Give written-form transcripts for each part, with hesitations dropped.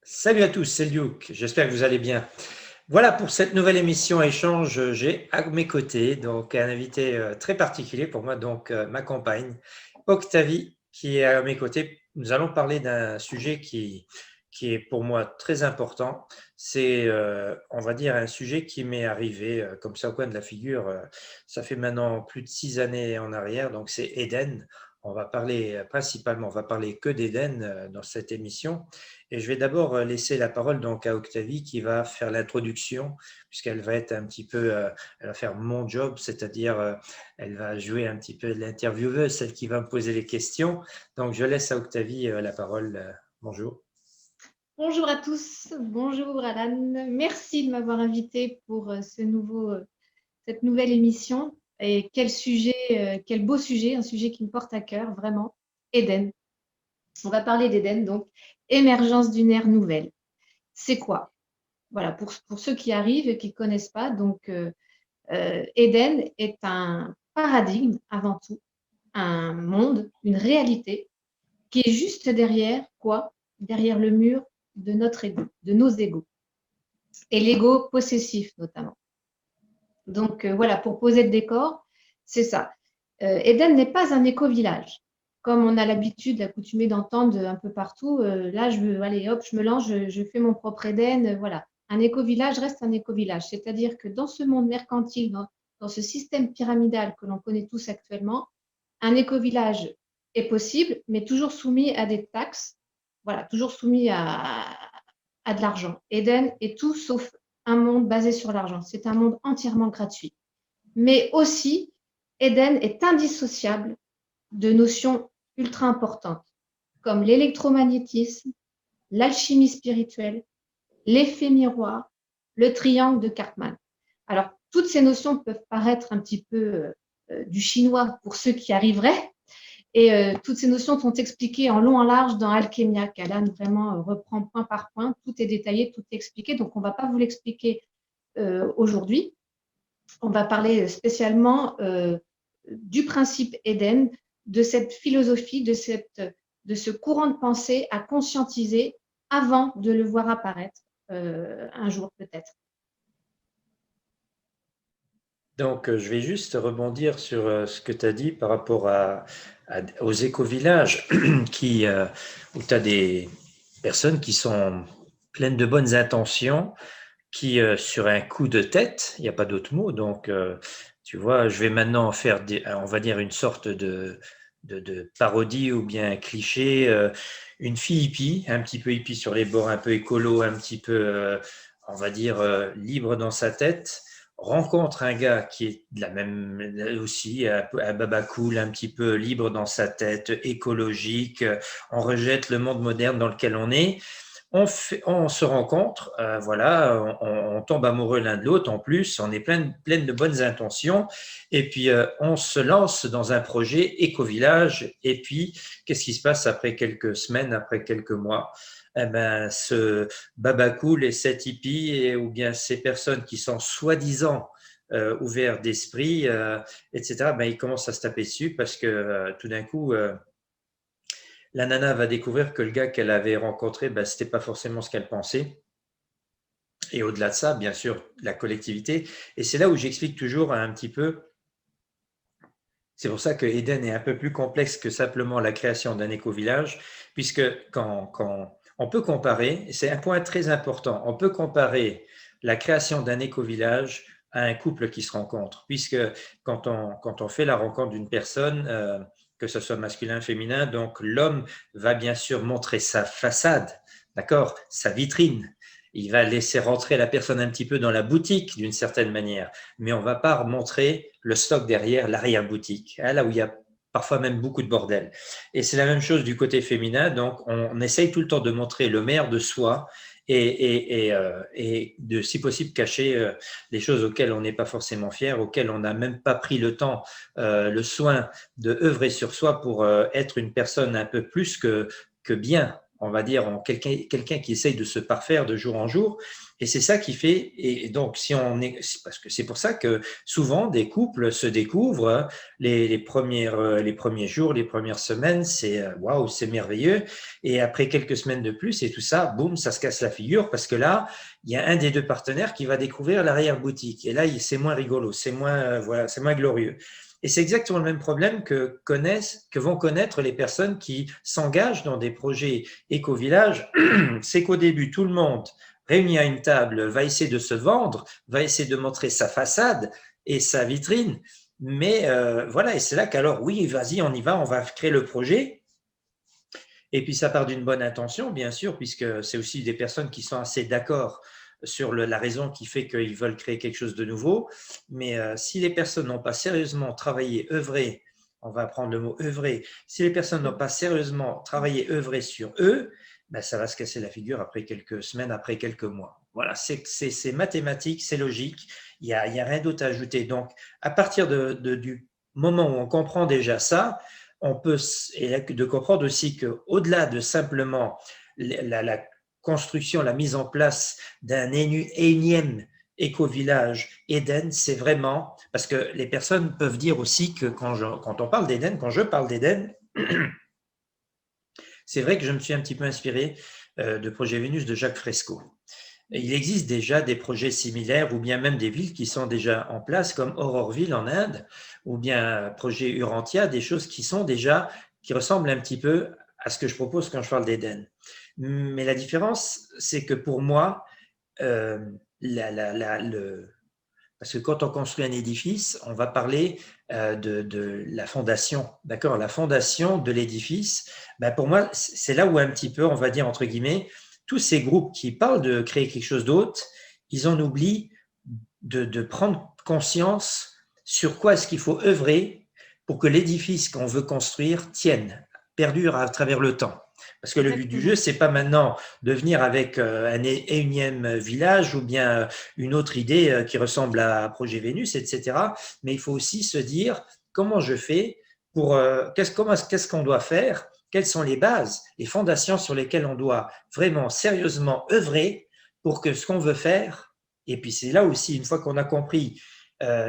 Salut à tous, c'est Luc, j'espère que vous allez bien. Voilà pour cette nouvelle émission Échange, j'ai à mes côtés donc un invité très particulier pour moi, donc ma compagne Octavie qui est à mes côtés. Nous allons parler d'un sujet qui est pour moi très important. C'est, on va dire, un sujet qui m'est arrivé comme ça au coin de la figure. Ça fait maintenant plus de 6 années en arrière, donc c'est Eden. On va parler principalement, on va parler que d'Eden dans cette émission. Et je vais d'abord laisser la parole donc à Octavie qui va faire l'introduction, puisqu'elle va être un petit peu, elle va faire mon job, c'est-à-dire elle va jouer un petit peu l'intervieweuse, celle qui va me poser les questions. Donc je laisse à Octavie la parole. Bonjour. Bonjour à tous, bonjour Alan. Merci de m'avoir invité pour cette nouvelle émission. Et quel sujet, quel beau sujet, un sujet qui me porte à cœur, vraiment. Eden. On va parler d'Eden, donc émergence d'une ère nouvelle. C'est quoi? Voilà, pour ceux qui arrivent et qui ne connaissent pas, donc Eden est un paradigme avant tout, un monde, une réalité qui est juste derrière quoi? Derrière le mur de notre ego, de nos égos. Et l'ego possessif notamment. Donc voilà, pour poser le décor, c'est ça. Eden n'est pas un éco-village, comme on a l'habitude, l'accoutumée d'entendre un peu partout. Là, je veux, allez, hop, je me lance, je fais mon propre Eden. Voilà. Un éco-village reste un éco-village. C'est-à-dire que dans ce monde mercantile, dans ce système pyramidal que l'on connaît tous actuellement, un éco-village est possible, mais toujours soumis à des taxes, voilà, toujours soumis à de l'argent. Eden est tout sauf un monde basé sur l'argent. C'est un monde entièrement gratuit. Mais aussi, Eden est indissociable de notions ultra importantes comme l'électromagnétisme, l'alchimie spirituelle, l'effet miroir, le triangle de Cartman. Alors, toutes ces notions peuvent paraître un petit peu du chinois pour ceux qui arriveraient, et toutes ces notions sont expliquées en long, en large dans Alchemia, qu'Alan vraiment reprend point par point. Tout est détaillé, tout est expliqué. Donc, on ne va pas vous l'expliquer aujourd'hui. On va parler spécialement du principe Eden, de cette philosophie, de ce courant de pensée à conscientiser avant de le voir apparaître un jour peut-être. Donc je vais juste rebondir sur ce que tu as dit par rapport aux éco-villages où tu as des personnes qui sont pleines de bonnes intentions qui, sur un coup de tête, il n'y a pas d'autre mot, donc tu vois, je vais maintenant faire, on va dire, une sorte de parodie ou bien un cliché, une fille hippie, un petit peu hippie sur les bords, un peu écolo, un petit peu, on va dire, libre dans sa tête, rencontre un gars qui est de la même aussi, un baba cool, un petit peu libre dans sa tête, écologique, on rejette le monde moderne dans lequel on est, on se rencontre, voilà, on tombe amoureux l'un de l'autre en plus, on est plein de bonnes intentions, et puis on se lance dans un projet éco-village, et puis qu'est-ce qui se passe après quelques semaines, après quelques mois? Eh ben, ce babacool et cet hippie, ou bien ces personnes qui sont soi-disant ouverts d'esprit, etc., ben, ils commencent à se taper dessus parce que tout d'un coup, la nana va découvrir que le gars qu'elle avait rencontré, ben, c'était pas forcément ce qu'elle pensait. Et au-delà de ça, bien sûr, la collectivité. Et c'est là où j'explique toujours un petit peu. C'est pour ça que Eden est un peu plus complexe que simplement la création d'un éco-village, puisque quand on peut comparer, c'est un point très important, on peut comparer la création d'un éco-village à un couple qui se rencontre, puisque quand on fait la rencontre d'une personne, que ce soit masculin, féminin, donc l'homme va bien sûr montrer sa façade, d'accord, sa vitrine. Il va laisser rentrer la personne un petit peu dans la boutique d'une certaine manière, mais on ne va pas montrer le stock derrière l'arrière-boutique, hein, là où il y a parfois même beaucoup de bordel. Et c'est la même chose du côté féminin, donc on essaye tout le temps de montrer le meilleur de soi et de, si possible, cacher les choses auxquelles on n'est pas forcément fier, auxquelles on n'a même pas pris le temps, le soin de œuvrer sur soi pour être une personne un peu plus que bien, on va dire, quelqu'un qui essaye de se parfaire de jour en jour. Et c'est ça qui fait, et donc si on est, parce que c'est pour ça que souvent des couples se découvrent les premiers jours, les premières semaines, c'est waouh, c'est merveilleux. Et après quelques semaines de plus et tout ça, boum, ça se casse la figure parce que là, il y a un des deux partenaires qui va découvrir l'arrière-boutique. Et là, c'est moins rigolo, c'est moins, voilà, c'est moins glorieux. Et c'est exactement le même problème que vont connaître les personnes qui s'engagent dans des projets éco-village. C'est qu'au début, tout le monde réuni à une table va essayer de se vendre, va essayer de montrer sa façade et sa vitrine. Mais voilà, et c'est là qu'alors, oui, vas-y, on y va, on va créer le projet. Et puis ça part d'une bonne intention, bien sûr, puisque c'est aussi des personnes qui sont assez d'accord sur la raison qui fait qu'ils veulent créer quelque chose de nouveau. Mais si les personnes n'ont pas sérieusement travaillé, œuvré, on va prendre le mot œuvrer, si les personnes n'ont pas sérieusement travaillé, œuvré sur eux, ben ça va se casser la figure après quelques semaines, après quelques mois. Voilà, c'est mathématique, c'est logique, il n'y a rien d'autre à ajouter. Donc, à partir du moment où on comprend déjà ça, on peut et de comprendre aussi qu'au-delà de simplement la construction, la mise en place d'un énième éco-village Éden, c'est vraiment, parce que les personnes peuvent dire aussi que quand on parle d'Éden, quand je parle d'Éden, c'est vrai que je me suis un petit peu inspiré de Projet Vénus de Jacques Fresco. Et il existe déjà des projets similaires ou bien même des villes qui sont déjà en place comme Auroville en Inde ou bien projet Urantia, des choses qui ressemblent un petit peu à ce que je propose quand je parle d'Éden. Mais la différence, c'est que pour moi, euh, parce que quand on construit un édifice, on va parler de la fondation, d'accord? La fondation de l'édifice, ben pour moi, c'est là où un petit peu, on va dire entre guillemets, tous ces groupes qui parlent de créer quelque chose d'autre, ils en oublient de prendre conscience sur quoi est-ce qu'il faut œuvrer pour que l'édifice qu'on veut construire tienne, perdure à travers le temps. Parce que le but du jeu, c'est pas maintenant de venir avec un énième village ou bien une autre idée qui ressemble à Projet Vénus, etc. Mais il faut aussi se dire comment je fais pour qu'est-ce qu'on doit faire, quelles sont les bases, les fondations sur lesquelles on doit vraiment sérieusement œuvrer pour que ce qu'on veut faire, et puis c'est là aussi, une fois qu'on a compris,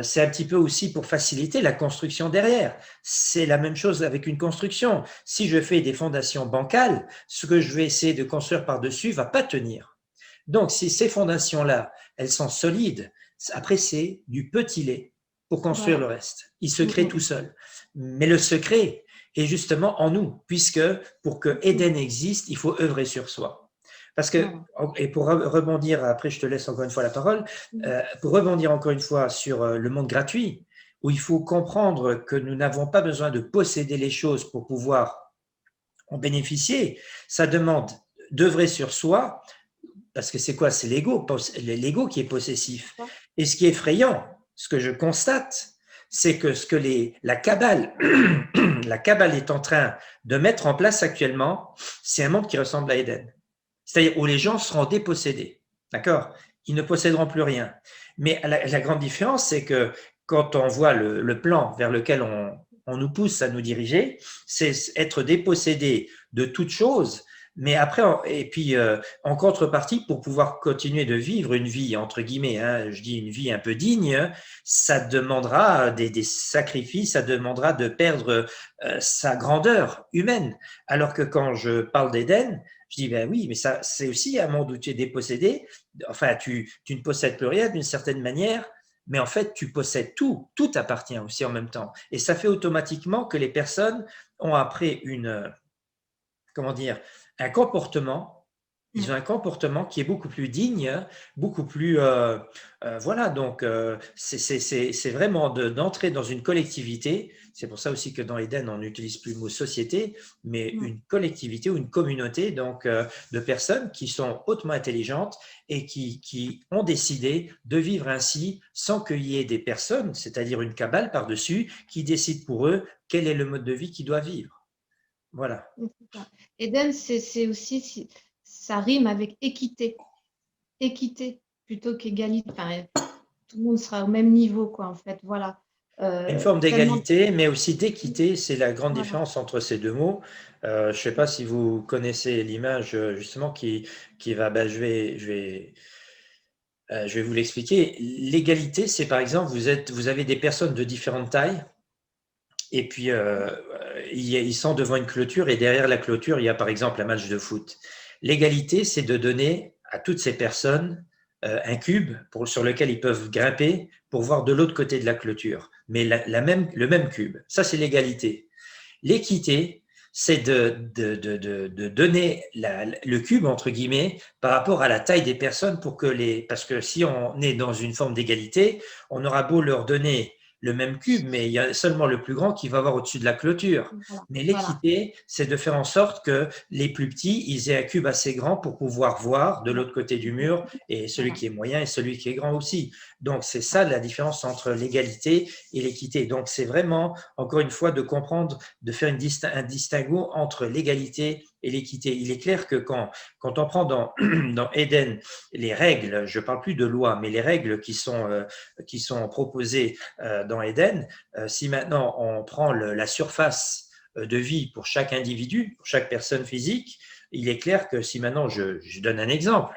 c'est un petit peu aussi pour faciliter la construction derrière. C'est la même chose avec une construction. Si je fais des fondations bancales, ce que je vais essayer de construire par-dessus va pas tenir. Donc, si ces fondations-là, elles sont solides, après, c'est du petit lait pour construire le reste. Il se crée tout seul. Mais le secret est justement en nous, puisque pour que Éden existe, il faut œuvrer sur soi. Parce que, et pour rebondir, après je te laisse encore une fois la parole, pour rebondir encore une fois sur le monde gratuit, où il faut comprendre que nous n'avons pas besoin de posséder les choses pour pouvoir en bénéficier, ça demande d'œuvrer sur soi, parce que c'est quoi? C'est l'ego qui est possessif. Et ce qui est effrayant, ce que je constate, c'est que la cabale, la cabale est en train de mettre en place actuellement, c'est un monde qui ressemble à Éden. C'est-à-dire où les gens seront dépossédés. D'accord? Ils ne posséderont plus rien. Mais la grande différence, c'est que quand on voit le plan vers lequel on nous pousse à nous diriger, c'est être dépossédé de toute chose, mais après, et puis en contrepartie, pour pouvoir continuer de vivre une vie, entre guillemets, hein, je dis une vie un peu digne, ça demandera des sacrifices, ça demandera de perdre sa grandeur humaine. Alors que quand je parle d'Éden, je dis, ben oui, mais ça, c'est aussi un monde où tu es dépossédé. Enfin, tu ne possèdes plus rien d'une certaine manière, mais en fait, tu possèdes tout. Tout t'appartient aussi en même temps. Et ça fait automatiquement que les personnes ont après comment dire, un comportement. Ils ont un comportement qui est beaucoup plus digne, beaucoup plus, voilà. Donc, c'est vraiment d'entrer dans une collectivité. C'est pour ça aussi que dans Eden, on n'utilise plus le mot société, mais une collectivité ou une communauté donc de personnes qui sont hautement intelligentes et qui ont décidé de vivre ainsi sans qu'il y ait des personnes, c'est-à-dire une cabale par-dessus, qui décident pour eux quel est le mode de vie qu'ils doivent vivre. Voilà. Eden, c'est aussi, ça rime avec équité. Équité plutôt qu'égalité. Enfin, tout le monde sera au même niveau, quoi, en fait. Voilà. Une forme Tellement, d'égalité, mais aussi d'équité, c'est la grande voilà. différence entre ces deux mots. Je ne sais pas si vous connaissez l'image justement qui va, ben, je vais vous l'expliquer. L'égalité, c'est par exemple, vous avez des personnes de différentes tailles, et puis ils sont devant une clôture, et derrière la clôture, il y a par exemple un match de foot. L'égalité, c'est de donner à toutes ces personnes un cube sur lequel ils peuvent grimper pour voir de l'autre côté de la clôture, mais le même cube. Ça, c'est l'égalité. L'équité, c'est de donner le cube, entre guillemets, par rapport à la taille des personnes parce que si on est dans une forme d'égalité, on aura beau leur donner le même cube, mais il y a seulement le plus grand qui va avoir au-dessus de la clôture. Voilà. Mais Voilà. l'équité, c'est de faire en sorte que les plus petits, ils aient un cube assez grand pour pouvoir voir de Voilà. l'autre côté du mur, et celui Voilà. qui est moyen et celui qui est grand aussi. Donc, c'est ça la différence entre l'égalité et l'équité. Donc, c'est vraiment, encore une fois, de comprendre, de faire un distinguo entre l'égalité et l'équité. Il est clair que quand on prend dans Éden les règles, je ne parle plus de loi, mais les règles qui sont proposées dans Éden, si maintenant on prend la surface de vie pour chaque individu, pour chaque personne physique, il est clair que si maintenant, je donne un exemple,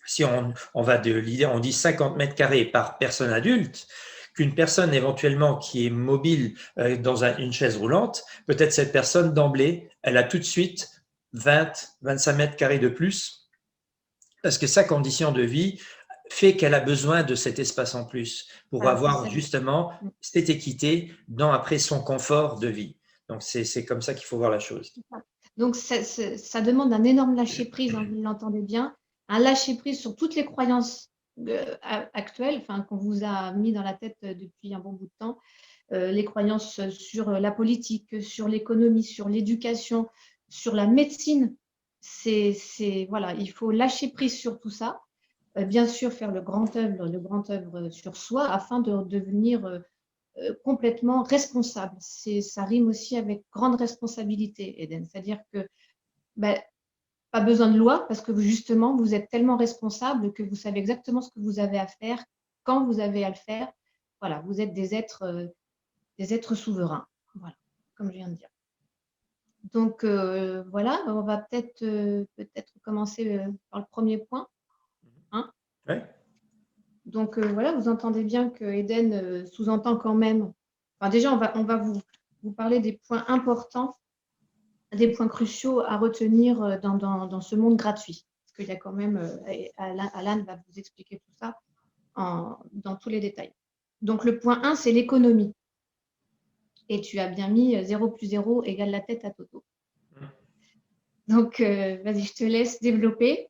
si on va de l'idée, on dit 50 mètres carrés par personne adulte, qu'une personne éventuellement qui est mobile dans une chaise roulante, peut-être cette personne d'emblée, elle a tout de suite 25 mètres carrés de plus, parce que sa condition de vie fait qu'elle a besoin de cet espace en plus pour Voilà, c'est avoir ça. justement cette équité dans après son confort de vie. Donc c'est comme ça qu'il faut voir la chose. Donc, ça demande un énorme lâcher-prise, hein, vous l'entendez bien, un lâcher-prise sur toutes les croyances actuelles, enfin, qu'on vous a mis dans la tête depuis un bon bout de temps, les croyances sur la politique, sur l'économie, sur l'éducation, sur la médecine. Voilà, il faut lâcher prise sur tout ça. Bien sûr, faire le grand œuvre sur soi afin de devenir complètement responsable. Ça rime aussi avec grande responsabilité, Eden. C'est-à-dire que ben, pas besoin de loi parce que justement, vous êtes tellement responsable que vous savez exactement ce que vous avez à faire, quand vous avez à le faire. Voilà, vous êtes des êtres souverains. Voilà, comme je viens de dire. Donc voilà, on va peut-être commencer par le premier point. Hein. Ouais. Donc voilà, vous entendez bien que Eden sous-entend quand même. Enfin, déjà, on va vous parler des points importants, des points cruciaux à retenir dans ce monde gratuit. Parce qu'il y a quand même, Alan va vous expliquer tout ça dans tous les détails. Donc le point 1, c'est l'économie. Et tu as bien mis 0 plus 0 égale la tête à Toto. Donc, vas-y, je te laisse développer.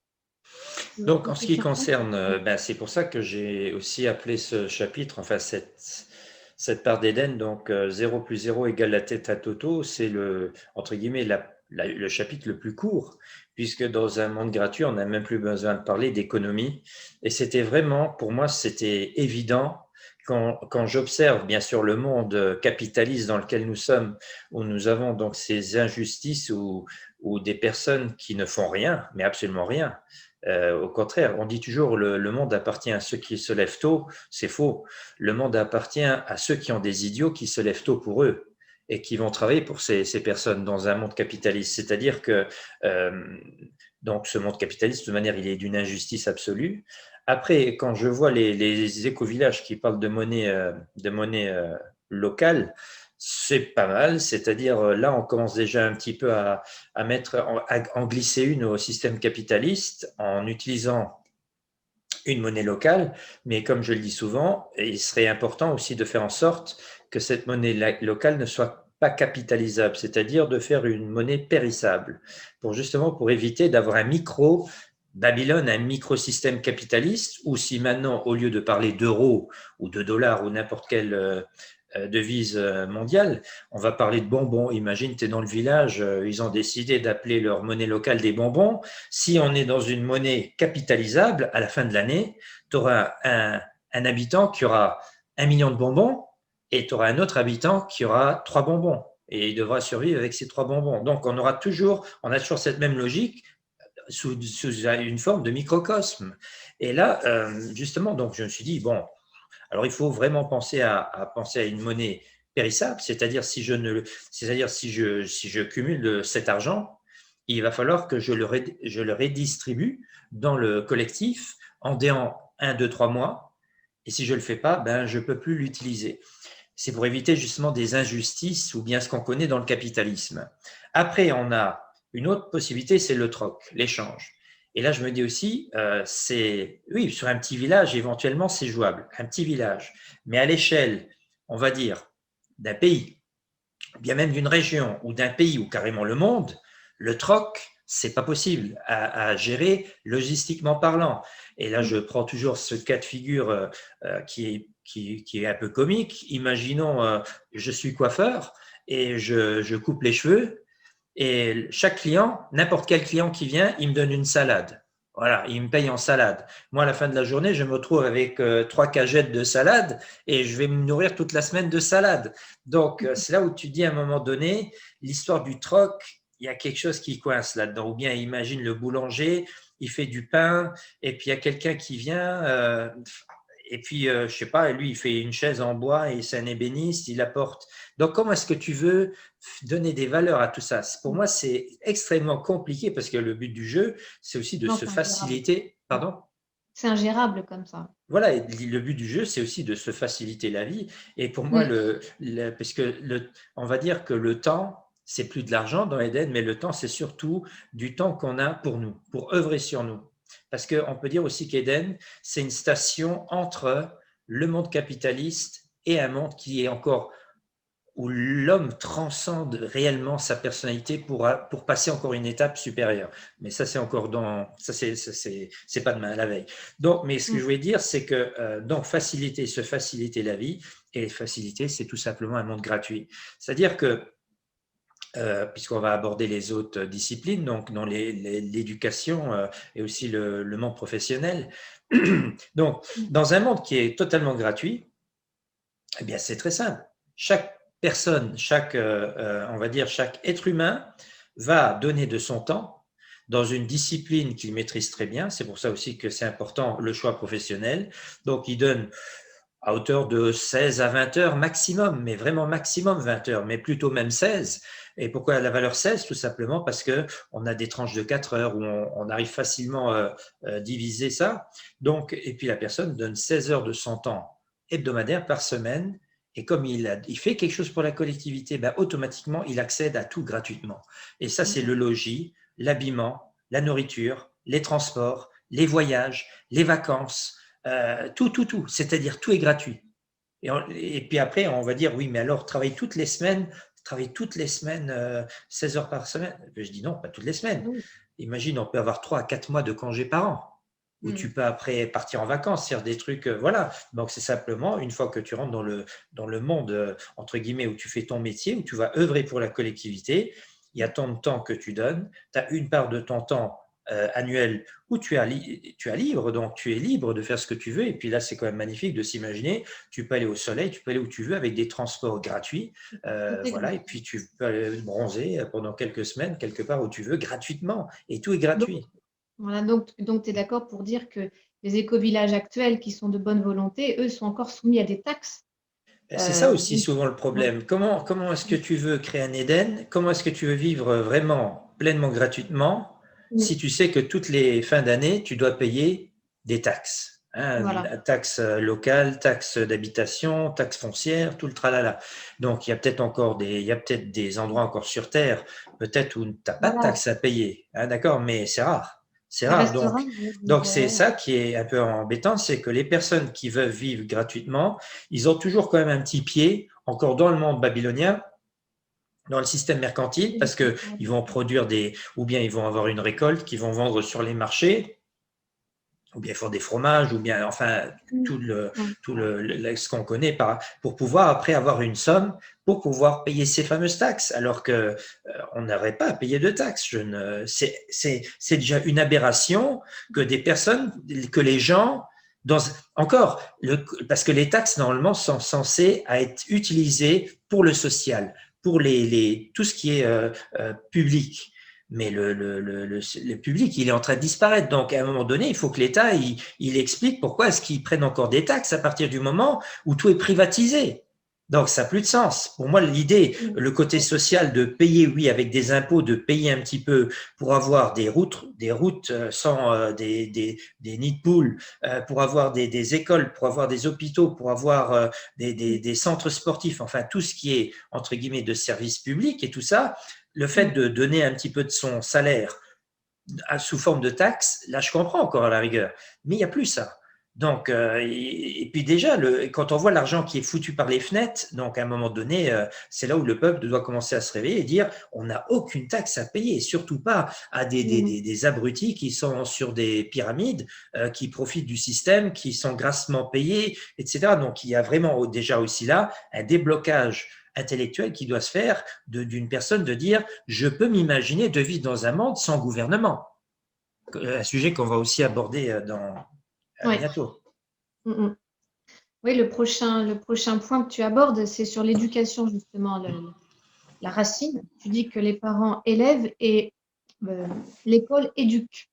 Donc, en ce qui concerne, ben, c'est pour ça que j'ai aussi appelé ce chapitre, enfin cette part d'Éden, donc 0 plus 0 égale la tête à Toto, c'est entre guillemets, le chapitre le plus court, puisque dans un monde gratuit, on n'a même plus besoin de parler d'économie. Et c'était vraiment, pour moi, c'était évident quand j'observe, bien sûr, le monde capitaliste dans lequel nous sommes, où nous avons donc ces injustices ou des personnes qui ne font rien, mais absolument rien. Au contraire, on dit toujours le monde appartient à ceux qui se lèvent tôt. C'est faux. Le monde appartient à ceux qui ont des idiots qui se lèvent tôt pour eux et qui vont travailler pour ces personnes dans un monde capitaliste. C'est-à-dire que donc ce monde capitaliste, de toute manière, il est d'une injustice absolue. Après, quand je vois les éco-villages qui parlent de monnaie locale, c'est pas mal. C'est-à-dire là, on commence déjà un petit peu à en glisser une au système capitaliste en utilisant une monnaie locale. Mais comme je le dis souvent, il serait important aussi de faire en sorte que cette monnaie locale ne soit pas capitalisable, c'est-à-dire de faire une monnaie périssable, pour éviter d'avoir Babylone, un microsystème capitaliste, ou si maintenant, au lieu de parler d'euros ou de dollars ou n'importe quelle devise mondiale, on va parler de bonbons. Imagine, tu es dans le village, ils ont décidé d'appeler leur monnaie locale des bonbons. Si on est dans une monnaie capitalisable, à la fin de l'année, tu auras un habitant qui aura 1 million de bonbons et tu auras un autre habitant qui aura 3 bonbons. Et il devra survivre avec ces 3 bonbons. Donc, on a toujours cette même logique sous une forme de microcosme. Et là, justement, donc je me suis dit, bon, Alors, il faut vraiment penser à une monnaie périssable, c'est-à-dire si je cumule cet argent, il va falloir que je le redistribue dans le collectif en déant 1, 2, 3 mois. Et si je ne le fais pas, ben, je ne peux plus l'utiliser. C'est pour éviter justement des injustices ou bien ce qu'on connaît dans le capitalisme. Après, on a une autre possibilité, c'est le troc, l'échange. Et là, je me dis aussi, oui, sur un petit village, éventuellement, c'est jouable, un petit village. Mais à l'échelle, on va dire, d'un pays, bien même d'une région ou d'un pays ou carrément le monde, le troc, c'est pas possible à gérer logistiquement parlant. Et là, je prends toujours ce cas de figure qui est un peu comique. Imaginons, je suis coiffeur et je coupe les cheveux et chaque client, n'importe quel client qui vient, il me donne une salade. Voilà, il me paye en salade. Moi, à la fin de la journée, je me retrouve avec 3 cagettes de salade et je vais me nourrir toute la semaine de salade. Donc, c'est là où tu dis à un moment donné, l'histoire du troc, il y a quelque chose qui coince là-dedans. Ou bien, imagine le boulanger, il fait du pain et puis il y a quelqu'un qui vient. Et puis, je sais pas, lui, il fait une chaise en bois et c'est un ébéniste, il apporte. Donc, comment est-ce que tu veux donner des valeurs à tout ça? Pour moi, c'est extrêmement compliqué parce que le but du jeu, c'est aussi de Non, se c'est ingérable. faciliter. Pardon? C'est ingérable comme ça. Voilà, et le but du jeu, c'est aussi de se faciliter la vie. Et pour moi, Mm. parce que on va dire que le temps, c'est plus de l'argent dans Eden, mais le temps, c'est surtout du temps qu'on a pour nous, pour œuvrer sur nous. Parce qu'on peut dire aussi qu'Eden, c'est une station entre le monde capitaliste et un monde qui est encore où l'homme transcende réellement sa personnalité pour passer encore une étape supérieure. Mais ça, c'est encore c'est pas demain, la veille. Donc, mais ce que je voulais dire, c'est que donc se faciliter la vie, et faciliter, c'est tout simplement un monde gratuit. C'est-à-dire que puisqu'on va aborder les autres disciplines, donc dans l'éducation et aussi le monde professionnel. Donc, dans un monde qui est totalement gratuit, eh bien, c'est très simple. Chaque personne, on va dire, chaque être humain va donner de son temps dans une discipline qu'il maîtrise très bien. C'est pour ça aussi que c'est important le choix professionnel. Donc, il donne à hauteur de 16 à 20 heures maximum, mais vraiment maximum 20 heures, mais plutôt même 16. Et pourquoi la valeur 16? Tout simplement parce qu'on a des tranches de 4 heures où on arrive facilement à diviser ça. Donc, et puis la personne donne 16 heures de son temps hebdomadaire par semaine. Et comme il fait quelque chose pour la collectivité, ben, automatiquement, il accède à tout gratuitement. Et ça, c'est le logis, l'habillement, la nourriture, les transports, les voyages, les vacances, tout. C'est-à-dire tout est gratuit. Et puis après, on va dire, oui, mais alors, travaille toutes les semaines, 16 heures par semaine. Je dis non, pas toutes les semaines. Imagine, on peut avoir 3 à 4 mois de congés par an où tu peux après partir en vacances, faire des trucs, voilà. Donc, c'est simplement, une fois que tu rentres dans le monde, entre guillemets, où tu fais ton métier, où tu vas œuvrer pour la collectivité, il y a tant de temps que tu donnes, tu as une part de ton temps annuel où tu as libre, donc tu es libre de faire ce que tu veux. Et puis là, c'est quand même magnifique de s'imaginer, tu peux aller au soleil, tu peux aller où tu veux avec des transports gratuits, voilà, et puis tu peux aller bronzer pendant quelques semaines, quelque part où tu veux, gratuitement, et tout est gratuit. Voilà, donc tu es d'accord pour dire que les éco-villages actuels qui sont de bonne volonté, eux, sont encore soumis à des taxes. C'est ça aussi Donc, souvent le problème. Comment est-ce que tu veux créer un Éden? Comment est-ce que tu veux vivre vraiment pleinement gratuitement si tu sais que toutes les fins d'année, tu dois payer des taxes, hein, voilà. taxes locales, taxes d'habitation, taxes foncières, tout le tralala. Donc, il y a peut-être des endroits encore sur Terre, peut-être où tu n'as pas de Voilà, taxes à payer, hein, d'accord, mais c'est rare. C'est ça rare. restera, Donc, je donc c'est dirais. ça qui est un peu embêtant, c'est que les personnes qui veulent vivre gratuitement, ils ont toujours quand même un petit pied encore dans le monde babylonien, dans le système mercantile, parce qu'ils vont produire ou bien ils vont avoir une récolte qu'ils vont vendre sur les marchés, ou bien ils font des fromages, ou bien, enfin, ce qu'on connaît pour pouvoir après avoir une somme pour pouvoir payer ces fameuses taxes, alors que on n'aurait pas à payer de taxes. C'est déjà une aberration que des personnes, que les gens, encore, parce que les taxes normalement sont censées être utilisées pour le social, pour tout ce qui est public. mais le public, il est en train de disparaître. Donc, à un moment donné, il faut que l'État, il explique pourquoi est-ce qu'ils prennent encore des taxes à partir du moment où tout est privatisé. Donc, ça n'a plus de sens. Pour moi, l'idée, le côté social de payer, oui, avec des impôts, de payer un petit peu pour avoir des routes sans des nids de poules, pour avoir des écoles, pour avoir des hôpitaux, pour avoir des centres sportifs, enfin, tout ce qui est, entre guillemets, de service public et tout ça, le fait de donner un petit peu de son salaire sous forme de taxes, là, je comprends encore à la rigueur, mais il n'y a plus ça. Donc, et puis déjà, quand on voit l'argent qui est foutu par les fenêtres, donc à un moment donné, c'est là où le peuple doit commencer à se réveiller et dire on n'a aucune taxe à payer, surtout pas à des abrutis qui sont sur des pyramides, qui profitent du système, qui sont grassement payés, etc. Donc, il y a vraiment déjà aussi là un déblocage intellectuel qui doit se faire d'une personne de dire je peux m'imaginer de vivre dans un monde sans gouvernement. Un sujet qu'on va aussi aborder bientôt. Oui, le prochain point que tu abordes, c'est sur l'éducation, justement, la racine. Tu dis que les parents élèvent et l'école éduque.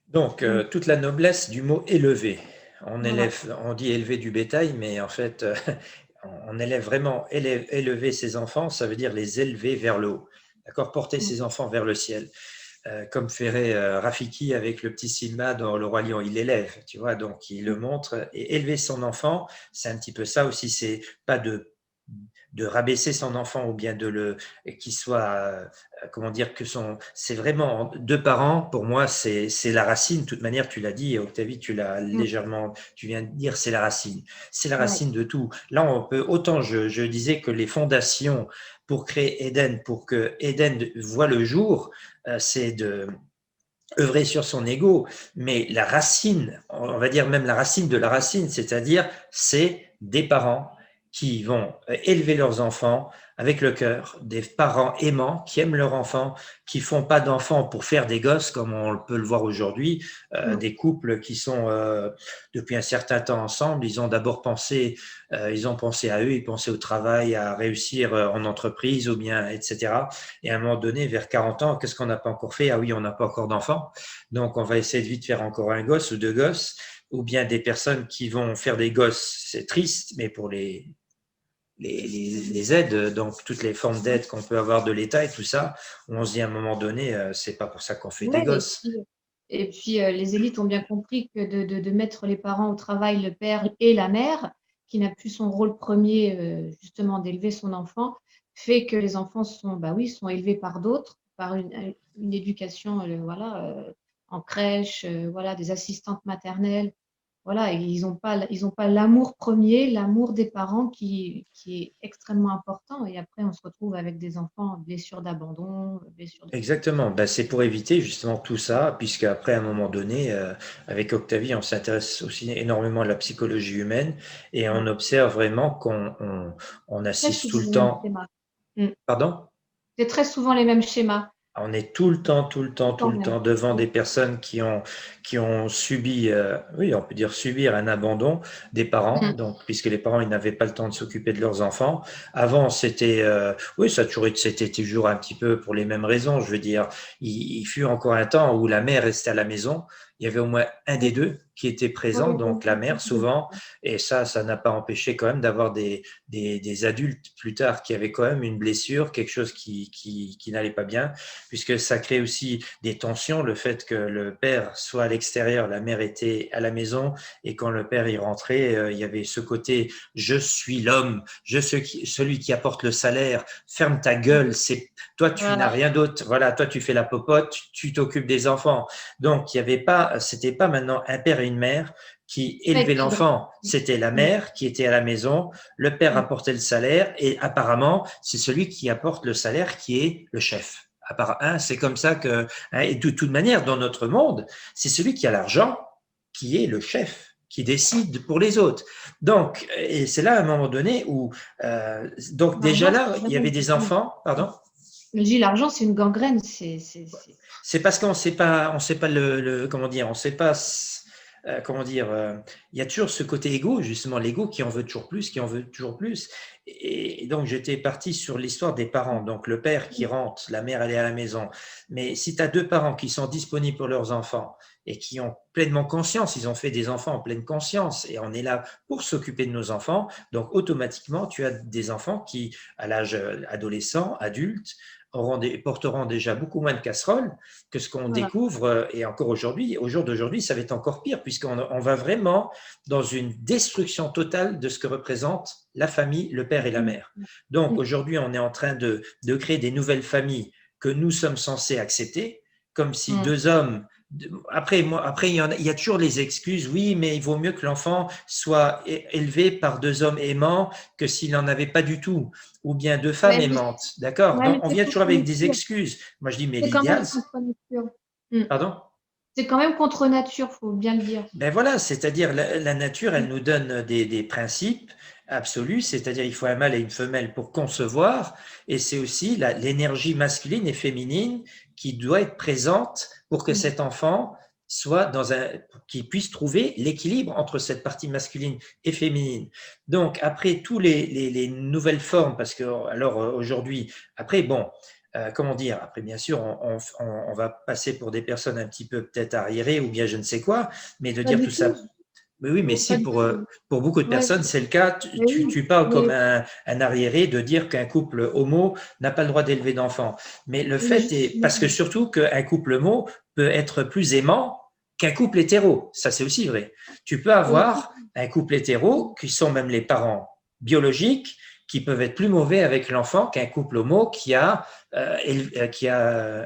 Donc, toute la noblesse du mot élever. Voilà. On dit élever du bétail, mais en fait, on élève vraiment, élever ses enfants, ça veut dire les élever vers le haut. D'accord? Porter ses enfants vers le ciel. Comme ferait Rafiki avec le petit Simba dans Le Roi Lion, il l'élève, tu vois, donc il le montre. Et élever son enfant, c'est un petit peu ça aussi, c'est pas de rabaisser son enfant ou bien qu'il soit, comment dire, c'est vraiment deux parents, pour moi, c'est la racine. De toute manière, tu l'as dit, Octavie, tu l'as légèrement, tu viens de dire, c'est la racine. C'est la racine de tout. Là, on peut, autant je disais que les fondations pour créer Éden, pour que Éden voit le jour, c'est de œuvrer sur son ego, mais la racine, on va dire même la racine de la racine, c'est-à-dire c'est des parents qui vont élever leurs enfants avec le cœur, des parents aimants qui aiment leurs enfants, qui font pas d'enfants pour faire des gosses comme on peut le voir aujourd'hui, des couples qui sont depuis un certain temps ensemble, ils ont d'abord pensé, ils ont pensé à eux, ils pensaient au travail, à réussir en entreprise ou bien etc. Et à un moment donné, vers 40 ans, qu'est-ce qu'on n'a pas encore fait? Ah oui, on n'a pas encore d'enfants, donc on va essayer de vite faire encore un gosse ou deux gosses, ou bien des personnes qui vont faire des gosses, c'est triste, mais pour les aides, donc toutes les formes d'aide qu'on peut avoir de l'État et tout ça, on se dit à un moment donné, c'est pas pour ça qu'on fait des gosses. Et puis les élites ont bien compris que de mettre les parents au travail, le père et la mère, qui n'a plus son rôle premier justement d'élever son enfant, fait que les enfants sont élevés par d'autres, par une éducation en crèche, des assistantes maternelles. Voilà, et ils n'ont pas l'amour premier, l'amour des parents qui est extrêmement important. Et après, on se retrouve avec des enfants blessures d'abandon, blessures de... Exactement, ben, c'est pour éviter justement tout ça, puisque après à un moment donné, avec Octavie, on s'intéresse aussi énormément à la psychologie humaine et on observe vraiment on Très assiste tout souvent le les mêmes temps. schémas. Pardon? C'est très souvent les mêmes schémas. On est tout le temps, tout le temps, tout Quand le même. temps devant des personnes qui ont subi, oui, on peut dire subir un abandon des parents, donc puisque les parents ils n'avaient pas le temps de s'occuper de leurs enfants. Avant, c'était, oui, c'était toujours un petit peu pour les mêmes raisons. Je veux dire, il fut encore un temps où la mère restait à la maison. Il y avait au moins un des deux qui était présent, donc la mère souvent, et ça n'a pas empêché quand même d'avoir des adultes plus tard qui avaient quand même une blessure, quelque chose qui n'allait pas bien, puisque ça crée aussi des tensions, le fait que le père soit à l'extérieur, la mère était à la maison, et quand le père y rentrait, il y avait ce côté « je suis l'homme, je suis celui qui apporte le salaire, ferme ta gueule, c'est toi tu n'as rien d'autre, voilà, toi tu fais la popote, tu t'occupes des enfants ». Donc il y avait pas, c'était pas maintenant un père et une mère qui élevaient l'enfant, c'était la mère qui était à la maison, le père apportait le salaire et apparemment c'est celui qui apporte le salaire qui est le chef. C'est comme ça que, et de toute manière, dans notre monde, c'est celui qui a l'argent qui est le chef, qui décide pour les autres. Donc, et c'est là à un moment donné où, donc déjà là, il y avait des enfants, pardon. Je dis l'argent, c'est une gangrène. C'est parce qu'on sait pas comment dire, on sait pas comment dire, il y a toujours ce côté égo, justement, l'ego qui en veut toujours plus, qui en veut toujours plus. Et donc, j'étais parti sur l'histoire des parents. Donc, le père qui rentre, la mère, elle est à la maison. Mais si tu as deux parents qui sont disponibles pour leurs enfants et qui ont pleinement conscience, ils ont fait des enfants en pleine conscience et on est là pour s'occuper de nos enfants, donc automatiquement, tu as des enfants qui, à l'âge adolescent, adulte, porteront déjà beaucoup moins de casseroles que ce qu'on Voilà. découvre, et encore aujourd'hui, au jour d'aujourd'hui, ça va être encore pire, puisqu'on va vraiment dans une destruction totale de ce que représente la famille, le père et la mère. Donc aujourd'hui, on est en train de créer des nouvelles familles que nous sommes censés accepter, comme si deux hommes. Après, il y a toujours les excuses. Oui, mais il vaut mieux que l'enfant soit élevé par deux hommes aimants que s'il n'en avait pas du tout, ou bien deux femmes Ouais, aimantes. D'accord? ouais, Donc, mais on c'est vient toujours contre avec des nature. excuses. Moi, je dis, mais C'est quand même l'idéal, contre nature. Mm. pardon? C'est quand même contre nature, faut bien le dire. Ben voilà, c'est-à-dire la nature, elle nous donne des principes absolus, c'est-à-dire il faut un mâle et une femelle pour concevoir, et c'est aussi l'énergie masculine et féminine qui doit être présente pour que cet enfant soit qu'il puisse trouver l'équilibre entre cette partie masculine et féminine. Donc après tous les nouvelles formes, parce que alors aujourd'hui, après bon, comment dire, après bien sûr, on va passer pour des personnes un petit peu peut-être arriérées ou bien je ne sais quoi, mais de Pas dire du tout ça. tout. Mais oui, mais Pas si du tout. pour beaucoup de Ouais, personnes, c'est le cas. mais oui, Tu parles comme mais, un arriéré de dire qu'un couple homo n'a pas le droit d'élever d'enfants. Mais le oui, mais fait est, mais- parce que surtout qu'un couple homo peut être plus aimant qu'un couple hétéro. Ça, c'est aussi vrai. Tu peux avoir un couple hétéro, qui sont même les parents biologiques, qui peuvent être plus mauvais avec l'enfant qu'un couple homo qui a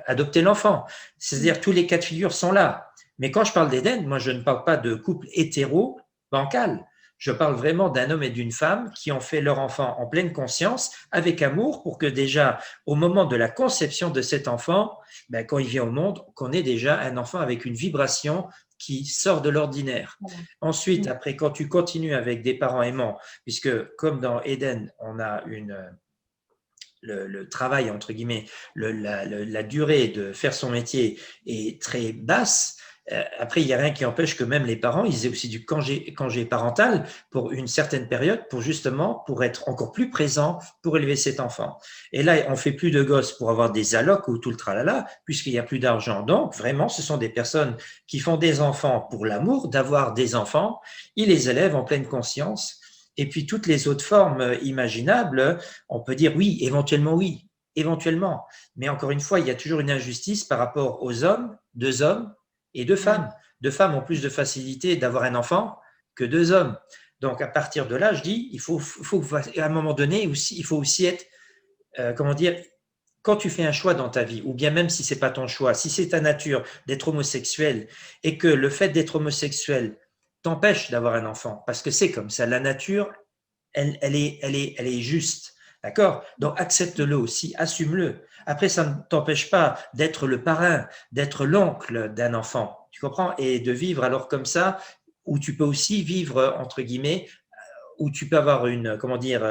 adopté l'enfant. C'est-à-dire tous les cas de figure sont là. Mais quand je parle d'Éden, moi, je ne parle pas de couple hétéro bancal. Je parle vraiment d'un homme et d'une femme qui ont fait leur enfant en pleine conscience, avec amour, pour que déjà, au moment de la conception de cet enfant, ben, quand il vient au monde, qu'on ait déjà un enfant avec une vibration qui sort de l'ordinaire. voilà. Ensuite, après, quand tu continues avec des parents aimants, puisque comme dans Éden, on a le travail, entre guillemets, la durée de faire son métier est très basse. Après, il n'y a rien qui empêche que même les parents, ils aient aussi du congé parental pour une certaine période, pour être encore plus présents, pour élever cet enfant. Et là, on fait plus de gosses pour avoir des allocs ou tout le tralala, puisqu'il n'y a plus d'argent. Donc, vraiment, ce sont des personnes qui font des enfants pour l'amour d'avoir des enfants. Ils les élèvent en pleine conscience. Et puis, toutes les autres formes imaginables, on peut dire oui, éventuellement. Mais encore une fois, il y a toujours une injustice par rapport aux hommes, deux hommes et deux Ouais. femmes. Deux femmes ont plus de facilité d'avoir un enfant que deux hommes. Donc à partir de là, je dis, à un moment donné, il faut aussi être, comment dire, quand tu fais un choix dans ta vie, ou bien même si c'est pas ton choix, si c'est ta nature d'être homosexuel et que le fait d'être homosexuel t'empêche d'avoir un enfant, parce que c'est comme ça, la nature, elle est juste. D'accord? Donc accepte-le aussi, assume-le. Après, ça ne t'empêche pas d'être le parrain, d'être l'oncle d'un enfant. Tu comprends? Et de vivre alors comme ça, où tu peux aussi vivre, entre guillemets, où tu peux avoir comment dire,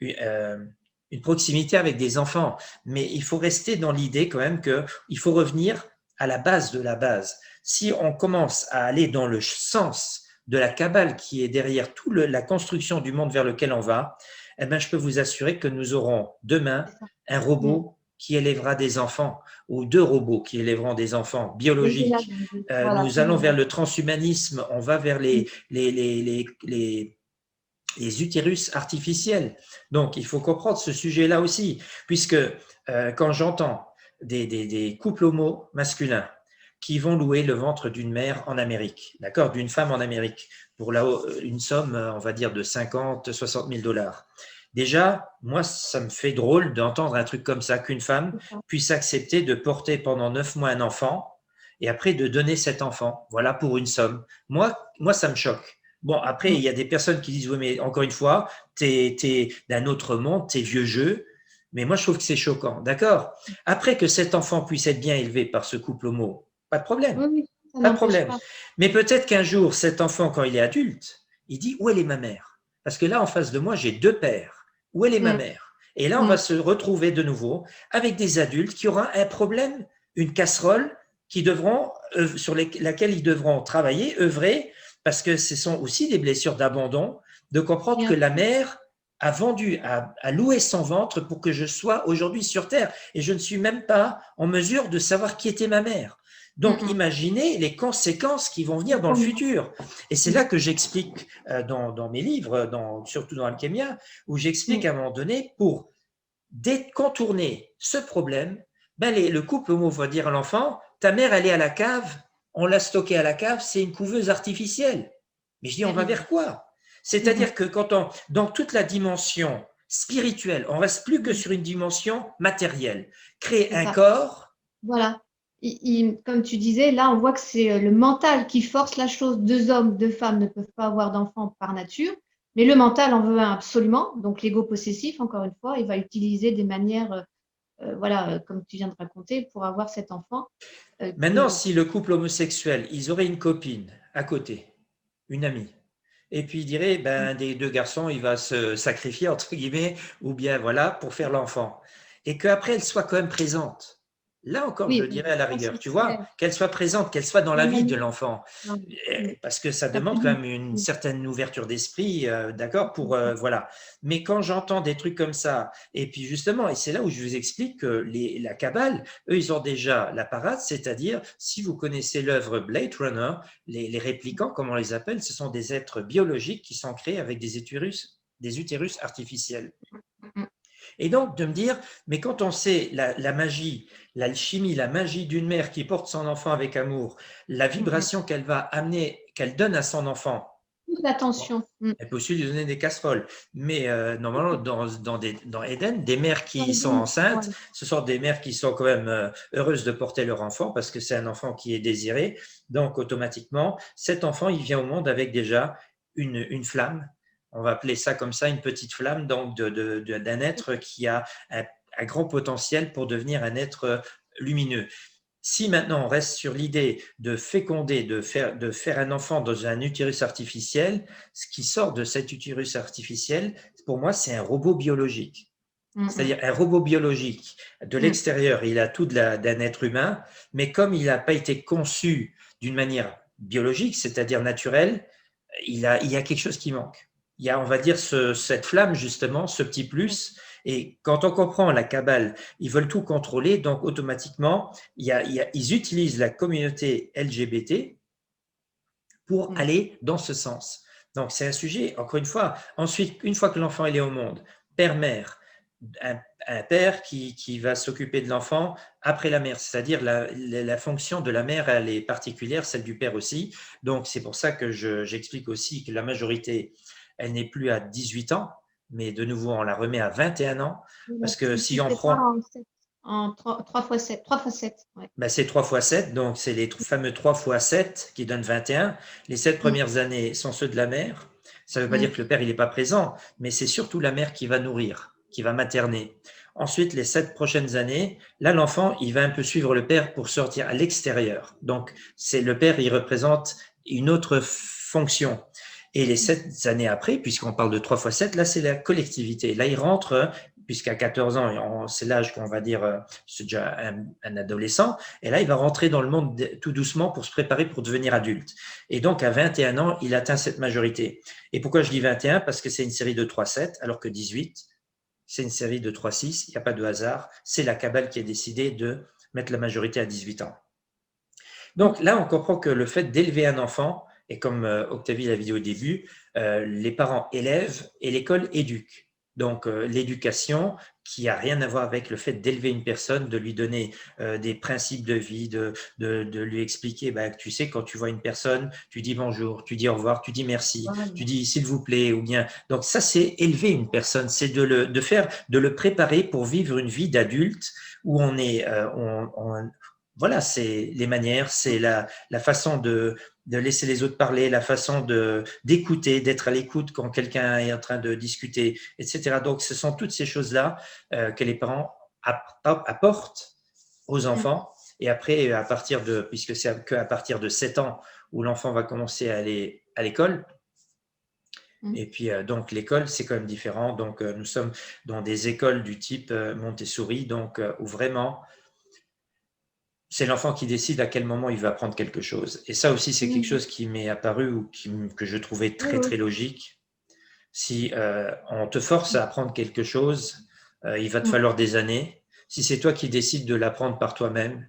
une, une proximité avec des enfants. Mais il faut rester dans l'idée quand même qu'il faut revenir à la base de la base. Si on commence à aller dans le sens de la cabale qui est derrière toute la construction du monde vers lequel on va, eh ben, je peux vous assurer que nous aurons demain un robot qui élèvera des enfants ou deux robots qui élèveront des enfants biologiques. Voilà. Nous allons vers le transhumanisme, on va vers les utérus artificiels. Donc, il faut comprendre ce sujet-là aussi, puisque quand j'entends des couples homo masculins qui vont louer le ventre d'une mère en Amérique, d'accord, d'une femme en Amérique, pour une somme, on va dire, de 50, 60 000 dollars. Déjà, moi, ça me fait drôle d'entendre un truc comme ça, qu'une femme puisse accepter de porter pendant 9 mois un enfant et après de donner cet enfant, voilà, pour une somme. Moi ça me choque. Bon, après, il y a des personnes qui disent, oui, mais encore une fois, t'es d'un autre monde, t'es vieux jeu. Mais moi, je trouve que c'est choquant. D'accord? Après que cet enfant puisse être bien élevé par ce couple homo, pas de problème. Oui, oui, ça Pas de n'empêche problème. pas. Mais peut-être qu'un jour, cet enfant, quand il est adulte, il dit, où elle est ma mère? Parce que là, en face de moi, j'ai deux pères. Où elle est ma mère? Et là, on va se retrouver de nouveau avec des adultes qui auront un problème, une casserole, qui devront sur laquelle ils devront travailler, œuvrer, parce que ce sont aussi des blessures d'abandon, de comprendre que Bien. la mère a vendu, a loué son ventre pour que je sois aujourd'hui sur Terre. Et je ne suis même pas en mesure de savoir qui était ma mère. Donc, imaginez les conséquences qui vont venir dans le futur. Et c'est là que j'explique dans mes livres, surtout dans Alchemia, où j'explique à un moment donné, pour contourner ce problème, ben le couple homo va dire à l'enfant, ta mère, elle est à la cave, on l'a stockée à la cave, c'est une couveuse artificielle. Mais je dis, on va vers quoi? C'est-à-dire que dans toute la dimension spirituelle, on reste plus que sur une dimension matérielle. Créer un corps. Voilà. Comme tu disais, là, on voit que c'est le mental qui force la chose. Deux hommes, deux femmes ne peuvent pas avoir d'enfants par nature, mais le mental en veut un absolument. Donc, l'ego possessif, encore une fois, il va utiliser des manières, voilà, comme tu viens de raconter, pour avoir cet enfant. Maintenant, si le couple homosexuel, ils auraient une copine à côté, une amie, et puis il dirait, ben, des deux garçons, il va se sacrifier, entre guillemets, ou bien voilà, pour faire l'enfant. Et qu'après, elle soit quand même présente. Là encore, je Oui, dirais à la ça, rigueur, c'est tu vois, clair. qu'elle soit présente, qu'elle soit dans la Une vie de amie. l'enfant. Non, Parce que ça ça peut demande quand même une certaine ouverture d'esprit, d'accord, pour voilà. Mais quand j'entends des trucs comme ça, et puis justement, et c'est là où je vous explique que la Kabbale, eux, ils ont déjà la parade, c'est-à-dire, si vous connaissez l'œuvre Blade Runner, les réplicants, comme on les appelle, ce sont des êtres biologiques qui sont créés avec des utérus artificiels. Et donc, de me dire, mais quand on sait la magie, l'alchimie, la magie d'une mère qui porte son enfant avec amour, la vibration qu'elle va amener, qu'elle donne à son enfant, toute l'attention. elle peut aussi lui donner des casseroles. Mais normalement, dans Eden, des mères qui sont enceintes, ce sont des mères qui sont quand même heureuses de porter leur enfant parce que c'est un enfant qui est désiré. Donc, automatiquement, cet enfant, il vient au monde avec déjà une flamme. On va appeler ça comme ça, une petite flamme donc d'un être qui a un grand potentiel pour devenir un être lumineux. Si maintenant on reste sur l'idée de féconder, de faire un enfant dans un utérus artificiel, ce qui sort de cet utérus artificiel, pour moi, c'est un robot biologique. C'est-à-dire un robot biologique. De l'extérieur, il a tout d'un être humain, mais comme il n'a pas été conçu d'une manière biologique, c'est-à-dire naturelle, il y a quelque chose qui manque. Il y a, on va dire, cette flamme, justement, ce petit plus. Et quand on comprend la Kabbale, ils veulent tout contrôler, donc automatiquement, ils utilisent la communauté LGBT pour aller dans ce sens. Donc c'est un sujet, encore une fois, ensuite, une fois que l'enfant est au monde, père-mère, un père qui va s'occuper de l'enfant après la mère, c'est-à-dire la fonction de la mère, elle est particulière, celle du père aussi. Donc c'est pour ça que j'explique aussi que la majorité, elle n'est plus à 18 ans, mais de nouveau, on la remet à 21 ans, parce que si on prend… En 3 fois 7. 3 fois 7. Ouais. Ben, c'est 3 fois 7, donc c'est les fameux 3 fois 7 qui donnent 21. Les 7 premières années sont ceux de la mère. Ça ne veut pas dire que le père il n'est pas présent, mais c'est surtout la mère qui va nourrir, qui va materner. Ensuite, les 7 prochaines années, là, l'enfant, il va un peu suivre le père pour sortir à l'extérieur. Donc, c'est le père, il représente une autre fonction. Et les 7 années après, puisqu'on parle de 3 fois 7, là, c'est la collectivité. Là, il rentre, puisqu'à 14 ans, c'est l'âge qu'on va dire, c'est déjà un adolescent, et là, il va rentrer dans le monde tout doucement pour se préparer pour devenir adulte. Et donc, à 21 ans, il atteint cette majorité. Et pourquoi je dis 21? Parce que c'est une série de 3-7, alors que 18, c'est une série de 3-6, il n'y a pas de hasard. C'est la Kabbale qui a décidé de mettre la majorité à 18 ans. Donc là, on comprend que le fait d'élever un enfant, et comme Octavie l'a dit au début, les parents élèvent et l'école éduque. Donc l'éducation qui n'a rien à voir avec le fait d'élever une personne, de lui donner des principes de vie, de lui expliquer, bah, tu sais, quand tu vois une personne, tu dis bonjour, tu dis au revoir, tu dis merci, tu dis s'il vous plaît, ou bien. Donc ça, c'est élever une personne, c'est de le préparer pour vivre une vie d'adulte où on est, voilà, c'est les manières, c'est la façon de laisser les autres parler, la façon d'écouter, d'être à l'écoute quand quelqu'un est en train de discuter, etc. Donc, ce sont toutes ces choses-là que les parents apportent aux enfants. Et après, puisque c'est qu'à partir de 7 ans où l'enfant va commencer à aller à l'école, et puis, donc, l'école, c'est quand même différent. Donc, nous sommes dans des écoles du type Montessori, donc, où vraiment c'est l'enfant qui décide à quel moment il va apprendre quelque chose. Et ça aussi, c'est quelque chose qui m'est apparu ou que je trouvais Oui, très, oui. très logique. Si on te force à apprendre quelque chose, il va te Mm, falloir des années. Si c'est toi qui décides de l'apprendre par toi-même,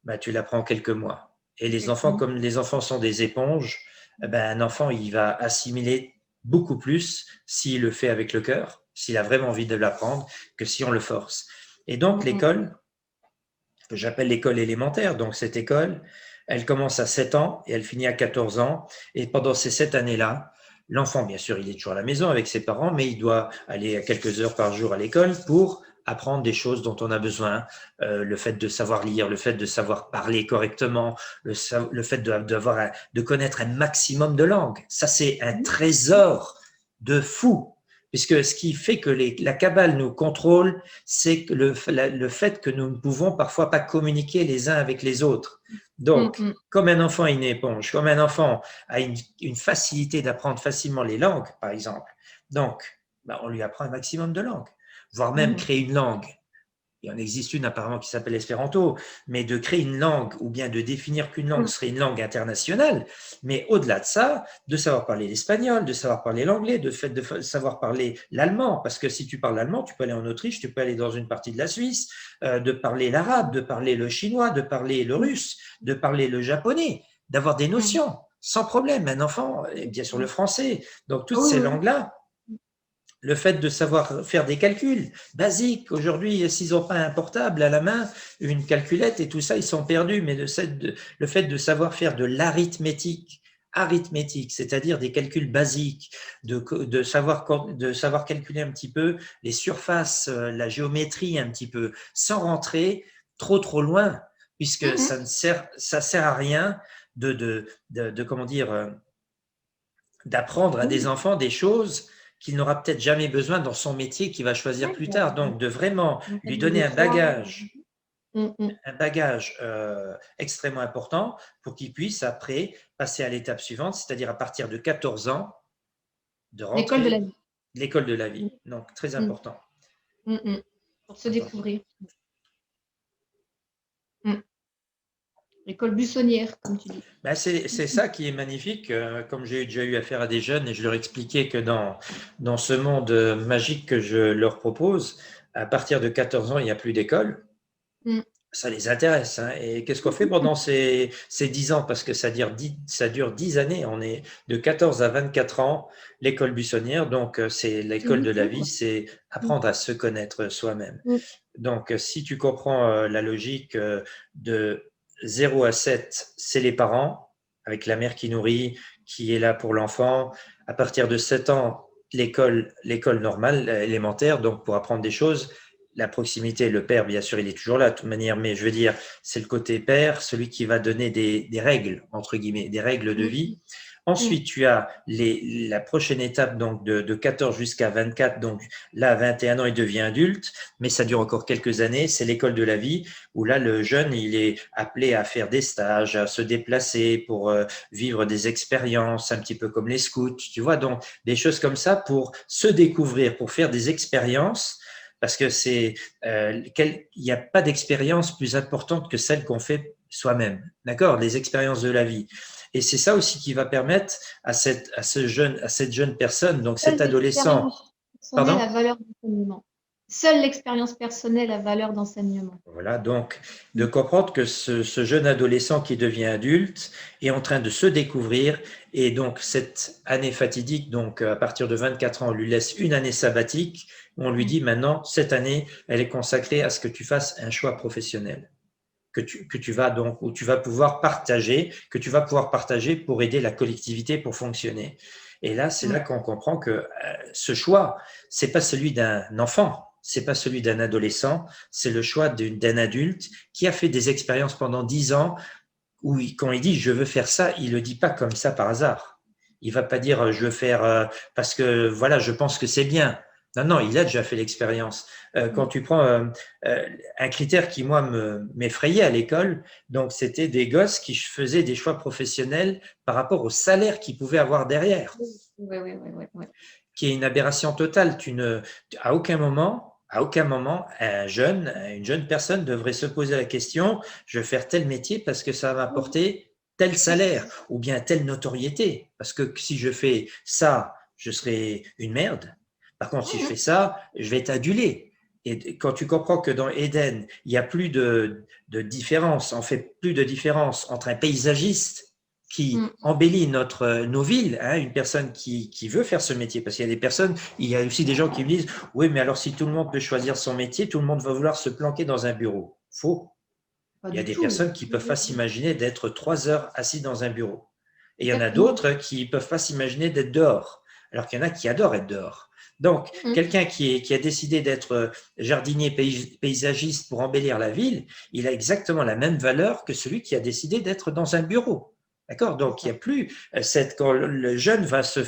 bah, tu l'apprends en quelques mois. Et les enfants, exactement. comme les enfants sont des éponges, ben, un enfant, il va assimiler beaucoup plus s'il le fait avec le cœur, s'il a vraiment envie de l'apprendre, que si on le force. Et donc, Mm, mm. l'école, que j'appelle l'école élémentaire, donc cette école, elle commence à 7 ans et elle finit à 14 ans. Et pendant ces 7 années-là, l'enfant, bien sûr, il est toujours à la maison avec ses parents, mais il doit aller à quelques heures par jour à l'école pour apprendre des choses dont on a besoin, le fait de savoir lire, le fait de savoir parler correctement, le fait de connaître un maximum de langues. Ça, c'est un Mm. trésor de fou, puisque ce qui fait que la cabale nous contrôle, c'est que le fait que nous ne pouvons parfois pas communiquer les uns avec les autres. Mm, Donc, mm. comme un enfant est une éponge, comme un enfant a une facilité d'apprendre facilement les langues, par exemple, donc, ben, on lui apprend un maximum de langues, voire même Mm. créer une langue. Il en existe une apparemment qui s'appelle espéranto, mais de créer une langue ou bien de définir qu'une langue Mm. serait une langue internationale, mais au-delà de ça, de savoir parler l'espagnol, de savoir parler l'anglais, de fait de savoir parler l'allemand, parce que si tu parles l'allemand, tu peux aller en Autriche, tu peux aller dans une partie de la Suisse, de parler l'arabe, de parler le chinois, de parler le russe, de parler le japonais, d'avoir des Mm. notions, sans problème. Un enfant, et bien sûr le Mm. français, donc toutes Ah oui, ces oui. langues-là, le fait de savoir faire des calculs basiques. Aujourd'hui, s'ils n'ont pas un portable à la main, une calculette et tout ça, ils sont perdus. Mais le fait de savoir faire de l'arithmétique, c'est-à-dire des calculs basiques, de savoir calculer un petit peu les surfaces, la géométrie un petit peu, sans rentrer trop loin, puisque Mm, ça sert à rien comment dire, d'apprendre à des mm. enfants des choses qu'il n'aura peut-être jamais besoin dans son métier qu'il va choisir Ouais, plus bah, tard. Donc, de vraiment en lui termes donner de foi. Mm, mm. un bagage extrêmement important pour qu'il puisse après passer à l'étape suivante, c'est-à-dire à partir de 14 ans, de L'école de la rentrer vie. l'école de la Mm, vie. Donc, très mm, important. mm, mm. Pour se Important. découvrir. Mm. L'école buissonnière, comme tu dis. Ben, c'est ça qui est magnifique, comme j'ai déjà eu affaire à des jeunes et je leur expliquais que dans ce monde magique que je leur propose, à partir de 14 ans, il n'y a plus d'école. Mm. Ça les intéresse, hein. Et qu'est-ce qu'on fait pendant ces 10 ans? Parce que ça dure 10 années. On est de 14 à 24 ans, l'école buissonnière. Donc, c'est C'est l'école de la lycée, vie, quoi. c'est Mm, apprendre à se connaître soi-même. mm, Donc, si tu comprends la logique de 0 à 7, c'est les parents, avec la mère qui nourrit, qui est là pour l'enfant. À partir de 7 ans, l'école normale, élémentaire, donc pour apprendre des choses. La proximité, le père, bien sûr, il est toujours là de toute manière, mais je veux dire, c'est le côté père, celui qui va donner des règles, entre guillemets, des règles de mm, vie. mm. Ensuite, tu as la prochaine étape donc de 14 jusqu'à 24, donc là, à 21 ans, il devient adulte, mais ça dure encore quelques années. C'est l'école de la vie où là, le jeune, il est appelé à faire des stages, à se déplacer pour vivre des expériences, un petit peu comme les scouts, tu vois, donc des choses comme ça pour se découvrir, pour faire des expériences. Parce que il n'y a pas d'expérience plus importante que celle qu'on fait soi-même. D'accord? Les expériences de la vie. Et c'est ça aussi qui va permettre à cette jeune personne, donc Seule cet adolescent, l'expérience personnelle pardon? a valeur d'enseignement. Seule l'expérience personnelle a valeur d'enseignement. Voilà, donc de Mm, comprendre que ce jeune adolescent qui devient adulte est en train de se découvrir et donc cette année fatidique, donc à partir de 24 ans, on lui laisse une année sabbatique où on lui mm, dit maintenant, cette année, elle est consacrée à ce que tu fasses un choix professionnel. Que tu vas donc, où tu vas pouvoir partager, que tu vas pouvoir partager pour aider la collectivité pour fonctionner. Et là, c'est là mm. qu'on comprend que ce choix, c'est pas celui d'un enfant, c'est pas celui d'un adolescent, c'est le choix d'un adulte qui a fait des expériences pendant 10 ans où quand il dit je veux faire ça, il le dit pas comme ça par hasard. Il va pas dire je veux faire parce que voilà, je pense que c'est bien. Non, non, il a déjà fait l'expérience. Quand tu prends un critère qui moi m'effrayait à l'école, donc c'était des gosses qui faisaient des choix professionnels par rapport au salaire qu'ils pouvaient avoir derrière, Oui, oui, oui, oui, oui. qui est une aberration totale. À aucun moment À aucun moment, une jeune personne devrait se poser la question, je vais faire tel métier parce que ça va m'apporter tel salaire ou bien telle notoriété. Parce que si je fais ça, je serai une merde. Par contre, si je fais ça, je vais être adulé. Et quand tu comprends que dans Éden, il n'y a plus de différence, on fait plus de différence entre un paysagiste qui embellit nos villes, hein, une personne qui veut faire ce métier, parce qu'il y a des personnes, il y a aussi des gens qui me disent, oui, mais alors si tout le monde peut choisir son métier, tout le monde va vouloir se planquer dans un bureau. Faux. Pas Il y a du des tout. personnes qui ne peuvent pas s'imaginer d'être 3 heures assis dans un bureau. Et il y en a Exactement. d'autres qui ne peuvent pas s'imaginer d'être dehors, alors qu'il y en a qui adorent être dehors. Donc, quelqu'un qui a décidé d'être jardinier paysagiste pour embellir la ville, il a exactement la même valeur que celui qui a décidé d'être dans un bureau. D'accord? Donc, il n'y a plus quand le jeune va se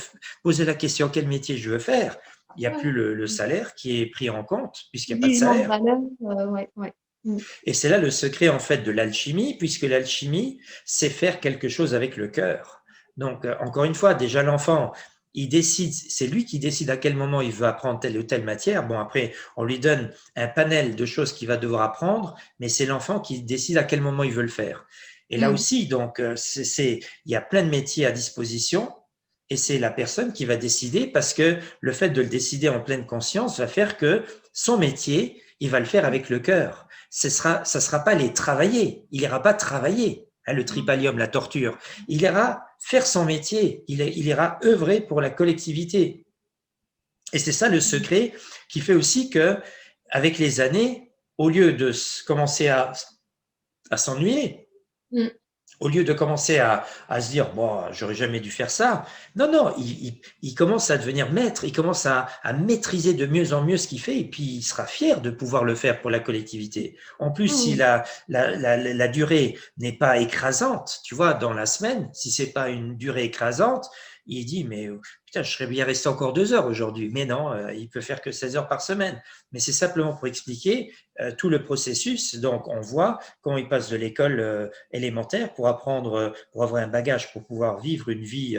poser la question quel métier je veux faire, il n'y a plus le salaire qui est pris en compte, puisqu'il n'y a pas de Jugement de salaire. valeur, ouais, ouais. Et c'est là le secret en fait de l'alchimie, puisque l'alchimie, c'est faire quelque chose avec le cœur. Donc, encore une fois, déjà l'enfant, il décide, c'est lui qui décide à quel moment il veut apprendre telle ou telle matière. Bon, après, on lui donne un panel de choses qu'il va devoir apprendre, mais c'est l'enfant qui décide à quel moment il veut le faire. Et là aussi, donc, il y a plein de métiers à disposition, et c'est la personne qui va décider, parce que le fait de le décider en pleine conscience va faire que son métier, il va le faire avec le cœur. Ça sera pas les travailler. Il ira pas travailler, hein, le tripalium, la torture. Il ira faire son métier. Il ira œuvrer pour la collectivité. Et c'est ça le secret qui fait aussi que, avec les années, au lieu de commencer à s'ennuyer, au lieu de commencer à se dire, bon, j'aurais jamais dû faire ça. Non, non, il commence à devenir maître, il commence à maîtriser de mieux en mieux ce qu'il fait, et puis il sera fier de pouvoir le faire pour la collectivité. En plus, si la durée n'est pas écrasante, tu vois, dans la semaine, si c'est pas une durée écrasante, il dit, mais putain, je serais bien resté encore 2 heures aujourd'hui. Mais non, il peut faire que 16 heures par semaine. Mais c'est simplement pour expliquer tout le processus. Donc, on voit quand il passe de l'école élémentaire pour apprendre, pour avoir un bagage, pour pouvoir vivre une vie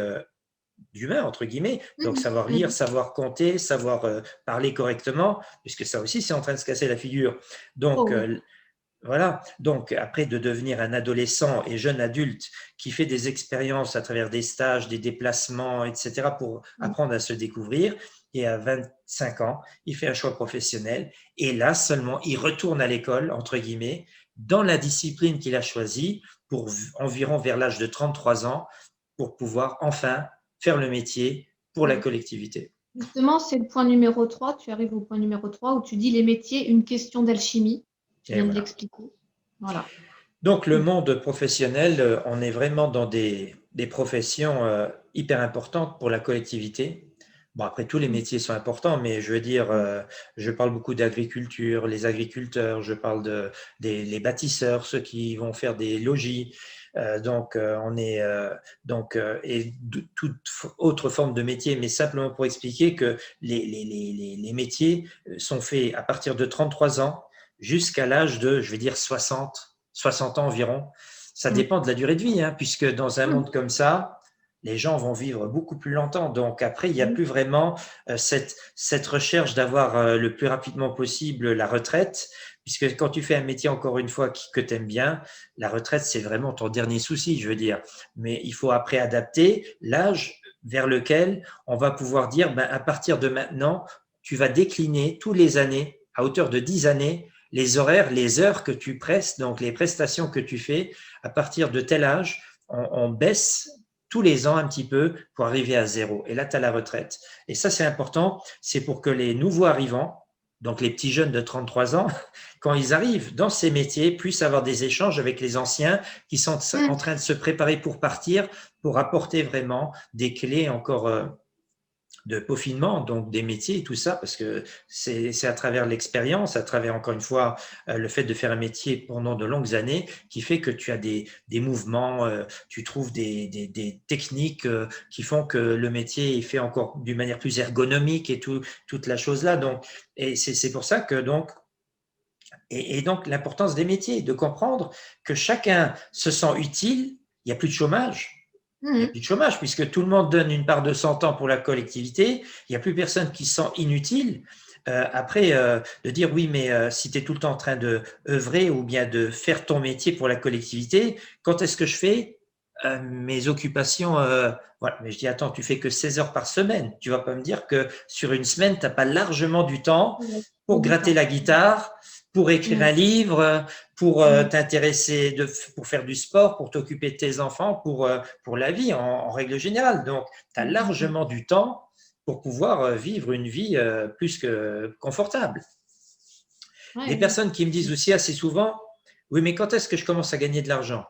d'humain, entre guillemets. Donc, savoir lire, savoir compter, savoir parler correctement, puisque ça aussi, c'est en train de se casser la figure. Donc, voilà. Donc, après de devenir un adolescent et jeune adulte qui fait des expériences à travers des stages, des déplacements, etc., pour apprendre à se découvrir, et à 25 ans, il fait un choix professionnel. Et là seulement, il retourne à l'école, entre guillemets, dans la discipline qu'il a choisie pour environ vers l'âge de 33 ans, pour pouvoir enfin faire le métier pour la collectivité. Justement, c'est le point numéro 3. Tu arrives au point numéro 3 où tu dis les métiers, une question d'alchimie. Tu Et viens de voilà. l'expliquer. Voilà. Donc, le monde professionnel, on est vraiment dans des professions hyper importantes pour la collectivité. Bon, après, tous les métiers sont importants, mais je veux dire, je parle beaucoup d'agriculture, les agriculteurs, je parle les bâtisseurs, ceux qui vont faire des logis. Donc, on est et toute autre forme de métier, mais simplement pour expliquer que les métiers sont faits à partir de 33 ans jusqu'à l'âge de, je vais dire, 60 ans environ. Ça dépend de la durée de vie, hein, puisque dans un monde comme ça, les gens vont vivre beaucoup plus longtemps. Donc après, il n'y a plus vraiment cette recherche d'avoir le plus rapidement possible la retraite, puisque quand tu fais un métier, encore une fois, que tu aimes bien, la retraite, c'est vraiment ton dernier souci, je veux dire. Mais il faut après adapter l'âge vers lequel on va pouvoir dire, ben, à partir de maintenant, tu vas décliner tous les années, à hauteur de 10 années, les horaires, les heures que tu prestes, donc les prestations que tu fais, à partir de tel âge, on baisse tous les ans un petit peu pour arriver à zéro. Et là, tu as la retraite. Et ça, c'est important. C'est pour que les nouveaux arrivants, donc les petits jeunes de 33 ans, quand ils arrivent dans ces métiers, puissent avoir des échanges avec les anciens qui sont en train de se préparer pour partir, pour apporter vraiment des clés encore de peaufinement, donc des métiers et tout ça, parce que c'est à travers l'expérience, à travers, encore une fois, le fait de faire un métier pendant de longues années, qui fait que tu as des mouvements, tu trouves des techniques qui font que le métier est fait encore d'une manière plus ergonomique et toute la chose là. Donc, et c'est pour ça que donc, et donc l'importance des métiers, de comprendre que chacun se sent utile, il n'y a plus de chômage. Il n'y a plus de chômage puisque tout le monde donne une part de son temps pour la collectivité. Il n'y a plus personne qui se sent inutile. Après, de dire oui, mais si tu es tout le temps en train de œuvrer ou bien de faire ton métier pour la collectivité, quand est-ce que je fais mes occupations voilà. Mais je dis, attends, tu fais que 16 heures par semaine. Tu vas pas me dire que sur une semaine, tu n'as pas largement du temps Ouais, pour du gratter temps. la guitare, pour écrire un Mm, livre, pour mm, t'intéresser, pour faire du sport, pour t'occuper de tes enfants, pour la vie en règle générale. Donc, tu as mm. largement du temps pour pouvoir vivre une vie plus que confortable. Ouais, Les ouais. personnes qui me disent aussi assez souvent, oui, mais quand est-ce que je commence à gagner de l'argent?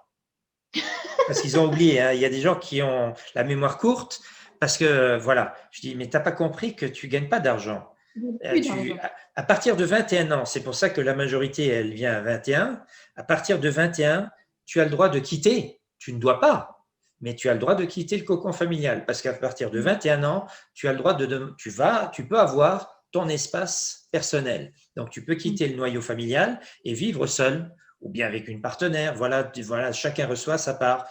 Parce qu'ils ont oublié, hein. Il y a des gens qui ont la mémoire courte parce que, voilà, je dis, mais tu n'as pas compris que tu ne gagnes pas d'argent. Il n'y a plus Tu, d'argent. à partir de 21 ans, c'est pour ça que la majorité, elle vient à 21. À partir de 21, tu as le droit de quitter. Tu ne dois pas, mais tu as le droit de quitter le cocon familial parce qu'à partir de 21 ans, tu as le droit tu peux avoir ton espace personnel. Donc, tu peux Mm. quitter le noyau familial et vivre seul ou bien avec une partenaire. Voilà, voilà, chacun reçoit sa part.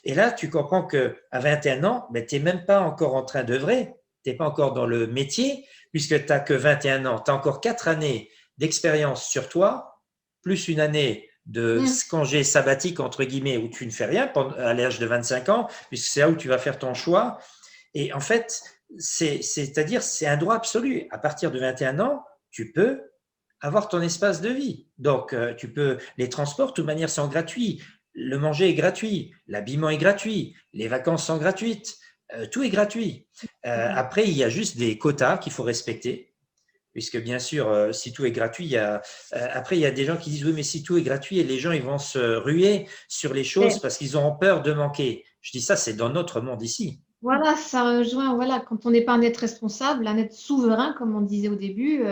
Et là, tu comprends qu'à 21 ans, ben, tu n'es même pas encore en train d'œuvrer, tu n'es pas encore dans le métier, puisque tu n'as que 21 ans. Tu as encore 4 années d'expérience sur toi, plus une année de Mm. congé sabbatique, entre guillemets, où tu ne fais rien à l'âge de 25 ans, puisque c'est là où tu vas faire ton choix. Et en fait, c'est-à-dire, c'est un droit absolu. À partir de 21 ans, tu peux avoir ton espace de vie. Donc, tu peux, les transports, de toute manière, sont gratuits. Le manger est gratuit, l'habillement est gratuit, les vacances sont gratuites, tout est gratuit. Mm. Après, il y a juste des quotas qu'il faut respecter, puisque bien sûr, si tout est gratuit, après, il y a des gens qui disent oui, mais si tout est gratuit, et les gens ils vont se ruer sur les choses Et parce qu'ils auront peur de manquer. Je dis ça, c'est dans notre monde ici. voilà, ça rejoint, voilà, quand on n'est pas un être responsable, un être souverain, comme on disait au début,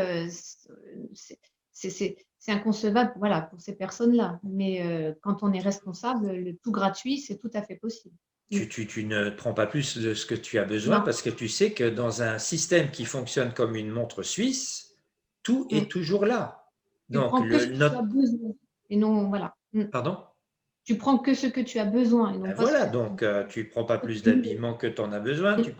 c'est c'est inconcevable, voilà, pour ces personnes-là. Mais quand on est responsable, le tout gratuit, c'est tout à fait possible. Mm. Tu ne prends pas plus de ce que tu as besoin Non. parce que tu sais que dans un système qui fonctionne comme une montre suisse, tout Mm. est toujours là. Tu Donc, prends que ce que tu as besoin. Et non, voilà. Mm. pardon? Tu prends que ce que tu as besoin et non Ben pas ce voilà, que donc tu prends pas plus tu d'habillement que tu en as besoin. veux.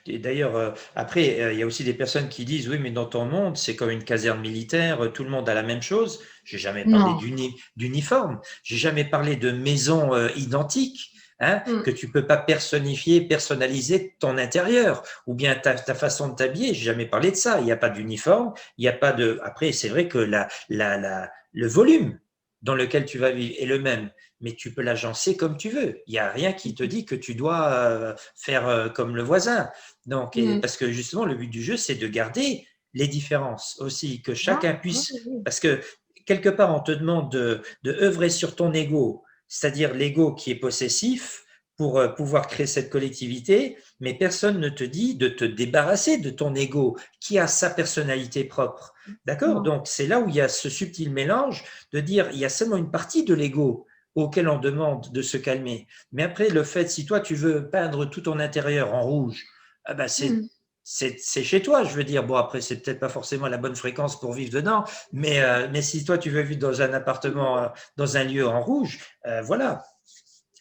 Et d'ailleurs, après, il y a aussi des personnes qui disent, oui, mais dans ton monde, c'est comme une caserne militaire, tout le monde a la même chose. J'ai jamais parlé Non. d'uniforme, j'ai jamais parlé de maison identique, hein, Mm. que tu peux pas personnifier, personnaliser ton intérieur, ou bien ta façon de t'habiller. J'ai jamais parlé de ça. Il n'y a pas d'uniforme, il n'y a pas de. Après, c'est vrai que le volume dans lequel tu vas vivre est le même, mais tu peux l'agencer comme tu veux. Il n'y a rien qui te dit que tu dois faire comme le voisin. Donc, Mm. parce que justement, le but du jeu, c'est de garder les différences aussi, que Ouais, chacun ouais, puisse, ouais. parce que quelque part, on te demande de œuvrer sur ton ego, c'est-à-dire l'ego qui est possessif pour pouvoir créer cette collectivité, mais personne ne te dit de te débarrasser de ton ego qui a sa personnalité propre. D'accord? Non. Donc, c'est là où il y a ce subtil mélange de dire il y a seulement une partie de l'ego auquel on demande de se calmer. Mais après, le fait, si toi, tu veux peindre tout ton intérieur en rouge, ah ben Mm. c'est chez toi, je veux dire. Bon, après, c'est peut-être pas forcément la bonne fréquence pour vivre dedans, mais si toi, tu veux vivre dans un appartement, dans un lieu en rouge, voilà.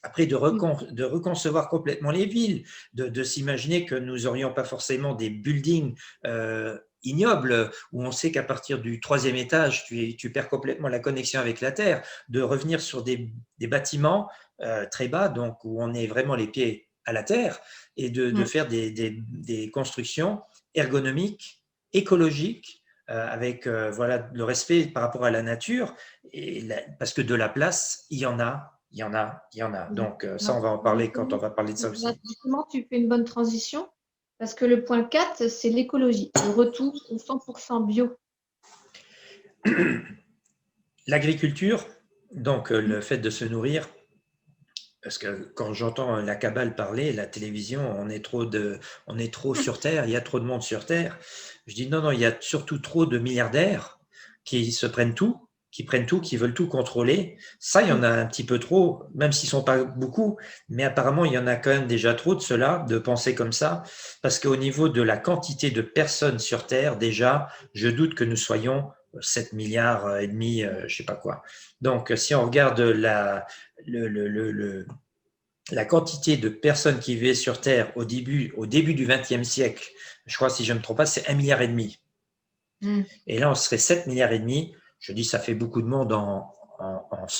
Après, Mm. de reconcevoir complètement les villes, de s'imaginer que nous n'aurions pas forcément des buildings ignobles où on sait qu'à partir du troisième étage, tu perds complètement la connexion avec la Terre, de revenir sur des bâtiments très bas, donc où on est vraiment les pieds à la Terre, et de Mm. faire des constructions ergonomiques, écologiques, avec voilà, le respect par rapport à la nature, parce que de la place, il y en a, il y en a, il y en a. Mm. Donc, ça, Alors, on va en parler quand on va parler de ça là, aussi. justement, tu fais une bonne transition parce que le point 4, c'est l'écologie, le retour au 100% bio. L'agriculture, donc Mm. le fait de se nourrir, parce que quand j'entends la cabale parler, la télévision, on est trop sur Terre, il y a trop de monde sur Terre. Je dis non, non, il y a surtout trop de milliardaires qui se prennent tout, qui prennent tout, qui veulent tout contrôler. Ça, il y en Mm. a un petit peu trop, même s'ils ne sont pas beaucoup, mais apparemment, il y en a quand même déjà trop de cela, de penser comme ça, parce qu'au niveau de la quantité de personnes sur Terre, déjà, je doute que nous soyons 7 milliards et demi, je sais pas quoi. Donc, si on regarde le, le, le, le, la quantité de personnes qui vivaient sur Terre au début du XXe siècle, je crois, si je ne me trompe pas, c'est 1,5 milliard. Mm. Et là, on serait 7 milliards et demi. Je dis, ça fait beaucoup de monde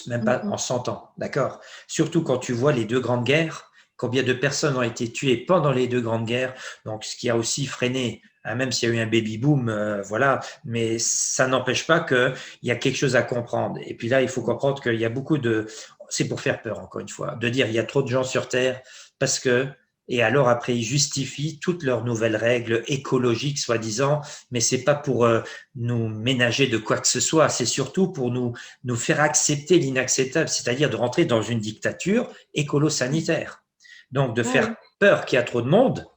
même pas en Mm. 100 ans, d'accord? Surtout quand tu vois les deux grandes guerres, combien de personnes ont été tuées pendant les deux grandes guerres, donc ce qui a aussi freiné, hein, même s'il y a eu un baby-boom, voilà, mais ça n'empêche pas qu'il y a quelque chose à comprendre. Et puis là, il faut comprendre qu'il y a beaucoup de... C'est pour faire peur, encore une fois, de dire il y a trop de gens sur Terre parce que... Et alors après, ils justifient toutes leurs nouvelles règles écologiques, soi-disant, mais c'est pas pour nous ménager de quoi que ce soit, c'est surtout pour nous faire accepter l'inacceptable, c'est-à-dire de rentrer dans une dictature écolo-sanitaire. Donc de Ouais, faire peur qu'il y a trop de monde,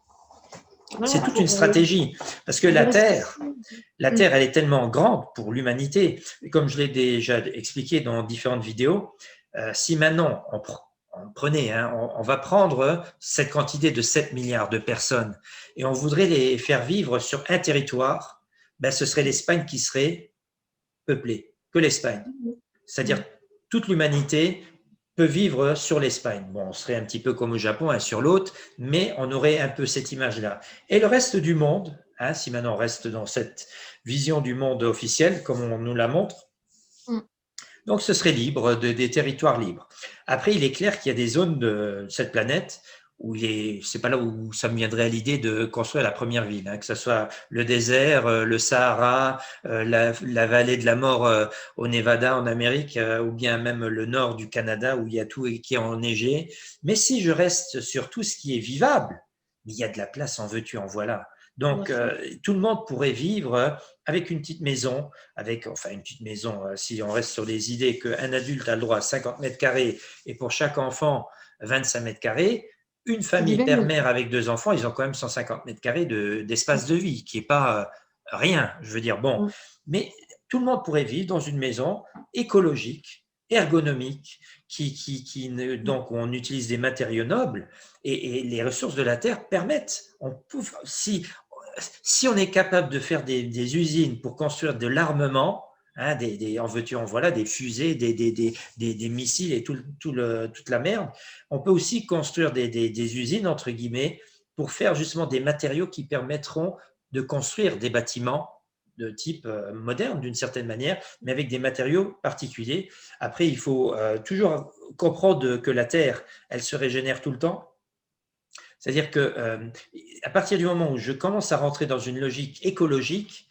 voilà, c'est toute une stratégie. Parce que pour diversifier. la Mm. Terre, elle est tellement grande pour l'humanité. Comme je l'ai déjà expliqué dans différentes vidéos, si maintenant on va prendre cette quantité de 7 milliards de personnes et on voudrait les faire vivre sur un territoire, ben ce serait l'Espagne qui serait peuplée, que l'Espagne. C'est-à-dire Mm. toute l'humanité peut vivre sur l'Espagne. Bon, on serait un petit peu comme au Japon, un sur l'autre, mais on aurait un peu cette image-là. Et le reste du monde, hein, si maintenant on reste dans cette vision du monde officiel, comme on nous la montre, Mm. donc ce serait libre, des territoires libres. Après, il est clair qu'il y a des zones de cette planète où c'est pas là où ça me viendrait à l'idée de construire la première ville, hein, que ce soit le désert, le Sahara, la vallée de la mort au Nevada en Amérique, ou bien même le nord du Canada où il y a tout qui est enneigé. Mais si je reste sur tout ce qui est vivable, il y a de la place, en veux-tu, en voilà. Bien Donc, sûr. tout le monde pourrait vivre avec une petite maison, enfin une petite maison, si on reste sur les idées qu'un adulte a le droit à 50 mètres carrés et pour chaque enfant 25 mètres carrés, une C'est famille déjà mieux. père-mère avec deux enfants, ils ont quand même 150 mètres carrés d'espace de vie, qui n'est pas rien, je veux dire. Bon, Mm. mais tout le monde pourrait vivre dans une maison écologique, ergonomique, donc où on utilise des matériaux nobles et les ressources de la terre permettent, si on est capable de faire des usines pour construire de l'armement, hein, en veux-tu, en voilà, des fusées, des missiles et toute la merde, on peut aussi construire des usines, entre guillemets, pour faire justement des matériaux qui permettront de construire des bâtiments de type moderne d'une certaine manière, mais avec des matériaux particuliers. Après, il faut toujours comprendre que la Terre, elle se régénère tout le temps. C'est-à-dire que à partir du moment où je commence à rentrer dans une logique écologique,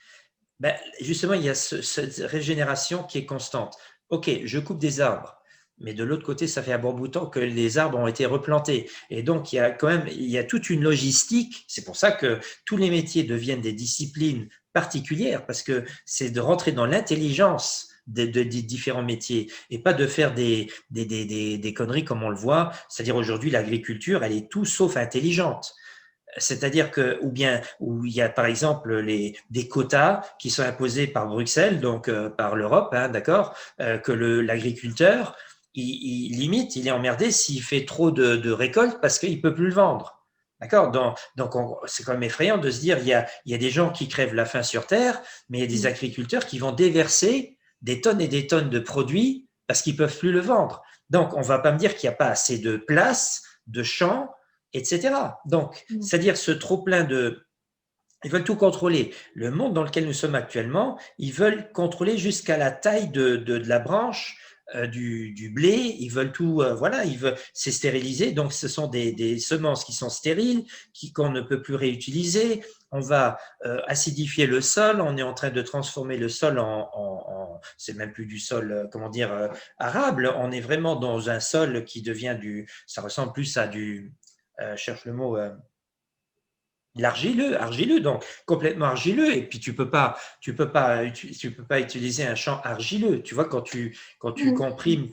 ben, justement, il y a cette régénération qui est constante. OK, je coupe des arbres, mais de l'autre côté, ça fait un bon bout de temps que les arbres ont été replantés. Et donc, il y a toute une logistique. C'est pour ça que tous les métiers deviennent des disciplines particulières, parce que c'est de rentrer dans l'intelligence des différents métiers et pas de faire des conneries comme on le voit. C'est-à-dire aujourd'hui, l'agriculture, elle est tout sauf intelligente. C'est-à-dire que, ou bien, où il y a par exemple des quotas qui sont imposés par Bruxelles, donc par l'Europe, hein, d'accord, que l'agriculteur, limite, il est emmerdé s'il fait trop de récoltes parce qu'il ne peut plus le vendre. D'accord. Donc, c'est quand même effrayant de se dire il y a des gens qui crèvent la faim sur Terre, mais il y a des Mm. agriculteurs qui vont déverser des tonnes et des tonnes de produits parce qu'ils ne peuvent plus le vendre. Donc, on ne va pas me dire qu'il n'y a pas assez de place, de champs, etc. Donc, Mm. c'est-à-dire ce trop-plein de... Ils veulent tout contrôler. Le monde dans lequel nous sommes actuellement, ils veulent contrôler jusqu'à la taille de la branche du blé. Ils veulent tout, voilà, c'est stérilisé. Donc, ce sont des semences qui sont stériles, qu'on ne peut plus réutiliser. On va acidifier le sol. On est en train de transformer le sol c'est même plus du sol, comment dire, arable. On est vraiment dans un sol qui devient ça ressemble plus à cherche le mot, argileux, donc complètement argileux. Et puis tu peux pas utiliser un champ argileux. Tu vois, quand tu Mm. comprimes,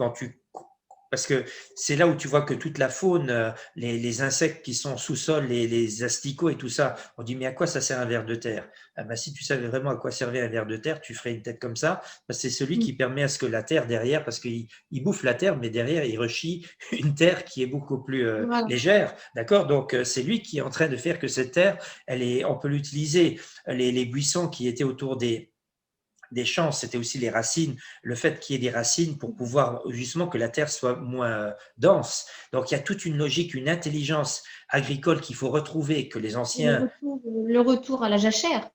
parce que c'est là où tu vois que toute la faune, les insectes qui sont sous-sol, les asticots et tout ça, on dit mais à quoi ça sert un ver de terre? Ah ben, si tu savais vraiment à quoi servait un ver de terre, tu ferais une tête comme ça, parce que c'est celui Mm. qui permet à ce que la terre derrière, parce qu'il bouffe la terre, mais derrière il rechie une terre qui est beaucoup plus Voilà. légère, d'accord? Donc c'est lui qui est en train de faire que cette terre, on peut l'utiliser. Les buissons qui étaient autour des champs, c'était aussi les racines, le fait qu'il y ait des racines pour pouvoir justement que la terre soit moins dense. Donc il y a toute une logique, une intelligence agricole qu'il faut retrouver, que les anciens... Le retour à la jachère.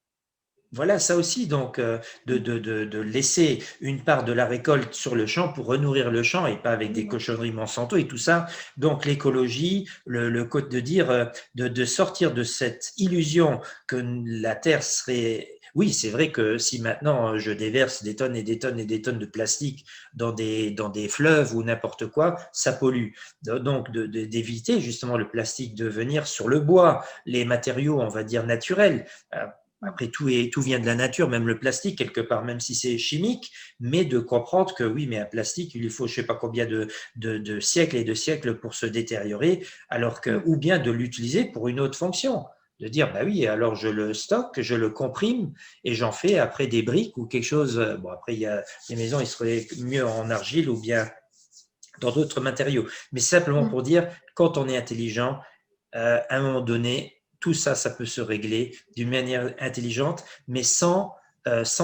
voilà, ça aussi, donc, de laisser une part de la récolte sur le champ pour renourrir le champ et pas avec des cochonneries Monsanto et tout ça. Donc, l'écologie, le code de dire, de sortir de cette illusion que la terre serait. Oui, c'est vrai que si maintenant je déverse des tonnes et des tonnes et des tonnes de plastique dans des fleuves ou n'importe quoi, ça pollue. Donc, d'éviter justement le plastique de venir sur le bois, les matériaux, on va dire, naturels. Après, tout vient de la nature, même le plastique, quelque part, même si c'est chimique, mais de comprendre que oui, mais un plastique, il lui faut je ne sais pas combien de siècles et de siècles pour se détériorer, alors que, ou bien de l'utiliser pour une autre fonction. De dire, bah oui, alors je le stocke, je le comprime et j'en fais après des briques ou quelque chose. Bon, après, il y a les maisons, ils seraient mieux en argile ou bien dans d'autres matériaux. Mais simplement pour dire, quand on est intelligent, à un moment donné, tout ça, ça peut se régler d'une manière intelligente, mais sans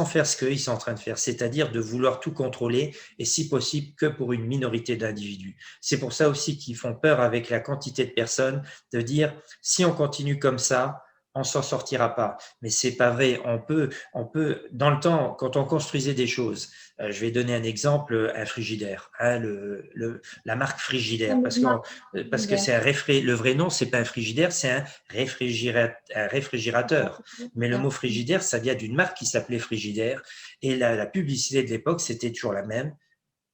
faire ce qu'ils sont en train de faire, c'est-à-dire de vouloir tout contrôler et si possible que pour une minorité d'individus. C'est pour ça aussi qu'ils font peur avec la quantité de personnes, de dire si on continue comme ça, on s'en sortira pas. Mais c'est pas vrai. Dans le temps, quand on construisait des choses, je vais donner un exemple, un frigidaire, hein, la marque Frigidaire, parce que c'est le vrai nom, c'est pas un frigidaire, c'est un réfrigérateur. Mais le mot frigidaire, ça vient d'une marque qui s'appelait Frigidaire. Et la publicité de l'époque, c'était toujours la même.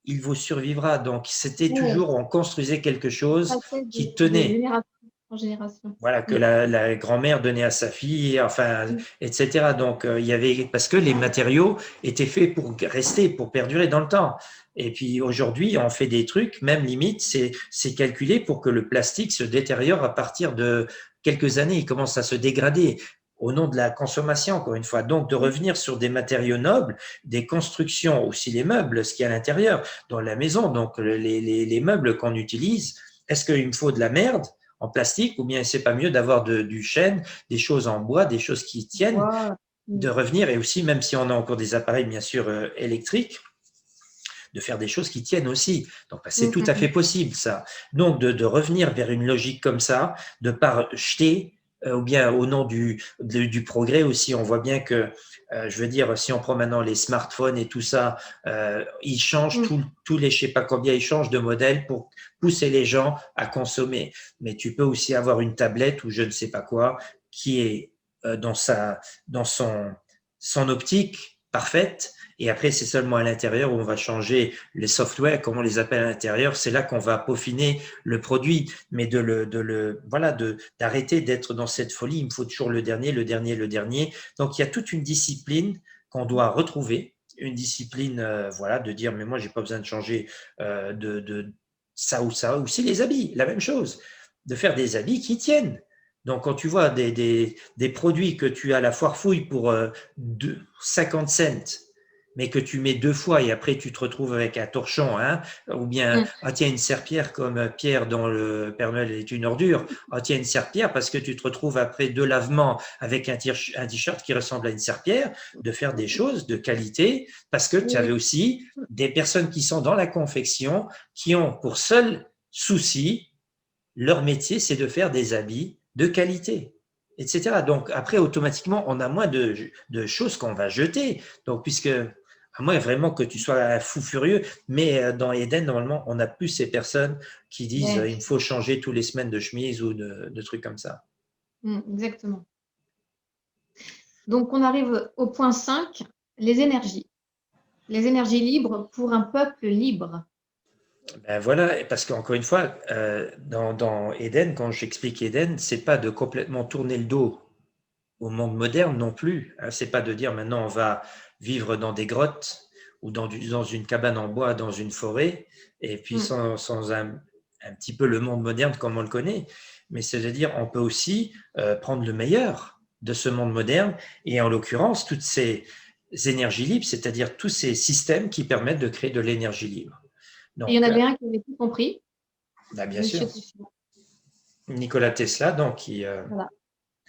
Il vous survivra. Donc, c'était toujours, on construisait quelque chose qui De tenait. génération en génération. Voilà, que la grand-mère donnait à sa fille, enfin, etc. Donc, il y avait, parce que les matériaux étaient faits pour rester, pour perdurer dans le temps. Et puis aujourd'hui, on fait des trucs, même limite, c'est calculé pour que le plastique se détériore à partir de quelques années. Il commence à se dégrader au nom de la consommation, encore une fois. Donc, de revenir sur des matériaux nobles, des constructions, aussi les meubles, ce qu'il y a à l'intérieur, dans la maison, donc les meubles qu'on utilise, est-ce qu'il me faut de la merde en plastique ou bien c'est pas mieux d'avoir du chêne, des choses en bois, des choses qui tiennent, de revenir et aussi, même si on a encore des appareils bien sûr électriques, de faire des choses qui tiennent aussi. Donc, c'est tout à fait possible, ça. Donc, de revenir vers une logique comme ça, de ne pas jeter, ou bien au nom du progrès aussi, on voit bien que, je veux dire, si on prend maintenant les smartphones et tout ça, ils changent tous les, je sais pas combien, ils changent de modèle pour pousser les gens à consommer. Mais tu peux aussi avoir une tablette ou je ne sais pas quoi qui est dans son optique parfaite. Et après, c'est seulement à l'intérieur où on va changer les softwares, comme on les appelle à l'intérieur. C'est là qu'on va peaufiner le produit. Mais d'arrêter d'être dans cette folie. Il me faut toujours le dernier, le dernier, le dernier. Donc, il y a toute une discipline qu'on doit retrouver. Une discipline, de dire, mais moi, j'ai pas besoin de changer de ça ou ça. Aussi les habits, la même chose. De faire des habits qui tiennent. Donc, quand tu vois des produits que tu as à la foire fouille pour 50 cents, mais que tu mets deux fois et après tu te retrouves avec un torchon, hein, ou bien, ah tiens, une serpillère comme Pierre dans le Père Noël est une ordure, ah tiens, une serpillère parce que tu te retrouves après deux lavements avec un t-shirt qui ressemble à une serpillère, de faire des choses de qualité, parce que tu avais aussi des personnes qui sont dans la confection, qui ont pour seul souci, leur métier, c'est de faire des habits de qualité, etc. Donc après, automatiquement, on a moins de choses qu'on va jeter. Donc, puisque, à moins vraiment que tu sois un fou furieux, mais dans Eden, normalement, on n'a plus ces personnes qui disent il faut changer tous les semaines de chemise ou de trucs comme ça. Exactement. Donc, on arrive au point 5, les énergies. Les énergies libres pour un peuple libre. Ben voilà, parce qu'encore une fois, dans Eden, quand j'explique Eden, c'est pas de complètement tourner le dos au monde moderne non plus. C'est pas de dire maintenant on va vivre dans des grottes ou dans une cabane en bois, dans une forêt, et puis sans un petit peu le monde moderne comme on le connaît. Mais c'est de dire on peut aussi prendre le meilleur de ce monde moderne, et en l'occurrence, toutes ces énergies libres, c'est-à-dire tous ces systèmes qui permettent de créer de l'énergie libre. Donc, il y en avait un qui avait tout compris. Bien sûr. Nikola Tesla, donc, qui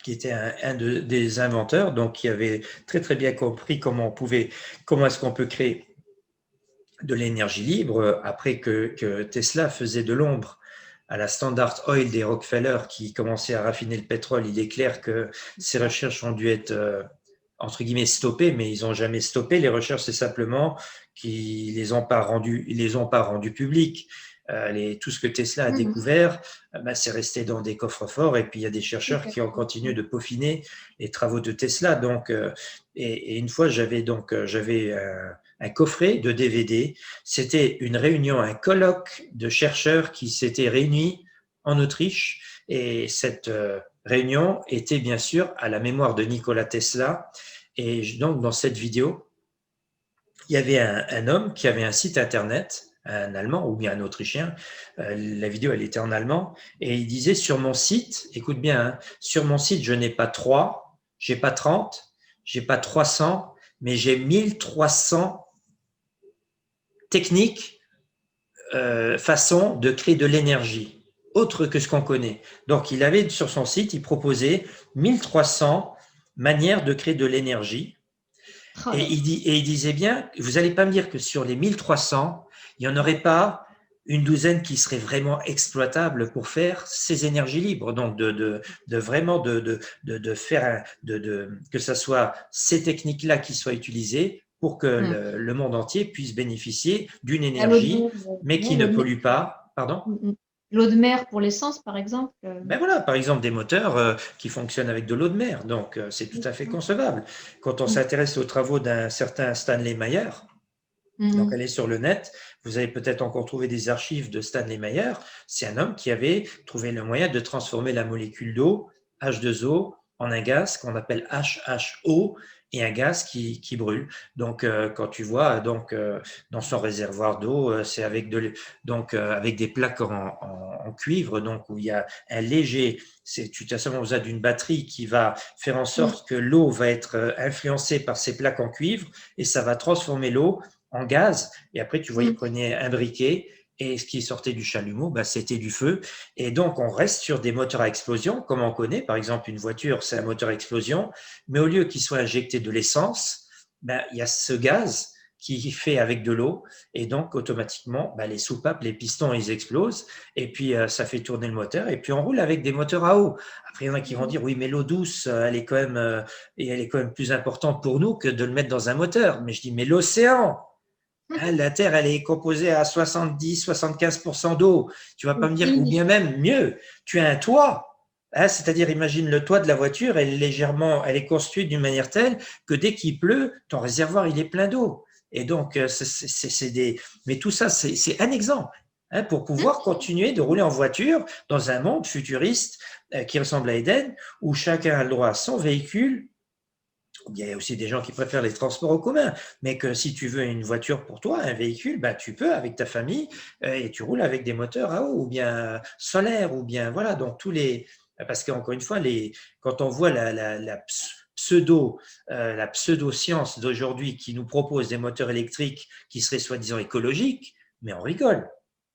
était un des inventeurs, donc qui avait très très bien compris comment est-ce qu'on peut créer de l'énergie libre après que Tesla faisait de l'ombre à la Standard Oil des Rockefeller qui commençait à raffiner le pétrole. Il est clair que ces recherches ont dû être entre guillemets stoppé, mais ils n'ont jamais stoppé les recherches, c'est simplement qu'ils les ont pas rendus publics. Tout ce que Tesla a Mhm. découvert, c'est resté dans des coffres-forts, et puis il y a des chercheurs qui ont D'accord. continué de peaufiner les travaux de Tesla. Donc, et une fois, j'avais un coffret de DVD. C'était une réunion, un colloque de chercheurs qui s'étaient réunis en Autriche, et cette réunion était bien sûr à la mémoire de Nikola Tesla. Et donc, dans cette vidéo, il y avait un homme qui avait un site internet, un Allemand ou bien un Autrichien. La vidéo, elle était en allemand. Et il disait, sur mon site, écoute bien, hein, sur mon site, je n'ai pas 3, j'ai pas 30, j'ai pas 300, mais j'ai 1300 techniques, façons de créer de l'énergie, autre que ce qu'on connaît. Donc, il avait sur son site, il proposait 1300 manières de créer de l'énergie. Oh Et là là. il disait bien, vous n'allez pas me dire que sur les 1300, il n'y en aurait pas une douzaine qui seraient vraiment exploitables pour faire ces énergies libres. Donc, de vraiment de faire, que ce soit ces techniques-là qui soient utilisées pour que Mhm. le monde entier puisse bénéficier d'une À l'eau de énergie, mer, mais qui ouais, ne l'eau de mer. pollue pas. Pardon? L'eau de mer pour l'essence, par exemple. Ben voilà, par exemple, des moteurs qui fonctionnent avec de l'eau de mer. Donc, c'est tout à fait concevable. Quand on Mhm. s'intéresse aux travaux d'un certain Stanley Mayer, donc, Mhm. allez sur le net, vous allez peut-être encore trouver des archives de Stanley Mayer. C'est un homme qui avait trouvé le moyen de transformer la molécule d'eau, H2O, en un gaz qu'on appelle HHO, et un gaz qui brûle. Donc, quand tu vois dans son réservoir d'eau, c'est avec avec des plaques en cuivre, donc où il y a un léger, tu as seulement besoin d'une batterie qui va faire en Mhm. sorte que l'eau va être influencée par ces plaques en cuivre, et ça va transformer l'eau en gaz. Et après, tu vois, il Mhm. prenait un briquet, et ce qui sortait du chalumeau, c'était du feu. Et donc, on reste sur des moteurs à explosion, comme on connaît. Par exemple, une voiture, c'est un moteur à explosion. Mais au lieu qu'il soit injecté de l'essence, il y a ce gaz qui fait avec de l'eau. Et donc, automatiquement, les soupapes, les pistons, ils explosent. Et puis, ça fait tourner le moteur. Et puis, on roule avec des moteurs à eau. Après, il y en a qui vont dire, oui, mais l'eau douce, elle est quand même plus importante pour nous que de le mettre dans un moteur. Mais je dis, mais l'océan, hein, la Terre, elle est composée à 70-75% d'eau. Tu vas pas me dire, ou bien même mieux, tu as un toit. Hein, c'est-à-dire, imagine le toit de la voiture, elle est construite d'une manière telle que dès qu'il pleut, ton réservoir, il est plein d'eau. Et donc, mais tout ça, c'est un exemple, hein, pour pouvoir continuer de rouler en voiture dans un monde futuriste qui ressemble à Éden, où chacun a le droit à son véhicule. Il y a aussi des gens qui préfèrent les transports en commun, mais que si tu veux une voiture pour toi, un véhicule, tu peux avec ta famille, et tu roules avec des moteurs à eau ou bien solaires ou bien voilà. Donc parce qu'encore une fois, quand on voit la pseudo-science d'aujourd'hui qui nous propose des moteurs électriques qui seraient soi-disant écologiques, mais on rigole,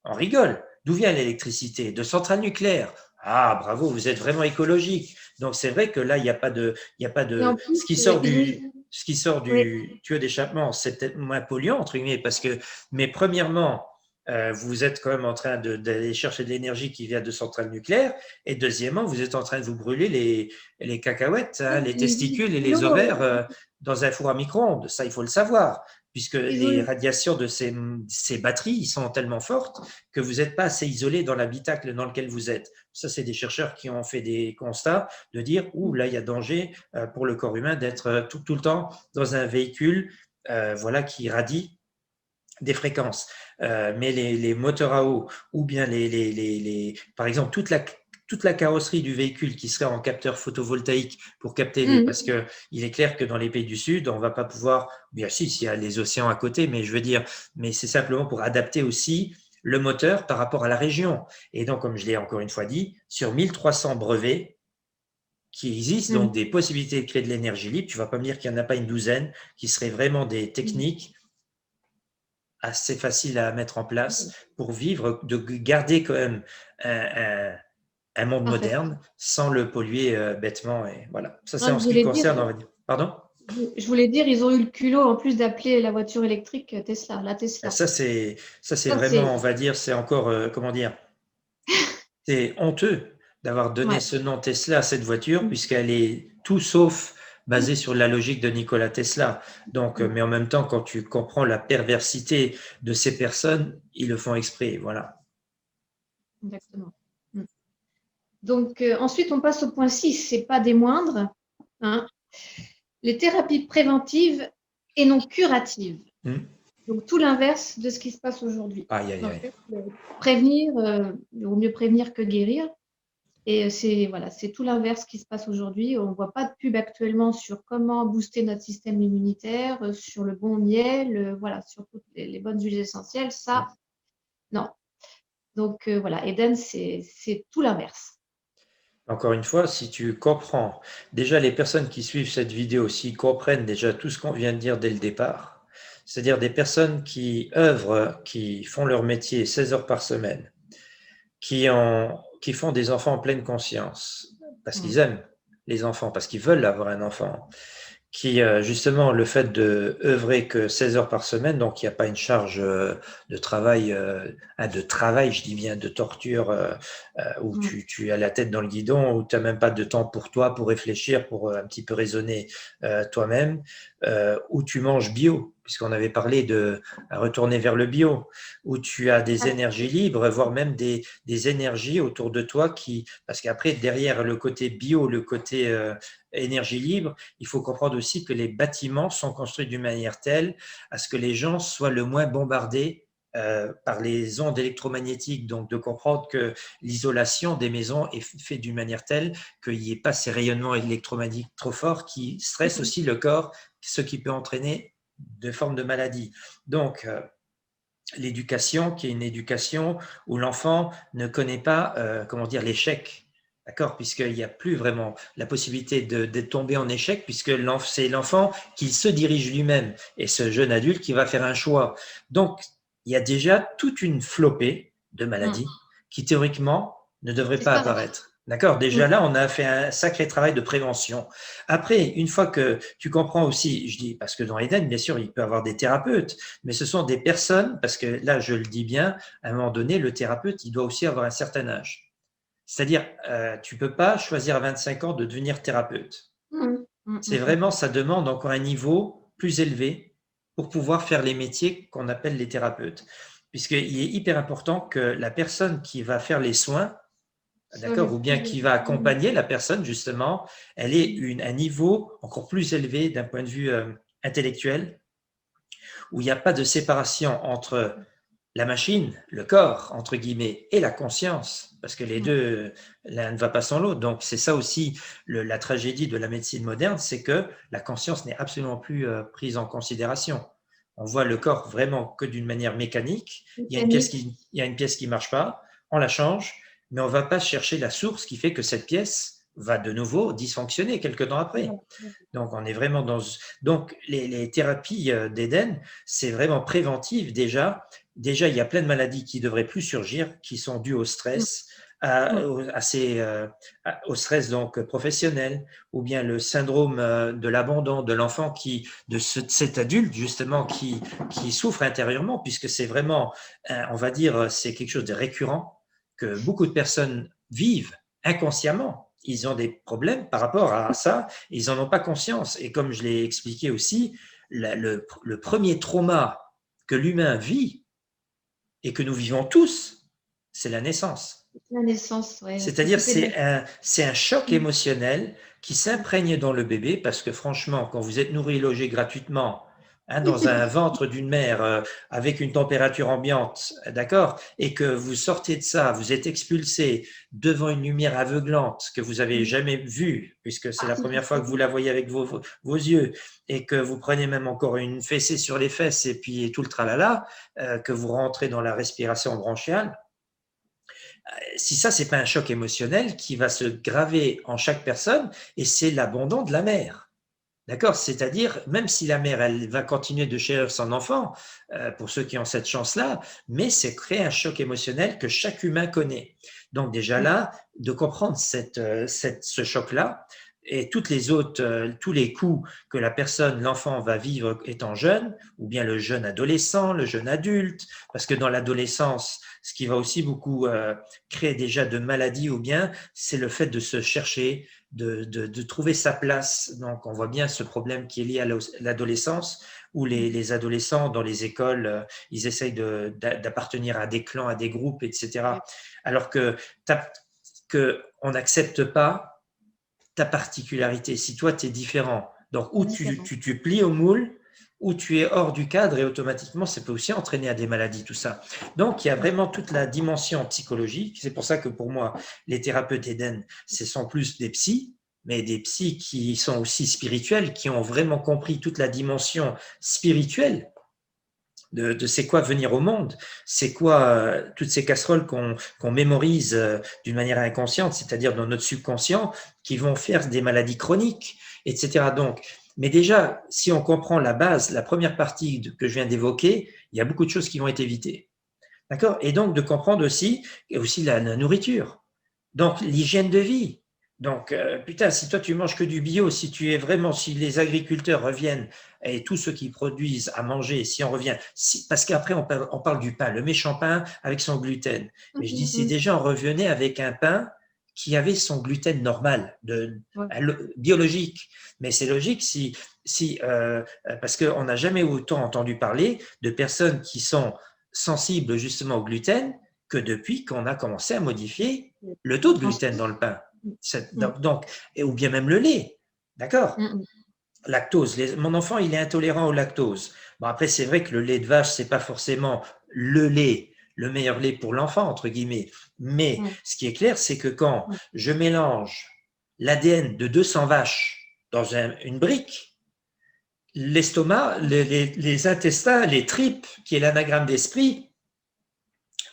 on rigole. D'où vient l'électricité? De centrales nucléaires. Ah, bravo, vous êtes vraiment écologique. Donc c'est vrai que là, il y a pas Et en de plus, ils ont. ce qui sort Oui. du tuyau d'échappement, c'est peut-être moins polluant entre guillemets mais premièrement, vous êtes quand même en train d'aller chercher de l'énergie qui vient de centrales nucléaires, et deuxièmement, vous êtes en train de vous brûler les cacahuètes, hein, les testicules et les ovaires dans un four à micro-ondes. Ça, il faut le savoir, puisque Ils ont les eu. radiations de ces batteries sont tellement fortes que vous n'êtes pas assez isolé dans l'habitacle dans lequel vous êtes. Ça, c'est des chercheurs qui ont fait des constats de dire, ouh, là, il y a danger pour le corps humain d'être tout le temps dans un véhicule voilà, qui irradie des fréquences. Mais les moteurs à eau ou bien par exemple, toute la carrosserie du véhicule qui serait en capteur photovoltaïque pour capter parce que il est clair que dans les pays du Sud, on va pas pouvoir, bien si, s'il y a les océans à côté, mais je veux dire, mais c'est simplement pour adapter aussi le moteur par rapport à la région. Et donc, comme je l'ai encore une fois dit, sur 1300 brevets qui existent, donc des possibilités de créer de l'énergie libre, tu vas pas me dire qu'il n'y en a pas une douzaine qui seraient vraiment des techniques assez faciles à mettre en place pour vivre, de garder quand même un, un monde Parfait. moderne sans le polluer bêtement. Et voilà, ça c'est Non, en je ce qui voulais dire, concerne, on va dire. Pardon? je voulais dire, ils ont eu le culot en plus d'appeler la voiture électrique Tesla, la Tesla. Ça c'est Ça, vraiment, on c'est. va dire, c'est encore, comment dire, c'est honteux d'avoir donné Ouais. ce nom Tesla à cette voiture puisqu'elle est tout sauf basé sur la logique de Nikola Tesla. Donc, mais en même temps, quand tu comprends la perversité de ces personnes, ils le font exprès, voilà. Exactement. Donc, ensuite, on passe au point 6, c'est pas des moindres, hein, les thérapies préventives et non curatives. Donc, tout l'inverse de ce qui se passe aujourd'hui. Aïe, aïe, En aïe. fait, prévenir, il vaut mieux prévenir que guérir. Et c'est tout l'inverse qui se passe aujourd'hui. On ne voit pas de pub actuellement sur comment booster notre système immunitaire, sur le bon miel, voilà, sur toutes les bonnes huiles essentielles. Ça, non. Donc, voilà, Eden, c'est tout l'inverse. Encore une fois, si tu comprends, déjà les personnes qui suivent cette vidéo, s'ils comprennent déjà tout ce qu'on vient de dire dès le départ, c'est-à-dire des personnes qui œuvrent, qui font leur métier 16 heures par semaine, qui font des enfants en pleine conscience, parce qu'ils aiment les enfants, parce qu'ils veulent avoir un enfant, qui justement le fait de œuvrer que 16 heures par semaine, donc il n'y a pas une charge de travail, je dis bien de torture, où tu as la tête dans le guidon, où tu n'as même pas de temps pour toi, pour réfléchir, pour un petit peu raisonner toi-même, où tu manges bio, puisqu'on avait parlé de retourner vers le bio, où tu as des énergies libres, voire même des énergies autour de toi parce qu'après, derrière le côté bio, le côté énergie libre, il faut comprendre aussi que les bâtiments sont construits d'une manière telle à ce que les gens soient le moins bombardés par les ondes électromagnétiques. Donc, de comprendre que l'isolation des maisons est faite d'une manière telle qu'il n'y ait pas ces rayonnements électromagnétiques trop forts qui stressent aussi le corps, ce qui peut entraîner de formes de maladies. Donc, l'éducation, qui est une éducation où l'enfant ne connaît pas, comment dire, l'échec. D'accord, puisqu'il n'y a plus vraiment la possibilité de tomber en échec, puisque c'est l'enfant qui se dirige lui-même et ce jeune adulte qui va faire un choix. Donc, il y a déjà toute une flopée de maladies qui, théoriquement, ne devraient pas apparaître. D'accord, déjà là, on a fait un sacré travail de prévention. Après, une fois que tu comprends aussi, je dis, parce que dans Eden, bien sûr, il peut y avoir des thérapeutes, mais ce sont des personnes, parce que là, je le dis bien, à un moment donné, le thérapeute, il doit aussi avoir un certain âge. C'est-à-dire, tu ne peux pas choisir à 25 ans de devenir thérapeute. C'est vraiment, ça demande encore un niveau plus élevé pour pouvoir faire les métiers qu'on appelle les thérapeutes. Puisqu'il est hyper important que la personne qui va faire les soins, d'accord, ou bien qui va accompagner la personne, justement, elle ait un niveau encore plus élevé d'un point de vue intellectuel, où il n'y a pas de séparation entre la machine, le corps, entre guillemets, et la conscience, parce que les deux, l'un ne va pas sans l'autre. Donc, c'est ça aussi la tragédie de la médecine moderne, c'est que la conscience n'est absolument plus prise en considération. On voit le corps vraiment que d'une manière mécanique. Il y a une pièce qui ne marche pas, on la change, mais on ne va pas chercher la source qui fait que cette pièce va de nouveau dysfonctionner quelques temps après. Donc, on est vraiment dans. Donc, les thérapies d'Éden, c'est vraiment préventif déjà. Déjà, il y a plein de maladies qui ne devraient plus surgir, qui sont dues au stress, au stress donc professionnel, ou bien le syndrome de l'abandon de l'enfant de cet adulte justement qui souffre intérieurement, puisque c'est vraiment, on va dire, c'est quelque chose de récurrent que beaucoup de personnes vivent inconsciemment. Ils ont des problèmes par rapport à ça, ils n'en ont pas conscience. Et comme je l'ai expliqué aussi, le premier trauma que l'humain vit et que nous vivons tous, c'est la naissance. La naissance, oui. C'est-à-dire, c'est un choc émotionnel qui s'imprègne dans le bébé parce que franchement, quand vous êtes nourri et logé gratuitement, dans un ventre d'une mère avec une température ambiante, d'accord, et que vous sortez de ça, vous êtes expulsé devant une lumière aveuglante que vous n'avez jamais vue, puisque c'est la première fois que vous la voyez avec vos yeux, et que vous prenez même encore une fessée sur les fesses et puis tout le tralala, que vous rentrez dans la respiration branchiale. Si ça, c'est pas un choc émotionnel qui va se graver en chaque personne, et c'est l'abandon de la mère. D'accord? C'est-à-dire, même si la mère, elle va continuer de chérir son enfant, pour ceux qui ont cette chance-là, mais c'est créer un choc émotionnel que chaque humain connaît. Donc déjà là, de comprendre ce choc-là, et toutes les autres, tous les coups que la personne, l'enfant va vivre étant jeune, ou bien le jeune adolescent, le jeune adulte, parce que dans l'adolescence, ce qui va aussi beaucoup créer déjà de maladies, ou bien c'est le fait de se chercher, de trouver sa place. Donc on voit bien ce problème qui est lié à l'adolescence, où les adolescents dans les écoles, ils essayent d'appartenir à des clans, à des groupes, etc. Alors que on n'accepte pas ta particularité, si toi tu es différent. Donc, ou tu plies au moule, ou tu es hors du cadre et automatiquement, ça peut aussi entraîner à des maladies, tout ça. Donc, il y a vraiment toute la dimension psychologique. C'est pour ça que pour moi, les thérapeutes Eden, ce sont plus des psys, mais des psys qui sont aussi spirituels, qui ont vraiment compris toute la dimension spirituelle de c'est quoi venir au monde, c'est quoi toutes ces casseroles qu'on mémorise d'une manière inconsciente, c'est-à-dire dans notre subconscient, qui vont faire des maladies chroniques, etc. Donc, mais déjà, si on comprend la base, la première partie que je viens d'évoquer, il y a beaucoup de choses qui vont être évitées. D'accord? Et donc, de comprendre aussi la nourriture. Donc, l'hygiène de vie. Donc, putain, si toi tu manges que du bio, si tu es vraiment, si les agriculteurs reviennent et tous ceux qui produisent à manger, si on revient, parce qu'après on parle du pain, le méchant pain avec son gluten. Mais je dis, si déjà on revenait avec un pain qui avait son gluten normal, biologique. Mais c'est logique parce qu'on n'a jamais autant entendu parler de personnes qui sont sensibles justement au gluten que depuis qu'on a commencé à modifier le taux de gluten dans le pain. Donc, ou bien même le lait. D'accord? Lactose. Mon enfant, il est intolérant au lactose. Bon, après, c'est vrai que le lait de vache, c'est pas forcément le lait, le meilleur lait pour l'enfant, entre guillemets. Mais ce qui est clair, c'est que quand je mélange l'ADN de 200 vaches dans une brique, l'estomac, les intestins, les tripes, qui est l'anagramme d'esprit,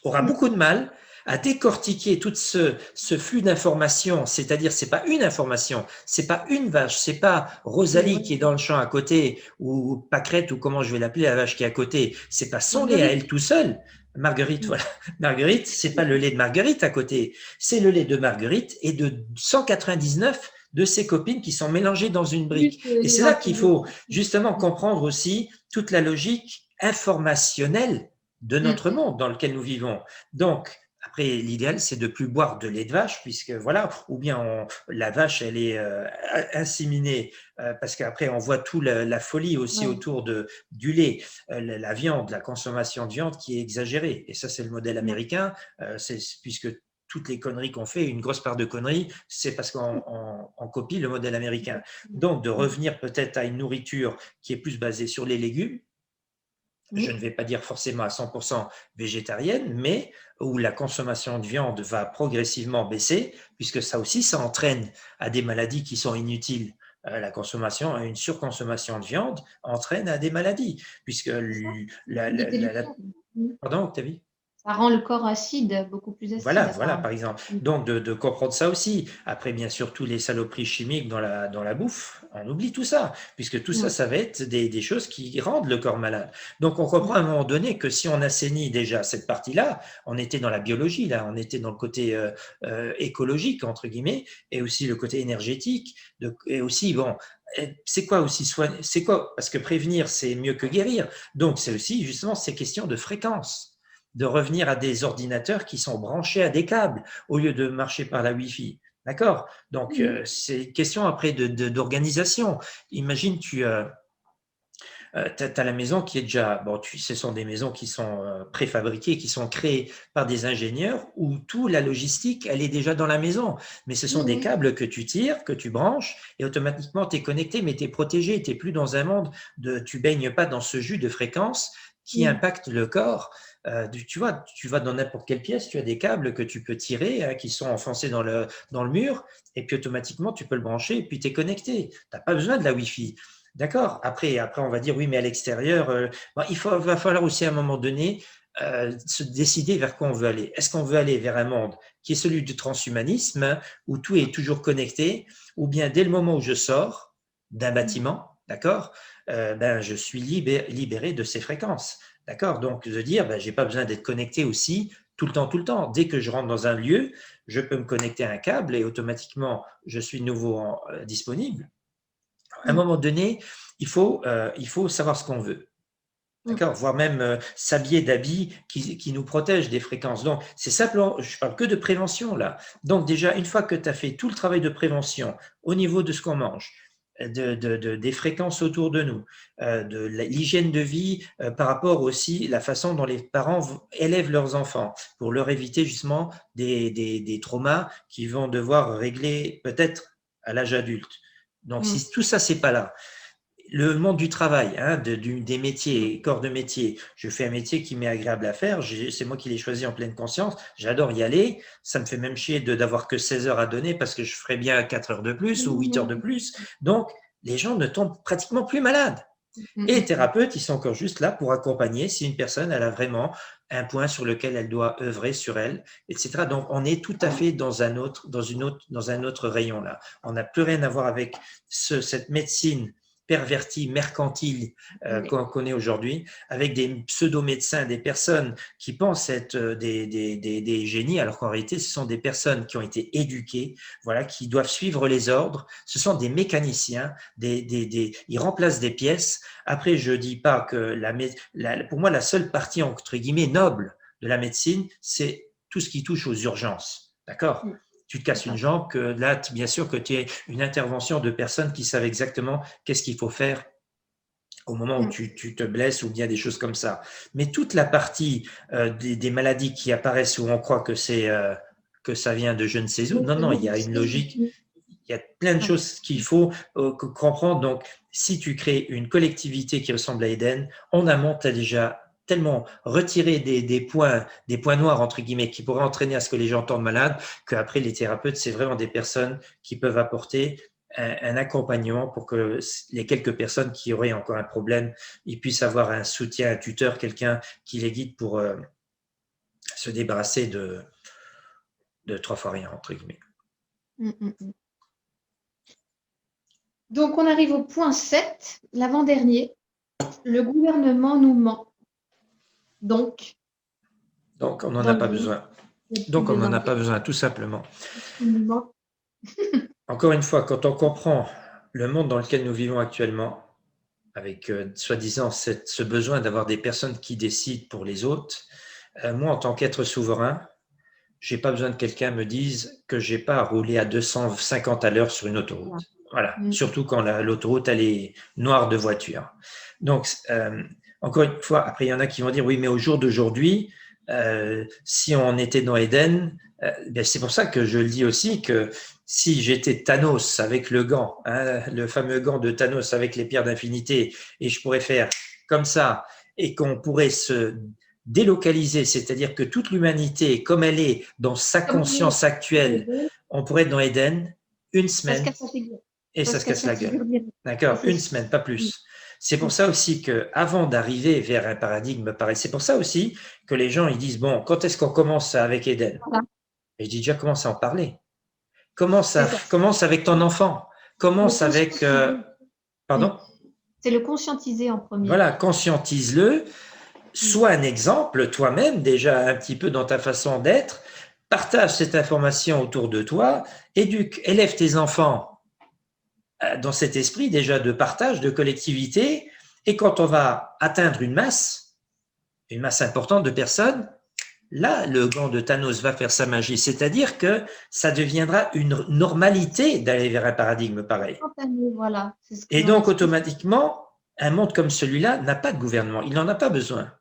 aura beaucoup de mal à décortiquer tout ce flux d'informations, c'est-à-dire c'est pas une information, c'est pas une vache, c'est pas Rosalie qui est dans le champ à côté ou Pâquerette ou comment je vais l'appeler la vache qui est à côté, c'est pas son lait à elle tout seul. Marguerite, voilà. Marguerite, c'est pas le lait de Marguerite à côté, c'est le lait de Marguerite et de 199 de ses copines qui sont mélangées dans une brique. Et c'est là qu'il faut justement comprendre aussi toute la logique informationnelle de notre monde dans lequel nous vivons. Donc, après, l'idéal, c'est de plus boire de lait de vache, puisque voilà, ou bien la vache, elle est inséminée, parce qu'après, on voit tout la folie aussi autour du lait, la viande, la consommation de viande qui est exagérée. Et ça, c'est le modèle américain, puisque toutes les conneries qu'on fait, une grosse part de conneries, c'est parce qu'on copie le modèle américain. Donc, de revenir peut-être à une nourriture qui est plus basée sur les légumes, je ne vais pas dire forcément à 100% végétarienne, mais où la consommation de viande va progressivement baisser, puisque ça aussi, ça entraîne à des maladies qui sont inutiles. La consommation, une surconsommation de viande entraîne à des maladies, puisque Pardon, Octavie? Ça rend le corps acide, beaucoup plus acide. Voilà, par exemple. Donc, de comprendre ça aussi. Après, bien sûr, tous les saloperies chimiques dans la bouffe, on oublie tout ça, puisque tout ça, ça va être des choses qui rendent le corps malade. Donc, on comprend à un moment donné que si on assainit déjà cette partie-là, on était dans la biologie, là, on était dans le côté écologique, entre guillemets, et aussi le côté énergétique. Et aussi, bon, c'est quoi aussi soigner? C'est quoi? Parce que prévenir, c'est mieux que guérir. Donc, c'est aussi, justement, ces questions de fréquence, de revenir à des ordinateurs qui sont branchés à des câbles au lieu de marcher par la Wi-Fi. D'accord? Donc, c'est une question après d'organisation. Imagine, tu as la maison qui est déjà… Bon, ce sont des maisons qui sont préfabriquées, qui sont créées par des ingénieurs où toute la logistique, elle est déjà dans la maison. Mais ce sont des câbles que tu tires, que tu branches et automatiquement, tu es connecté, mais tu es protégé. Tu n'es plus dans un monde tu baignes pas dans ce jus de fréquence qui impacte le corps. Tu vois, tu vas dans n'importe quelle pièce, tu as des câbles que tu peux tirer, qui sont enfoncés dans le mur, et puis automatiquement, tu peux le brancher, et puis tu es connecté. Tu n'as pas besoin de la Wi-Fi. D'accord? Après, on va dire, oui, mais à l'extérieur, va falloir aussi à un moment donné se décider vers quoi on veut aller. Est-ce qu'on veut aller vers un monde qui est celui du transhumanisme, où tout est toujours connecté, ou bien dès le moment où je sors d'un bâtiment, d'accord, je suis libéré de ces fréquences. D'accord? Donc, de dire, je n'ai pas besoin d'être connecté aussi tout le temps, tout le temps. Dès que je rentre dans un lieu, je peux me connecter à un câble et automatiquement, je suis de nouveau disponible. À un moment donné, il faut savoir ce qu'on veut. D'accord, voire même s'habiller d'habits qui nous protègent des fréquences. Donc, c'est simplement, je parle que de prévention là. Donc, déjà, une fois que tu as fait tout le travail de prévention au niveau de ce qu'on mange, des fréquences autour de nous, de l'hygiène de vie par rapport aussi la façon dont les parents élèvent leurs enfants pour leur éviter justement des traumas qu'ils vont devoir régler peut-être à l'âge adulte. Donc, si tout ça, c'est pas là, le monde du travail, hein, des métiers, corps de métier. Je fais un métier qui m'est agréable à faire. C'est moi qui l'ai choisi en pleine conscience. J'adore y aller. Ça me fait même chier d'avoir que 16 heures à donner parce que je ferais bien 4 heures de plus ou 8 heures de plus. Donc, les gens ne tombent pratiquement plus malades. Et les thérapeutes, ils sont encore juste là pour accompagner si une personne, elle a vraiment un point sur lequel elle doit œuvrer sur elle, etc. Donc, on est tout à fait dans un autre rayon là. On n'a plus rien à voir avec cette médecine pervertie, mercantile qu'on connaît aujourd'hui, avec des pseudo-médecins, des personnes qui pensent être des génies, alors qu'en réalité, ce sont des personnes qui ont été éduquées, voilà, qui doivent suivre les ordres. Ce sont des mécaniciens, ils remplacent des pièces. Après, je dis pas que pour moi, la seule partie, entre guillemets, noble de la médecine, c'est tout ce qui touche aux urgences. D'accord ? Tu te casses une jambe, que là, bien sûr que tu es une intervention de personnes qui savent exactement qu'est-ce qu'il faut faire au moment où tu te blesses ou bien des choses comme ça. Mais toute la partie des maladies qui apparaissent où on croit que que ça vient de je ne sais où, non, il y a une logique, il y a plein de choses qu'il faut comprendre. Donc, si tu crées une collectivité qui ressemble à Eden, en amont, tu as déjà tellement retiré des points noirs, entre guillemets, qui pourraient entraîner à ce que les gens tombent malades, qu'après, les thérapeutes, c'est vraiment des personnes qui peuvent apporter un accompagnement pour que les quelques personnes qui auraient encore un problème, ils puissent avoir un soutien, un tuteur, quelqu'un qui les guide pour se débarrasser de 3 fois rien, entre guillemets. Donc, on arrive au point 7, l'avant-dernier. Le gouvernement nous ment. Donc on n'en a pas besoin. Donc, on n'en a pas besoin, tout simplement. Encore une fois, quand on comprend le monde dans lequel nous vivons actuellement, avec soi-disant ce besoin d'avoir des personnes qui décident pour les autres, moi, en tant qu'être souverain, je n'ai pas besoin que quelqu'un me dise que je n'ai pas à rouler à 250 à l'heure sur une autoroute. Voilà, surtout quand l'autoroute, elle est noire de voitures. Donc, encore une fois, après, il y en a qui vont dire, oui, mais au jour d'aujourd'hui, si on était dans Eden, c'est pour ça que je le dis aussi que si j'étais Thanos avec le gant, hein, le fameux gant de Thanos avec les pierres d'infinité, et je pourrais faire comme ça, et qu'on pourrait se délocaliser, c'est-à-dire que toute l'humanité, comme elle est dans sa conscience actuelle, on pourrait être dans Eden une semaine et ça se casse la gueule. D'accord, une semaine, pas plus. C'est pour ça aussi que, avant d'arriver vers un paradigme pareil, c'est pour ça aussi que les gens ils disent bon, quand est-ce qu'on commence avec Eden? Et je dis déjà commence à en parler. Commence avec ton enfant. Commence avec pardon. C'est le conscientiser en premier. Voilà, conscientise-le. Sois un exemple toi-même déjà un petit peu dans ta façon d'être. Partage cette information autour de toi. Élève tes enfants dans cet esprit déjà de partage, de collectivité, et quand on va atteindre une masse importante de personnes, là, le gant de Thanos va faire sa magie, c'est-à-dire que ça deviendra une normalité d'aller vers un paradigme pareil. Voilà, et donc, automatiquement, un monde comme celui-là n'a pas de gouvernement, il n'en a pas besoin.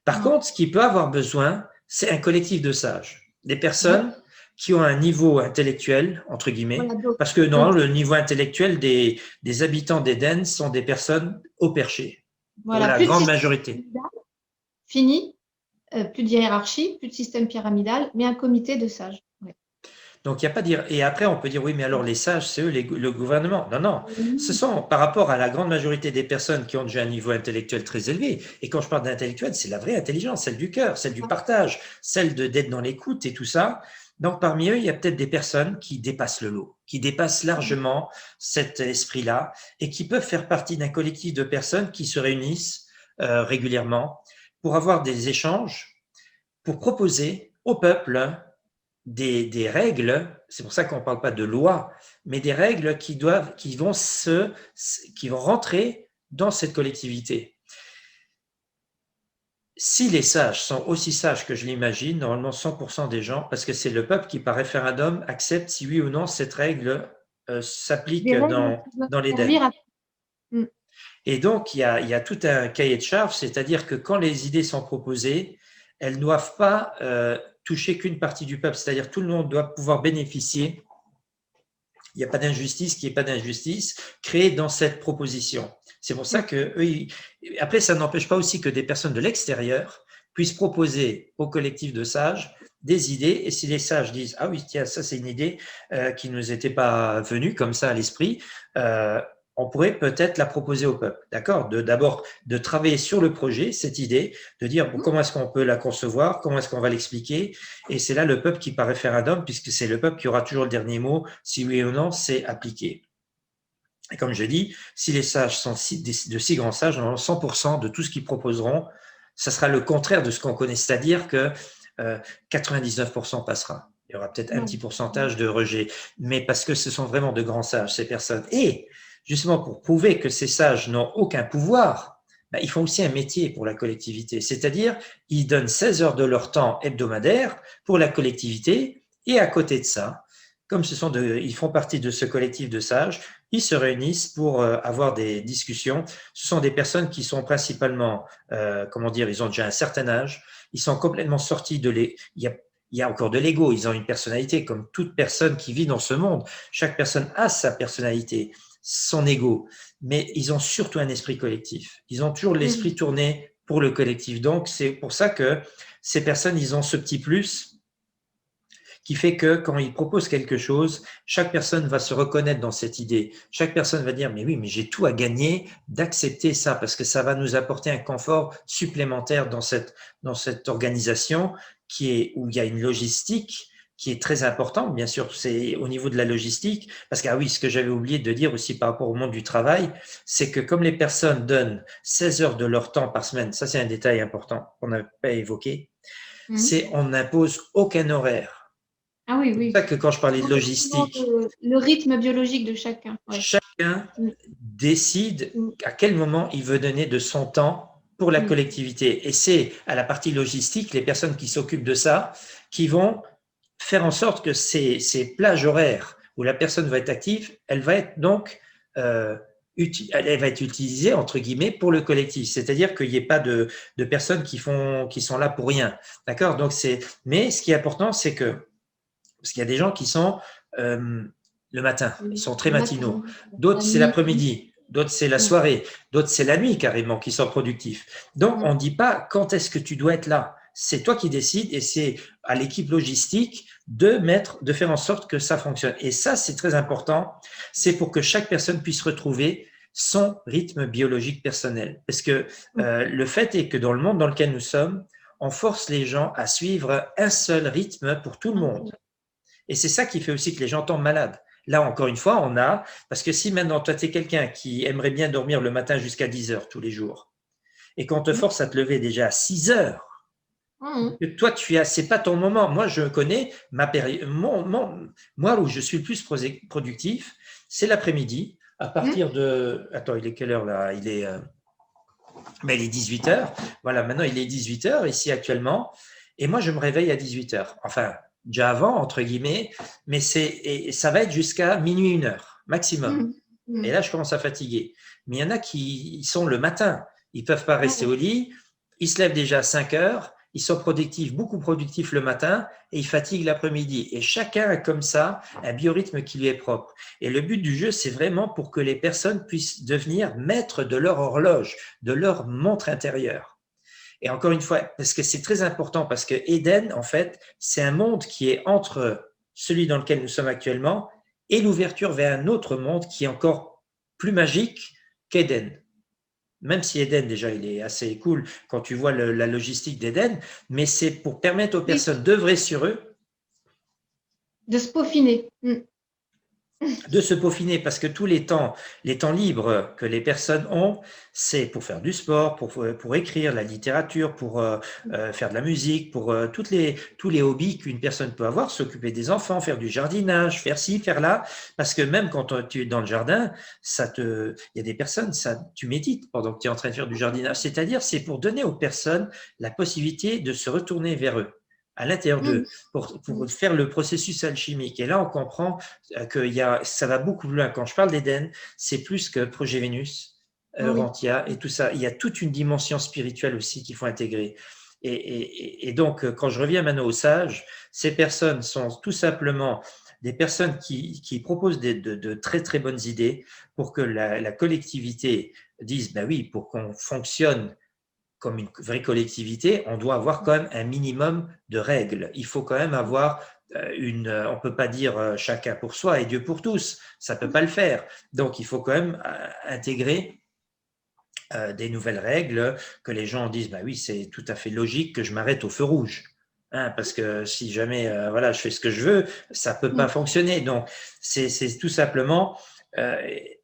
Par contre, ce qu'il peut avoir besoin, c'est un collectif de sages, des personnes qui ont un niveau intellectuel, entre guillemets, parce que non, le niveau intellectuel des habitants d'Éden sont des personnes au perché, pour la grande majorité. Fini, plus de hiérarchie, plus de système pyramidal, mais un comité de sages. Donc, il n'y a pas dire. Et après, on peut dire, oui, mais alors les sages, c'est eux, le gouvernement. Non. Ce sont par rapport à la grande majorité des personnes qui ont déjà un niveau intellectuel très élevé. Et quand je parle d'intellectuel, c'est la vraie intelligence, celle du cœur, celle du partage, celle d'être dans l'écoute et tout ça. Donc, parmi eux, il y a peut-être des personnes qui dépassent le lot, qui dépassent largement cet esprit-là et qui peuvent faire partie d'un collectif de personnes qui se réunissent régulièrement pour avoir des échanges, pour proposer au peuple des règles, c'est pour ça qu'on ne parle pas de loi, mais des règles qui vont rentrer dans cette collectivité. Si les sages sont aussi sages que je l'imagine, normalement 100% des gens, parce que c'est le peuple qui, par référendum, accepte si oui ou non cette règle s'applique Des règles qui doivent dans l'Éden. servir à... Mm. Et donc, il y a tout un cahier de charges, c'est-à-dire que quand les idées sont proposées, elles ne doivent pas toucher qu'une partie du peuple, c'est-à-dire tout le monde doit pouvoir bénéficier. Il n'y a pas d'injustice, qu'il n'y ait pas d'injustice créée dans cette proposition. C'est pour ça que après, ça n'empêche pas aussi que des personnes de l'extérieur puissent proposer au collectif de sages des idées. Et si les sages disent ah oui, tiens, ça c'est une idée qui ne nous était pas venue comme ça à l'esprit, on pourrait peut-être la proposer au peuple, d'accord? D'abord de travailler sur le projet, cette idée, de dire bon, comment est-ce qu'on peut la concevoir, comment est-ce qu'on va l'expliquer, et c'est là le peuple qui, par référendum, puisque c'est le peuple qui aura toujours le dernier mot, si oui ou non, c'est appliqué. Et comme je dis, si les sages sont de si grands sages, 100% de tout ce qu'ils proposeront, ça sera le contraire de ce qu'on connaît, c'est-à-dire que 99% passera. Il y aura peut-être un petit pourcentage de rejet, mais parce que ce sont vraiment de grands sages, ces personnes. Et justement, pour prouver que ces sages n'ont aucun pouvoir, ben, ils font aussi un métier pour la collectivité, c'est-à-dire ils donnent 16 heures de leur temps hebdomadaire pour la collectivité, et à côté de ça, comme ils font partie de ce collectif de sages, ils se réunissent pour avoir des discussions. Ce sont des personnes qui sont principalement, comment dire, ils ont déjà un certain âge, ils sont complètement sortis il y a encore de l'ego, ils ont une personnalité comme toute personne qui vit dans ce monde. Chaque personne a sa personnalité, son ego, mais ils ont surtout un esprit collectif. Ils ont toujours l'esprit tourné pour le collectif. Donc, c'est pour ça que ces personnes, ils ont ce petit plus qui fait que quand ils proposent quelque chose, chaque personne va se reconnaître dans cette idée. Chaque personne va dire, mais oui, mais j'ai tout à gagner d'accepter ça parce que ça va nous apporter un confort supplémentaire dans cette organisation où il y a une logistique qui est très importante, bien sûr, c'est au niveau de la logistique, parce que, ah oui, ce que j'avais oublié de dire aussi par rapport au monde du travail, c'est que comme les personnes donnent 16 heures de leur temps par semaine, ça c'est un détail important qu'on n'a pas évoqué, c'est on n'impose aucun horaire. Ah oui, oui. C'est pour ça que quand je parlais de logistique, le rythme biologique de chacun. Ouais. Chacun décide à quel moment il veut donner de son temps pour la collectivité. Et c'est à la partie logistique, les personnes qui s'occupent de ça, qui vont faire en sorte que ces plages horaires où la personne va être active, elle va être donc elle va être utilisée entre guillemets pour le collectif. C'est-à-dire qu'il n'y ait pas de personnes qui sont là pour rien. D'accord? Donc mais ce qui est important, c'est que parce qu'il y a des gens qui sont le matin, ils sont très matinaux. D'autres, c'est l'après-midi. D'autres, c'est la soirée. D'autres, c'est la nuit carrément qui sont productifs. Donc, on ne dit pas quand est-ce que tu dois être là. C'est toi qui décides et c'est à l'équipe logistique de faire en sorte que ça fonctionne. Et ça, c'est très important. C'est pour que chaque personne puisse retrouver son rythme biologique personnel. Parce que le fait est que dans le monde dans lequel nous sommes, on force les gens à suivre un seul rythme pour tout le monde. Et c'est ça qui fait aussi que les gens tombent malades. Là, encore une fois, parce que si maintenant, toi, tu es quelqu'un qui aimerait bien dormir le matin jusqu'à 10 heures tous les jours, et qu'on te force à te lever déjà à 6 heures, toi, c'est pas ton moment. Moi, je connais ma période, moi, où je suis le plus productif, c'est l'après-midi, à partir de, attends, il est quelle heure là? Il est 18 heures. Voilà, maintenant, il est 18 heures ici actuellement, et moi, je me réveille à 18 heures. Enfin, déjà avant, entre guillemets, mais ça va être jusqu'à minuit, 1 heure, maximum. Et là, je commence à fatiguer. Mais il y en a qui sont le matin. Ils ne peuvent pas rester au lit. Ils se lèvent déjà à 5 heures. Ils sont productifs, beaucoup productifs le matin et ils fatiguent l'après-midi. Et chacun a comme ça un biorhythme qui lui est propre. Et le but du jeu, c'est vraiment pour que les personnes puissent devenir maîtres de leur horloge, de leur montre intérieure. Et encore une fois, parce que c'est très important, parce que Éden, en fait, c'est un monde qui est entre celui dans lequel nous sommes actuellement et l'ouverture vers un autre monde qui est encore plus magique qu'Éden. Même si Éden, déjà, il est assez cool quand tu vois la logistique d'Éden, mais c'est pour permettre aux personnes d'œuvrer sur eux. De se peaufiner. de se peaufiner parce que tous les temps libres que les personnes ont, c'est pour faire du sport, pour écrire, la littérature, pour faire de la musique, pour tous les hobbies qu'une personne peut avoir, s'occuper des enfants, faire du jardinage, faire ci, faire là. Parce que même quand tu es dans le jardin, il y a des personnes, tu médites pendant que tu es en train de faire du jardinage. C'est-à-dire, c'est pour donner aux personnes la possibilité de se retourner vers eux à l'intérieur Mm, d'eux, pour faire le processus alchimique. Et là, on comprend ça va beaucoup plus loin. Quand je parle d'Éden, c'est plus que Projet Vénus, oui. Rantia et tout ça. Il y a toute une dimension spirituelle aussi qu'il faut intégrer. Et donc, quand je reviens maintenant aux sages, ces personnes sont tout simplement des personnes qui proposent de très très bonnes idées pour que la collectivité dise, ben oui, pour qu'on fonctionne comme une vraie collectivité, on doit avoir quand même un minimum de règles. Il faut quand même avoir on peut pas dire chacun pour soi et Dieu pour tous. Ça peut pas le faire. Donc, il faut quand même intégrer des nouvelles règles que les gens disent, bah oui, c'est tout à fait logique que je m'arrête au feu rouge. Hein, parce que si jamais voilà, je fais ce que je veux, ça peut pas Mm. fonctionner. Donc, c'est tout simplement euh,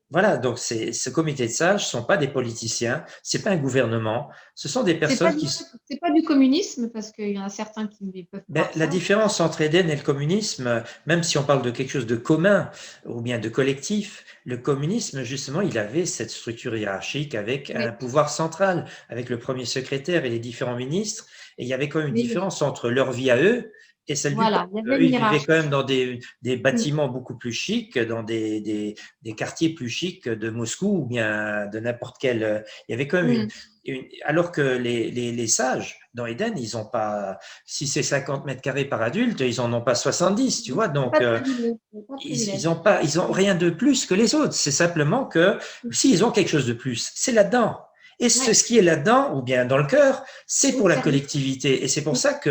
voilà. Donc, ce comité de sages sont pas des politiciens, c'est pas un gouvernement. Ce sont des C'est pas personnes du, qui c'est pas du communisme parce qu'il y en a certains qui peuvent ben, croire la ça. différence entre Éden et le communisme, même si on parle de quelque chose de commun ou bien de collectif, le communisme, justement, il avait cette structure hiérarchique avec Oui, un pouvoir central, avec le premier secrétaire et les différents ministres. Et il y avait quand même une oui, différence entre leur vie à eux et celle du voilà, peuple. il y avait Eux, une ils vivaient quand même hiérarchie. dans des Mm. bâtiments beaucoup plus chics, dans des quartiers plus chics de Moscou ou bien de n'importe quel. Il y avait quand même Mm. alors que les sages dans Éden, ils ont pas, si c'est 50 mètres carrés par adulte, ils en ont pas 70, tu vois. Donc, Pas de privilège, pas de privilège. ils ont rien de plus que les autres. C'est simplement que s'ils ont quelque chose de plus, c'est là-dedans. Et Ouais, ce qui est là-dedans, ou bien dans le cœur, c'est au pour la service. collectivité. Et c'est pour ça que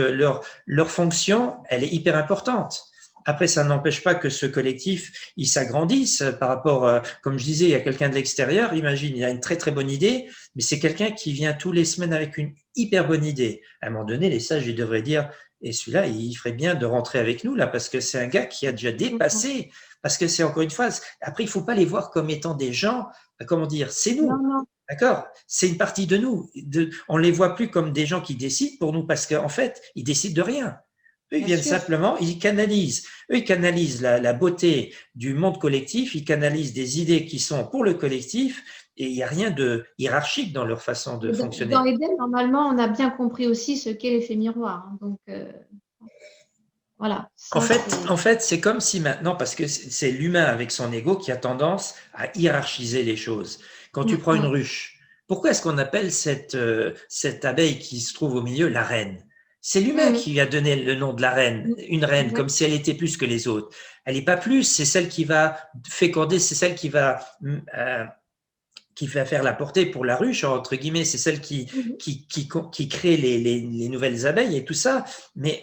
leur fonction, elle est hyper importante. Après, ça n'empêche pas que ce collectif, il s'agrandisse par rapport, comme je disais, il y a quelqu'un de l'extérieur, imagine, il a une très très bonne idée, mais c'est quelqu'un qui vient tous les semaines avec une hyper bonne idée. À un moment donné, les sages, ils devraient dire, et celui-là, il ferait bien de rentrer avec nous, là, parce que c'est un gars qui a déjà Mm. dépassé, parce que c'est encore une fois, après, il ne faut pas les voir comme étant des gens, comment dire, c'est Non, nous. non, D'accord. C'est une partie de nous. On ne les voit plus comme des gens qui décident pour nous parce qu'en fait, ils décident de rien. Eux, ils bien viennent sûr. simplement, ils canalisent. Eux, ils canalisent la beauté du monde collectif, ils canalisent des idées qui sont pour le collectif et il n'y a rien de hiérarchique dans leur façon de Mais dans fonctionner. Eden, normalement, on a bien compris aussi ce qu'est l'effet miroir, hein. Donc, voilà, ça, c'est. En fait, c'est comme si maintenant, parce que c'est l'humain avec son ego qui a tendance à hiérarchiser les choses. Quand tu Mm, prends une mm. ruche, pourquoi est-ce qu'on appelle cette abeille qui se trouve au milieu la reine? C'est l'humain Mm, qui lui a donné le nom de la reine, mm. une reine, comme Exact. si elle était plus que les autres. Elle n'est pas plus, c'est celle qui va féconder, c'est celle qui va faire la portée pour la ruche, entre guillemets, c'est celle Mhm. qui crée les nouvelles abeilles et tout ça. Mais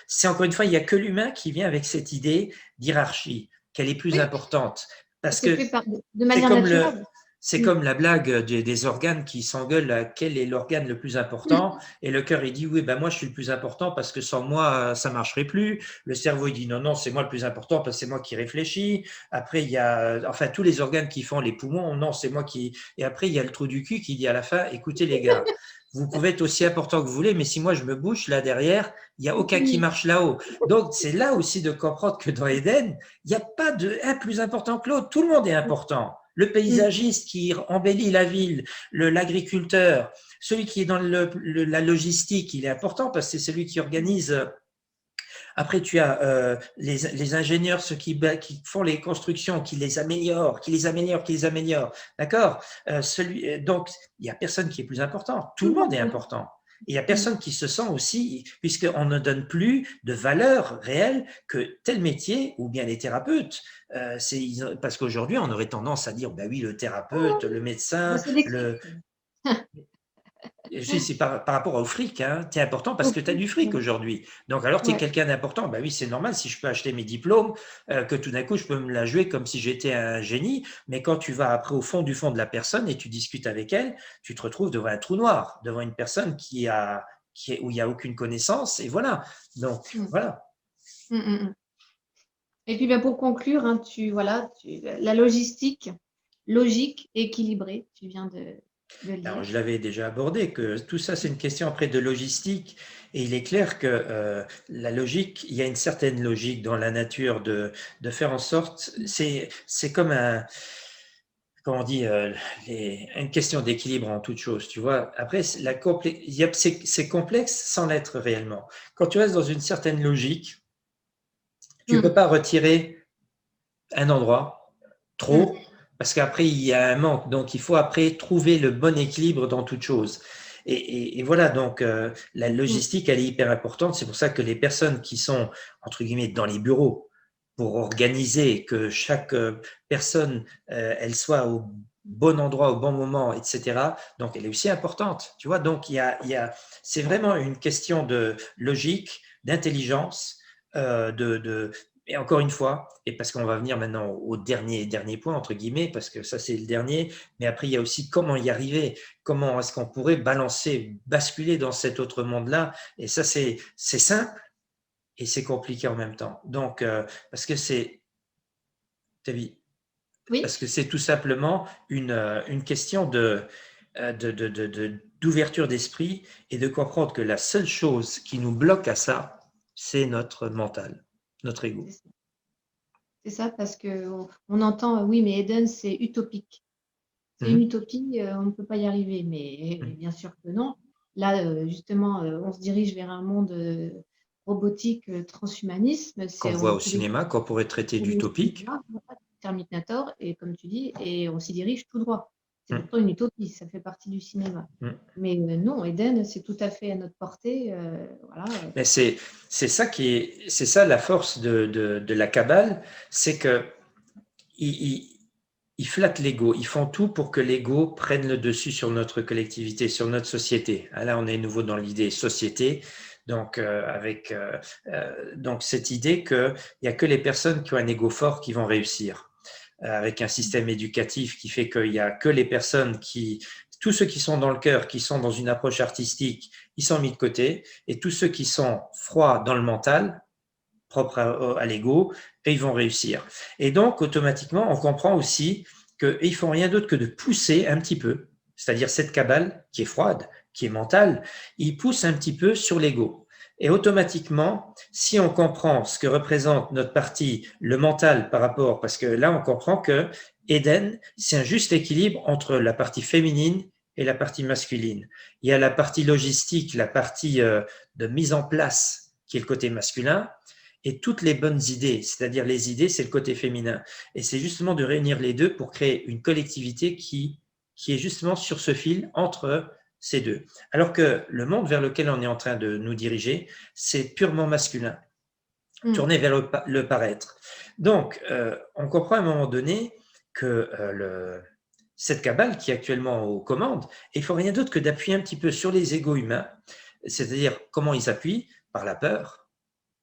c'est encore une fois, il n'y a que l'humain qui vient avec cette idée d'hierarchie, qu'elle est plus Oui, importante. Parce c'est que fait de c'est manière comme naturelle. c'est Mm. comme la blague des organes qui s'engueulent à quel est l'organe le plus important. Et le cœur, il dit, oui, ben moi, je suis le plus important parce que sans moi, ça marcherait plus. Le cerveau, il dit, non, non, c'est moi le plus important parce que c'est moi qui réfléchis. Après, il y a, enfin, tous les organes qui font les poumons, non, c'est moi qui. Et après, il y a le trou du cul qui dit à la fin, écoutez, les gars, vous pouvez être aussi important que vous voulez, mais si moi je me bouche là derrière, il n'y a aucun qui Oui. marche là-haut. Donc, c'est là aussi de comprendre que dans Eden, il n'y a pas de un plus important que l'autre. Tout le monde est important. Le Mm. paysagiste qui embellit la ville, l'agriculteur, celui qui est dans la logistique, il est important parce que c'est celui qui organise. Après, tu as les ingénieurs, ceux qui font les constructions, qui les améliorent, qui les améliorent, qui les améliorent. D'accord. Donc, il n'y a personne qui est plus important. Tout le monde est important. Et il n'y a Mm. personne qui se sent aussi, puisqu'on ne donne plus de valeur réelle que tel métier, ou bien les thérapeutes. Parce qu'aujourd'hui, on aurait tendance à dire, bah oui, le thérapeute, le Bah, médecin, c'est des le, frics. c'est par rapport au fric, hein. Tu es important parce Au que tu as fric, du fric aujourd'hui. Donc, alors, tu es ouais. quelqu'un d'important. Ben oui, c'est normal si je peux acheter mes diplômes, que tout d'un coup, je peux me la jouer comme si j'étais un génie. Mais quand tu vas après au fond de la personne et tu discutes avec elle, tu te retrouves devant un trou noir, devant une personne où il n'y a aucune connaissance. Et voilà. Donc, Mm. voilà. Mm, mm, mm. Et puis, pour conclure, hein, la logistique, logique, équilibrée, tu viens de le Alors, dire. je l'avais déjà abordé, que tout ça, c'est une question après de logistique. Et il est clair que la logique, il y a une certaine logique dans la nature de faire en sorte, c'est comme comment on dit, une question d'équilibre en toute chose, tu vois. Après, c'est complexe sans l'être réellement. Quand tu restes dans une certaine logique, tu ne peux Mm, pas retirer un endroit mm, trop, parce qu'après, il y a un manque. Donc, il faut après trouver le bon équilibre dans toute chose. Et voilà, donc la mm. logistique, elle est hyper importante. C'est pour ça que les personnes qui sont, entre guillemets, dans les bureaux, pour organiser que chaque personne, elle soit au bon endroit, au bon moment, etc. Donc, elle est aussi importante, tu vois. Donc, c'est vraiment une question de logique, d'intelligence, et encore une fois, et parce qu'on va venir maintenant au dernier point, entre guillemets, parce que ça c'est le dernier, mais après il y a aussi comment y arriver, comment est-ce qu'on pourrait balancer, basculer dans cet autre monde-là, et ça c'est simple et c'est compliqué en même temps. Donc, parce que Oui, parce que c'est tout simplement une question d'ouverture d'esprit et de comprendre que la seule chose qui nous bloque à ça, c'est notre mental, notre ego. c'est ça. C'est ça, parce qu'on entend, oui, mais Eden, c'est utopique. C'est une Mhm. utopie, on ne peut pas y arriver, mais Mhm. bien sûr que non. Là, justement, on se dirige vers un monde robotique, transhumanisme. Qu'on On voit va au tous les cinéma, qu'on pourrait traiter d'utopique. Terminator, et comme tu dis, et on s'y dirige tout droit. C'est Mm, pourtant une utopie, ça fait partie du cinéma. mm. Mais non, Eden, c'est tout à fait à notre portée. Voilà. Mais c'est ça la force de la Kabbale, c'est que ils flattent l'ego, ils font tout pour que l'ego prenne le dessus sur notre collectivité, sur notre société. Ah, là, on est nouveau dans l'idée société, donc donc cette idée qu'il n'y a que les personnes qui ont un ego fort qui vont réussir. Avec un système éducatif qui fait qu'il n'y a que les personnes tous ceux qui sont dans le cœur, qui sont dans une approche artistique, ils sont mis de côté, et tous ceux qui sont froids dans le mental, propre à l'ego, et ils vont réussir. Et donc, automatiquement, on comprend aussi qu'ils ne font rien d'autre que de pousser un petit peu, c'est-à-dire cette cabale qui est froide, qui est mentale, ils poussent un petit peu sur l'ego. Et automatiquement, si on comprend ce que représente notre partie, le mental par rapport, parce que là, on comprend que Eden, c'est un juste équilibre entre la partie féminine et la partie masculine. Il y a la partie logistique, la partie de mise en place, qui est le côté masculin, et toutes les bonnes idées, c'est-à-dire les idées, c'est le côté féminin. Et c'est justement de réunir les deux pour créer une collectivité qui est justement sur ce fil entre ces deux. Alors que le monde vers lequel on est en train de nous diriger, c'est purement masculin, Mm. tourné vers le paraître. Donc, on comprend à un moment donné que cette cabale qui est actuellement aux commandes, il ne faut rien d'autre que d'appuyer un petit peu sur les égos humains, c'est-à-dire comment ils s'appuient par la peur,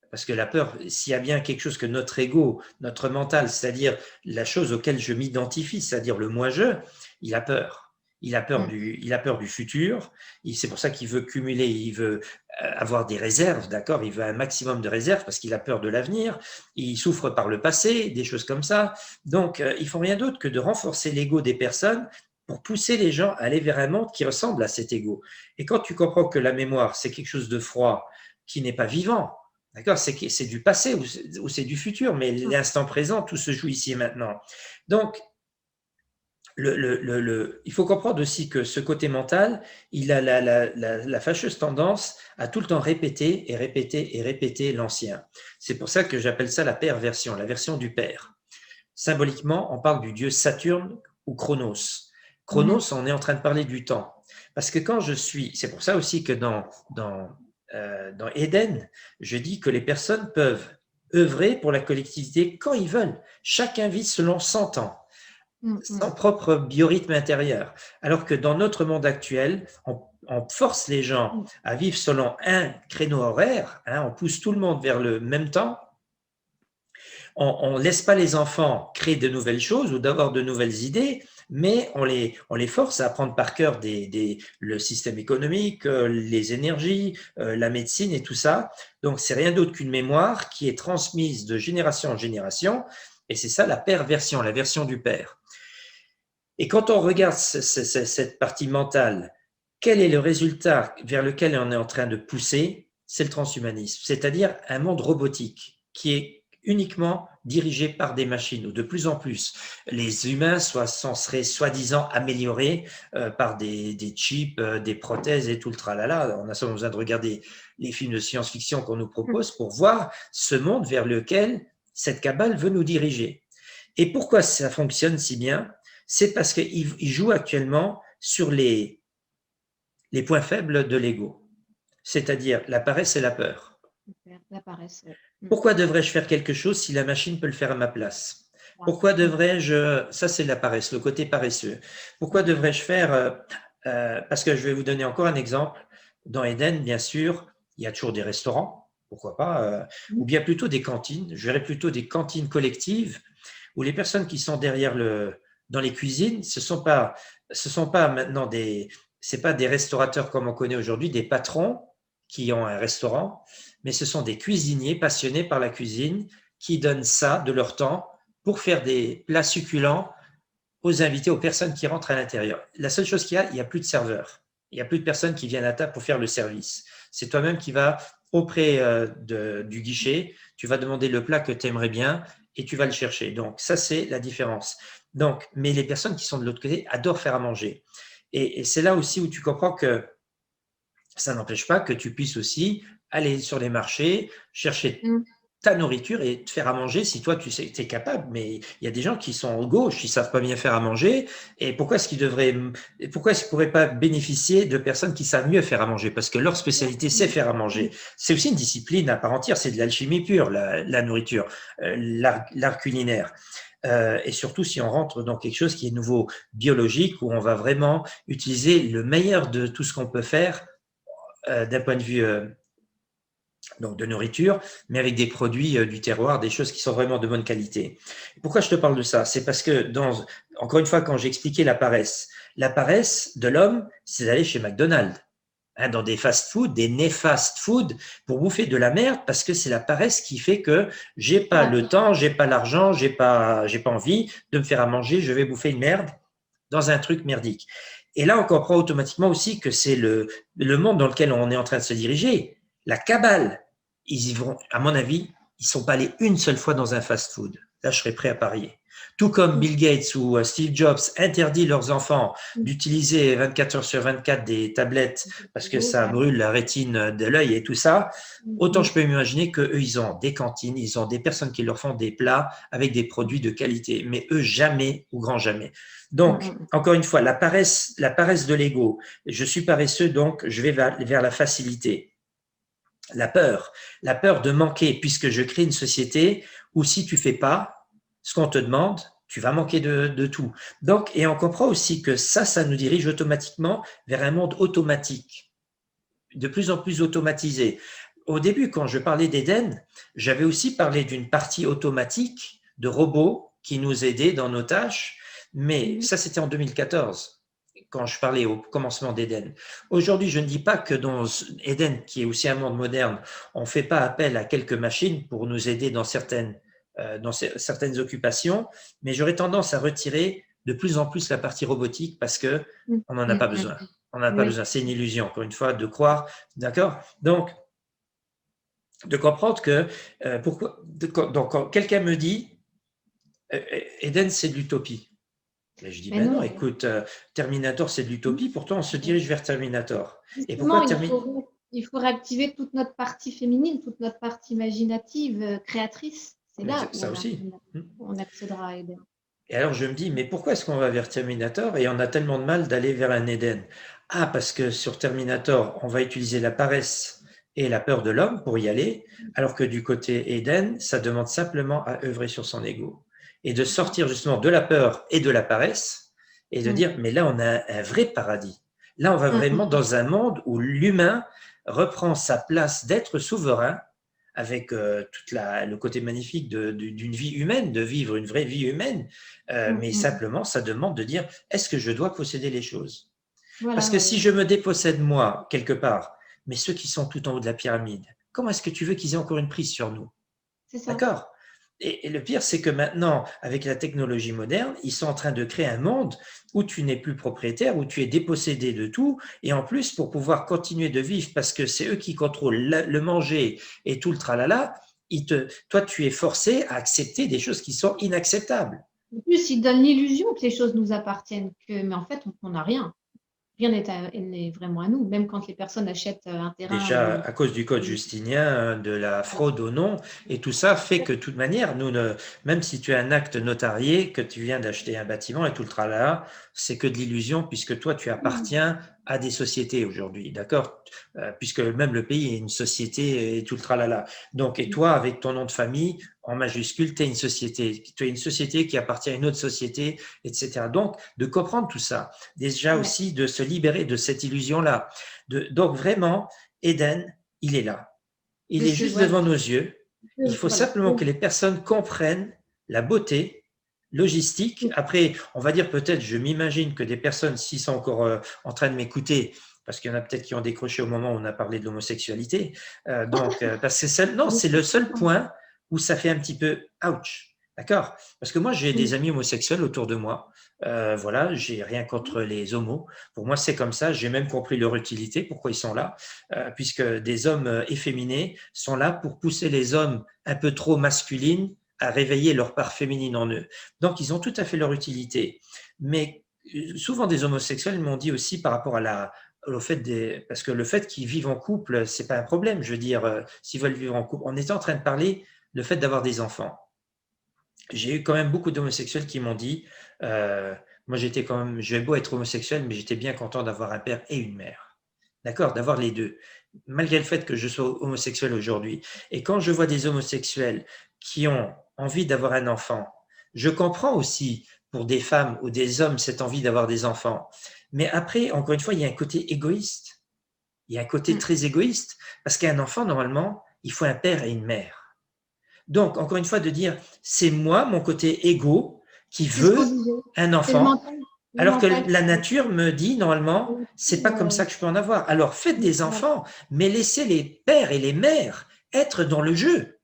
parce que la peur, s'il y a bien quelque chose que notre ego, notre mental, c'est-à-dire la chose auquel je m'identifie, c'est-à-dire le moi-je, il a peur. Mm. Il a peur du futur. C'est pour ça qu'il veut cumuler, il veut avoir des réserves, d'accord. Il veut un maximum de réserves parce qu'il a peur de l'avenir. Il souffre par le passé, des choses comme ça. Donc, ils font rien d'autre que de renforcer l'ego des personnes pour pousser les gens à aller vers un monde qui ressemble à cet ego. Et quand tu comprends que la mémoire, c'est quelque chose de froid, qui n'est pas vivant, d'accord, c'est du passé ou c'est du futur, mais l'instant présent, tout se joue ici et maintenant. Donc, il faut comprendre aussi que ce côté mental, il a la fâcheuse tendance à tout le temps répéter et répéter et répéter l'ancien. C'est pour ça que j'appelle ça la perversion, la version du père. Symboliquement, on parle du dieu Saturne ou Chronos. Mhm. Chronos, on est en train de parler du temps. Parce que quand c'est pour ça aussi que dans Éden, je dis que les personnes peuvent œuvrer pour la collectivité quand ils veulent. Chacun vit selon son temps, Mm. son propre biorhythme intérieur. Alors que dans notre monde actuel, on force les gens Mm. à vivre selon un créneau horaire, hein, on pousse tout le monde vers le même temps, On ne laisse pas les enfants créer de nouvelles choses ou d'avoir de nouvelles idées, mais on les force à apprendre par cœur le système économique, les énergies, la médecine et tout ça. Donc, c'est rien d'autre qu'une mémoire qui est transmise de génération en génération, et c'est ça la perversion, la version du père. Et quand on regarde cette partie mentale, quel est le résultat vers lequel on est en train de pousser? C'est le transhumanisme, c'est-à-dire un monde robotique qui est uniquement dirigé par des machines, ou de plus en plus. Les humains seraient soi-disant améliorés par des chips, des prothèses et tout le tralala. On a seulement besoin de regarder les films de science-fiction qu'on nous propose pour voir ce monde vers lequel cette cabale veut nous diriger. Et pourquoi ça fonctionne si bien? C'est parce qu'il joue actuellement sur les points faibles de l'ego, c'est-à-dire la paresse et la peur. La paresse, ouais. Pourquoi devrais-je faire quelque chose si la machine peut le faire à ma place? Pourquoi devrais-je… Ça, c'est la paresse, le côté paresseux. Pourquoi devrais-je faire… parce que je vais vous donner encore un exemple. Dans Eden, bien sûr, il y a toujours des restaurants, pourquoi pas, ou bien plutôt des cantines. Je verrais plutôt des cantines collectives où les personnes qui sont derrière dans les cuisines, ce sont pas maintenant c'est pas des restaurateurs comme on connaît aujourd'hui, des patrons qui ont un restaurant, mais ce sont des cuisiniers passionnés par la cuisine qui donnent ça de leur temps pour faire des plats succulents aux invités, aux personnes qui rentrent à l'intérieur. La seule chose qu'il y a, il n'y a plus de serveurs. Il n'y a plus de personnes qui viennent à table pour faire le service. C'est toi-même qui vas auprès du guichet, tu vas demander le plat que tu aimerais bien et tu vas le chercher. Donc, ça, c'est la différence. Donc, mais les personnes qui sont de l'autre côté adorent faire à manger. Et c'est là aussi où tu comprends que ça n'empêche pas que tu puisses aussi aller sur les marchés, chercher ta nourriture et te faire à manger si toi, tu sais que tu es capable. Mais il y a des gens qui sont gauche, qui ne savent pas bien faire à manger. Et pourquoi est-ce qu'ils ne pourraient pas bénéficier de personnes qui savent mieux faire à manger? Parce que leur spécialité, c'est faire à manger. C'est aussi une discipline à part entière. C'est de l'alchimie pure, la nourriture, l'art culinaire. Et surtout si on rentre dans quelque chose qui est nouveau, biologique, où on va vraiment utiliser le meilleur de tout ce qu'on peut faire d'un point de vue donc de nourriture, mais avec des produits du terroir, des choses qui sont vraiment de bonne qualité. Pourquoi je te parle de ça? C'est parce que, encore une fois, quand j'ai expliqué la paresse de l'homme, c'est d'aller chez McDonald's, dans des fast-food, des néfast food, pour bouffer de la merde, parce que c'est la paresse qui fait que j'ai pas le temps, j'ai pas l'argent, j'ai pas envie de me faire à manger, je vais bouffer une merde dans un truc merdique. Et là, on comprend automatiquement aussi que c'est le monde dans lequel on est en train de se diriger. La cabale, ils y vont, à mon avis, ils ne sont pas allés une seule fois dans un fast-food. Là, je serais prêt à parier. Tout comme Bill Gates ou Steve Jobs interdit leurs enfants d'utiliser 24 heures sur 24 des tablettes parce que ça brûle la rétine de l'œil et tout ça, autant je peux m'imaginer qu'eux, ils ont des cantines, ils ont des personnes qui leur font des plats avec des produits de qualité, mais eux, jamais ou grand jamais. Donc, encore une fois, la paresse de l'ego. Je suis paresseux, donc je vais vers la facilité. La peur de manquer, puisque je crée une société où si tu fais pas ce qu'on te demande, tu vas manquer de tout. Donc, et on comprend aussi que ça nous dirige automatiquement vers un monde automatique, de plus en plus automatisé. Au début, quand je parlais d'Éden, j'avais aussi parlé d'une partie automatique de robots qui nous aidaient dans nos tâches, mais ça, c'était en 2014. Quand je parlais au commencement d'Éden. Aujourd'hui, je ne dis pas que dans Éden, qui est aussi un monde moderne, on ne fait pas appel à quelques machines pour nous aider dans certaines occupations, mais j'aurais tendance à retirer de plus en plus la partie robotique parce qu'on n'en a pas besoin. On n'en a pas besoin. C'est une illusion, encore une fois, de croire. D'accord? Donc, de comprendre que donc, quand quelqu'un me dit Éden, c'est de l'utopie. Mais je dis, ben non, écoute, Terminator, c'est de l'utopie, pourtant on se dirige vers Terminator. Et pourquoi il faut réactiver toute notre partie féminine, toute notre partie imaginative, créatrice. C'est là où on accédera à Eden. Et alors je me dis, mais pourquoi est-ce qu'on va vers Terminator et on a tellement de mal d'aller vers un Eden? Ah, parce que sur Terminator, on va utiliser la paresse et la peur de l'homme pour y aller, alors que du côté Eden, ça demande simplement à œuvrer sur son ego. Et de sortir justement de la peur et de la paresse, et de dire, mais là, on a un vrai paradis. Là, on va vraiment dans un monde où l'humain reprend sa place d'être souverain avec tout le côté magnifique d'une vie humaine, de vivre une vraie vie humaine, mais simplement, ça demande de dire, est-ce que je dois posséder les choses? Parce Voilà, que ouais, si ouais. je me dépossède moi, quelque part, mais ceux qui sont tout en haut de la pyramide, comment est-ce que tu veux qu'ils aient encore une prise sur nous? C'est ça. D'accord? Et le pire, c'est que maintenant, avec la technologie moderne, ils sont en train de créer un monde où tu n'es plus propriétaire, où tu es dépossédé de tout. Et en plus, pour pouvoir continuer de vivre, parce que c'est eux qui contrôlent le manger et tout le tralala, toi, tu es forcé à accepter des choses qui sont inacceptables. En plus, ils donnent l'illusion que les choses nous appartiennent, mais en fait, on n'a rien. Rien n'est vraiment à nous, même quand les personnes achètent un terrain Déjà, ou… à cause du code justinien, de la fraude au nom, et tout ça fait que, de toute manière, même si tu as un acte notarié, que tu viens d'acheter un bâtiment et tout le tralala, c'est que de l'illusion, puisque toi, tu appartiens à des sociétés aujourd'hui, d'accord? Puisque même le pays est une société et tout le tralala. Donc, et toi, avec ton nom de famille, en majuscule, tu es une société. Tu es une société qui appartient à une autre société, etc. Donc, de comprendre tout ça. Déjà Ouais. aussi de se libérer de cette illusion-là. Donc, vraiment, Éden, il est là. Il est juste Voilà. devant nos yeux. Il faut Voilà. simplement que les personnes comprennent la beauté logistique. Après, on va dire peut-être, je m'imagine que des personnes, s'ils sont encore en train de m'écouter, parce qu'il y en a peut-être qui ont décroché au moment où on a parlé de l'homosexualité, parce que c'est le seul point où ça fait un petit peu ouch. D'accord? Parce que moi, j'ai des amis homosexuels autour de moi. Voilà, j'ai rien contre les homos. Pour moi, c'est comme ça. J'ai même compris leur utilité, pourquoi ils sont là, puisque des hommes efféminés sont là pour pousser les hommes un peu trop masculines à réveiller leur part féminine en eux. Donc, ils ont tout à fait leur utilité. Mais souvent, des homosexuels m'ont dit aussi par rapport au fait parce que le fait qu'ils vivent en couple, c'est pas un problème. Je veux dire, s'ils veulent vivre en couple, on était en train de parler le fait d'avoir des enfants. J'ai eu quand même beaucoup d'homosexuels qui m'ont dit, moi j'étais quand même, je vais beau être homosexuel, mais j'étais bien content d'avoir un père et une mère. D'accord, d'avoir les deux, malgré le fait que je sois homosexuel aujourd'hui. Et quand je vois des homosexuels qui ont envie d'avoir un enfant, je comprends aussi pour des femmes ou des hommes cette envie d'avoir des enfants. Mais après, encore une fois, il y a un côté égoïste. Il y a un côté très égoïste, parce qu'un enfant, normalement, il faut un père et une mère. Donc, encore une fois, de dire, c'est moi, mon côté égo, qui C'est ce qu'on veut disait. un C'est le enfant, mental. Le alors que mental. la nature me dit, normalement, c'est pas comme ça que je peux en avoir. Alors, faites des enfants, mais laissez les pères et les mères être dans le jeu,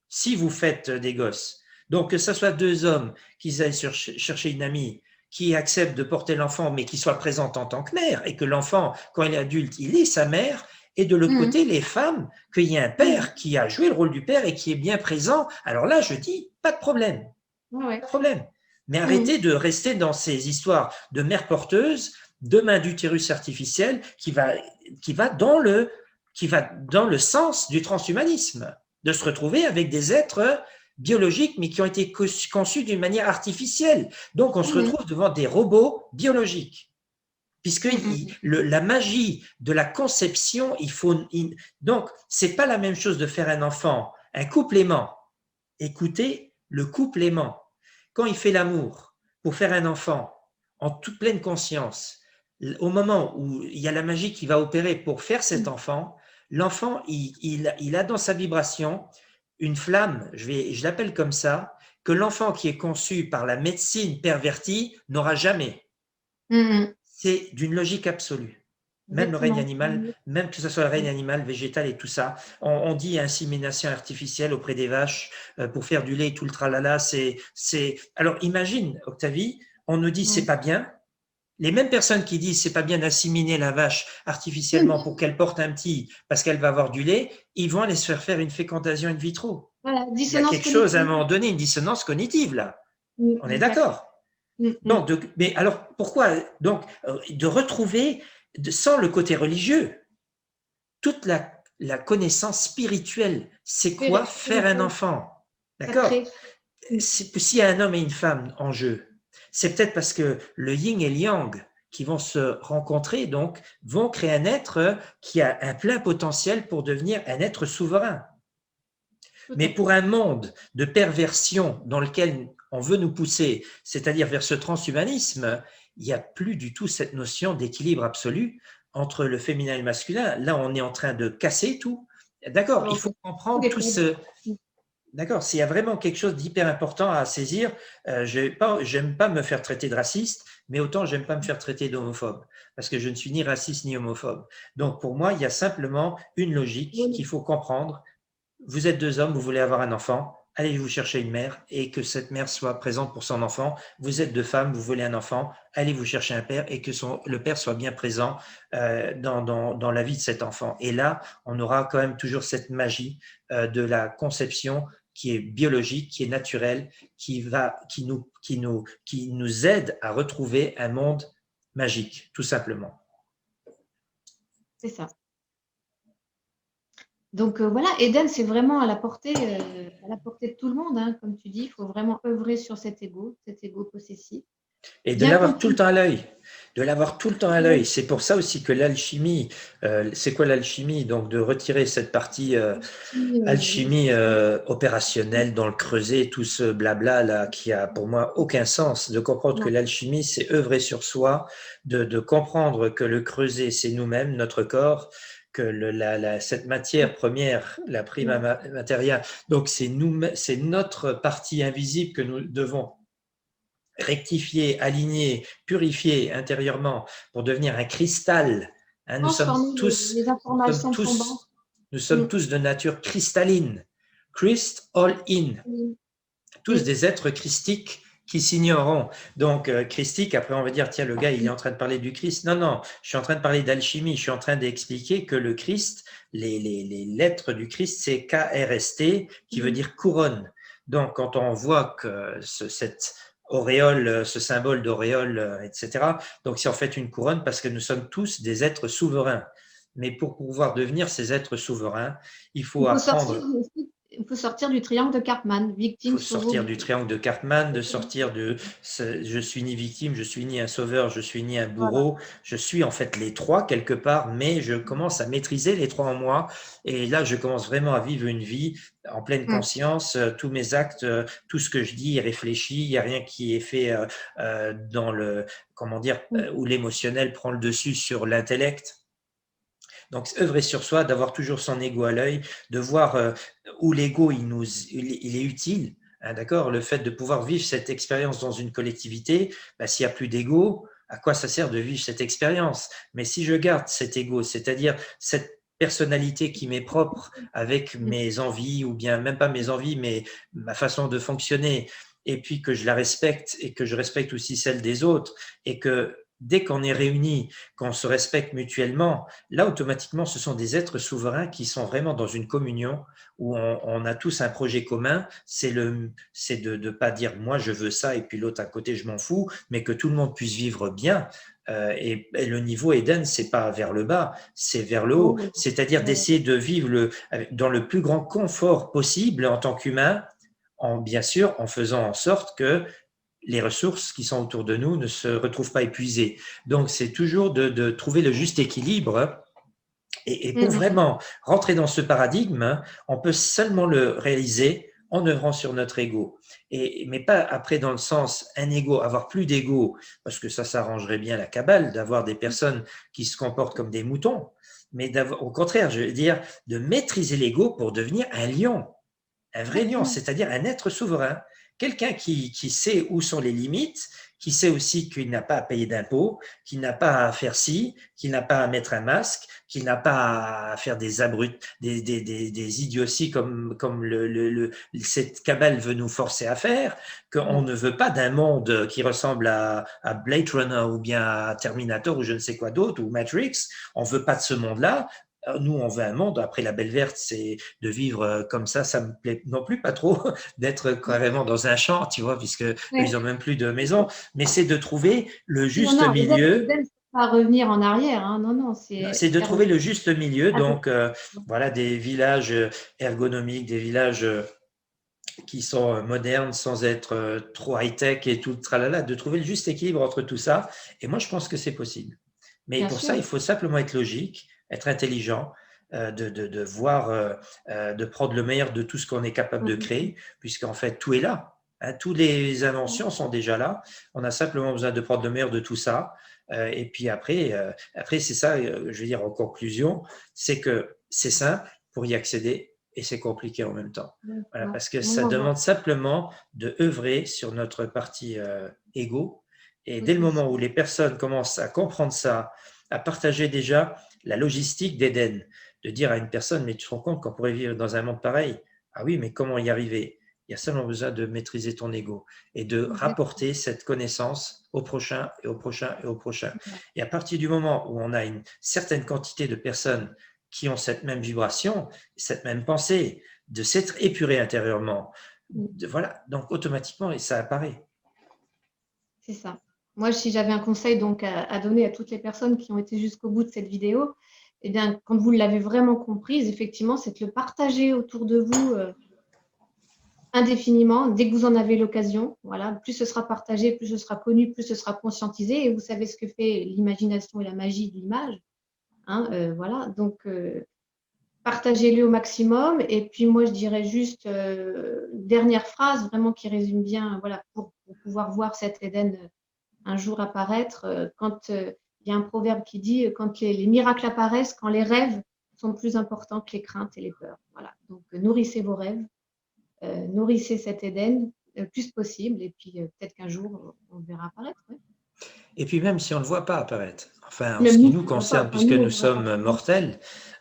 si vous faites des gosses. Donc, que ce soit deux hommes qui aillent chercher une amie, qui accepte de porter l'enfant, mais qui soit présente en tant que mère, et que l'enfant, quand il est adulte, il est sa mère, et de l'autre côté, les femmes, qu'il y ait un père qui a joué le rôle du père et qui est bien présent. Alors là, je dis, pas de problème. Pas de problème. Mais arrêtez de rester dans ces histoires de mère porteuse, de main d'utérus artificiel qui va dans le sens du transhumanisme, de se retrouver avec des êtres biologiques, mais qui ont été conçus d'une manière artificielle. Donc, on se retrouve devant des robots biologiques. Puisque la magie de la conception, donc, c'est pas la même chose de faire un enfant, un couple aimant. Écoutez, le couple aimant, quand il fait l'amour pour faire un enfant, en toute pleine conscience, au moment où il y a la magie qui va opérer pour faire cet enfant, l'enfant, il a dans sa vibration une flamme, je l'appelle comme ça, que l'enfant qui est conçu par la médecine pervertie n'aura jamais. C'est d'une logique absolue. Même le règne animal, même que ce soit le règne animal, végétal et tout ça, on dit insémination artificielle auprès des vaches pour faire du lait et tout le tralala. Alors imagine, Octavie, on nous dit c'est pas bien. Les mêmes personnes qui disent c'est pas bien d'inséminer la vache artificiellement pour qu'elle porte un petit parce qu'elle va avoir du lait, ils vont aller se faire une fécondation in vitro. Voilà, Il y a quelque chose à un moment donné, une dissonance cognitive là. On est d'accord. Donc, mais alors pourquoi donc de retrouver sans le côté religieux toute la connaissance spirituelle, c'est quoi faire un enfant, d'accord? S'il y a un homme et une femme en jeu, c'est peut-être parce que le yin et le yang qui vont se rencontrer, donc, vont créer un être qui a un plein potentiel pour devenir un être souverain. Mais pour un monde de perversion dans lequel on veut nous pousser, c'est-à-dire vers ce transhumanisme, il n'y a plus du tout cette notion d'équilibre absolu entre le féminin et le masculin. Là, on est en train de casser tout D'accord, il selon faut tous comprendre les tout codes. ce… D'accord, s'il y a vraiment quelque chose d'hyper important à saisir, j'aime pas me faire traiter de raciste, mais autant j'aime pas me faire traiter d'homophobe, parce que je ne suis ni raciste ni homophobe. Donc pour moi, il y a simplement une logique qu'il faut comprendre. Vous êtes deux hommes, vous voulez avoir un enfant, allez vous chercher une mère et que cette mère soit présente pour son enfant. Vous êtes deux femmes, vous voulez un enfant, allez vous chercher un père et que le père soit bien présent dans la vie de cet enfant. Et là, on aura quand même toujours cette magie de la conception qui est biologique, qui est naturelle, qui nous aide à retrouver un monde magique, tout simplement. C'est ça. Donc voilà, Eden, c'est vraiment à la portée de tout le monde, hein, comme tu dis. Il faut vraiment œuvrer sur cet ego possessif. Et de Bien l'avoir tout le comprendre. temps à l'œil. De l'avoir tout le temps à l'œil. Oui, C'est pour ça aussi que l'alchimie, c'est quoi l'alchimie? Donc de retirer cette partie oui, alchimie c'est ça. opérationnelle dans le creuset, tout ce blabla là qui a pour moi aucun sens. De comprendre que Non. l'alchimie, c'est œuvrer sur soi, de comprendre que le creuset, c'est nous-mêmes, notre corps, que cette matière première, la prima materia, donc c'est notre partie invisible que nous devons rectifier, aligner, purifier intérieurement pour devenir un cristal. Hein, Transformer les nous sommes informations tombantes. tous, nous sommes Mm. tous de nature cristalline. Christ all in. Oui, Tous oui, des êtres christiques qui s'ignoreront. Donc, christique, après on va dire, tiens, le gars, il est en train de parler du Christ. Non, non, je suis en train de parler d'alchimie. Je suis en train d'expliquer que le Christ, les lettres du Christ, c'est KRST, qui veut oui. dire couronne. Donc, quand on voit que cette auréole, ce symbole d'auréole, etc., donc c'est en fait une couronne parce que nous sommes tous des êtres souverains. Mais pour pouvoir devenir ces êtres souverains, il faut apprendre. Il faut sortir du triangle de Karpman, Il victime, faut sauveur, sortir du bourreau. triangle de Cartman, de sortir de je suis ni victime, je suis ni un sauveur, je suis ni un Voilà. bourreau. Je suis en fait les trois quelque part, mais je commence à maîtriser les trois en moi. Et là, je commence vraiment à vivre une vie en pleine Mm. conscience. Tous mes actes, tout ce que je dis est réfléchi. Il n'y a rien qui est fait dans le, comment dire, Mm. où l'émotionnel prend le dessus sur l'intellect. Donc, œuvrer sur soi, d'avoir toujours son ego à l'œil, de voir où l'ego il est utile. Hein, d'accord. Le fait de pouvoir vivre cette expérience dans une collectivité, bah, s'il n'y a plus d'ego, à quoi ça sert de vivre cette expérience? Mais si je garde cet ego, c'est-à-dire cette personnalité qui m'est propre avec Mm. mes envies, ou bien même pas mes envies, mais ma façon de fonctionner, et puis que je la respecte et que je respecte aussi celle des autres, et que dès qu'on est réunis, qu'on se respecte mutuellement, là, automatiquement, ce sont des êtres souverains qui sont vraiment dans une communion où on a tous un projet commun. C'est de ne pas dire moi je veux ça et puis l'autre à côté je m'en fous, mais que tout le monde puisse vivre bien. Et le niveau Eden, c'est pas vers le bas, c'est vers le Oh, haut. oui. C'est-à-dire Ouais. d'essayer de vivre dans le plus grand confort possible en tant qu'humain, bien sûr en faisant en sorte que les ressources qui sont autour de nous ne se retrouvent pas épuisées. Donc, c'est toujours de trouver le juste équilibre. Et Mm, pour mm, vraiment rentrer dans ce paradigme, on peut seulement le réaliser en œuvrant sur notre ego. Mais pas après dans le sens un ego, avoir plus d'ego, parce que ça s'arrangerait bien la cabale, d'avoir des personnes qui se comportent comme des moutons, mais au contraire, je veux dire, de maîtriser l'ego pour devenir un lion. Un vrai lion, exactement. c'est-à-dire un être souverain, quelqu'un qui sait où sont les limites, qui sait aussi qu'il n'a pas à payer d'impôts, qu'il n'a pas à faire ci, qu'il n'a pas à mettre un masque, qu'il n'a pas à faire des abrutes, des idioties comme cette cabale veut nous forcer à faire, qu'on Mm. ne veut pas d'un monde qui ressemble à Blade Runner ou bien à Terminator ou je ne sais quoi d'autre, ou Matrix. On ne veut pas de ce monde-là. Nous, on veut un monde, après la belle verte, c'est de vivre comme ça me plaît non plus pas trop d'être carrément dans un champ, tu vois, puisque eux, ils Ouais. ont même plus de maison, mais c'est de trouver le Non, juste non, milieu. Eden, c'est pas revenir en arrière, hein. Non, non, c'est C'est de faire trouver aussi le juste milieu, avec. donc voilà, des villages ergonomiques, des villages qui sont modernes sans être trop high-tech et tout le tralala, de trouver le juste équilibre entre tout ça. Et moi, je pense que c'est possible. Mais Bien pour ça, sûr. il faut simplement être logique, être intelligent, de voir, de prendre le meilleur de tout ce qu'on est capable Mm, de mm, mm. créer, puisqu'en fait, tout est là. Hein, toutes les inventions sont déjà là. On a simplement besoin de prendre le meilleur de tout ça. Et puis après c'est ça, je veux dire en conclusion, c'est que c'est simple. pour y accéder et c'est compliqué en même temps. Voilà, D'accord. parce que ça Moi, demande simplement de œuvrer sur notre partie égo. Et tout dès le à moment fait. où les personnes commencent à comprendre ça, à partager déjà la logistique d'Éden, de dire à une personne, mais tu te rends compte qu'on pourrait vivre dans un monde pareil? Ah oui, mais comment y arriver? Il y a seulement besoin de maîtriser ton ego et de Exactement. rapporter cette connaissance au prochain et au prochain et au prochain. Voilà. Et à partir du moment où on a une certaine quantité de personnes qui ont cette même vibration, cette même pensée, de s'être épuré intérieurement, voilà, donc automatiquement, et ça apparaît. C'est ça. Moi, si j'avais un conseil donc à donner à toutes les personnes qui ont été jusqu'au bout de cette vidéo, eh bien, quand vous l'avez vraiment comprise, effectivement, c'est de le partager autour de vous indéfiniment, dès que vous en avez l'occasion. Voilà, plus ce sera partagé, plus ce sera connu, plus ce sera conscientisé. Et vous savez ce que fait l'imagination et la magie de l'image. Hein, voilà, donc partagez-le au maximum. Et puis moi, je dirais juste dernière phrase vraiment qui résume bien, voilà, pour pouvoir voir cet Éden un jour apparaître. Quand il y a un proverbe qui dit quand les miracles apparaissent, quand les rêves sont plus importants que les craintes et les peurs. Voilà, donc nourrissez vos rêves, nourrissez cet Éden le plus possible. Et puis peut-être qu'un jour, on le verra apparaître. Ouais. Et puis même si on ne le voit pas apparaître, enfin en ce Même qui nous, nous on ne voit pas. concerne, Enfin, puisque nous, on nous ne voit pas. sommes mortels,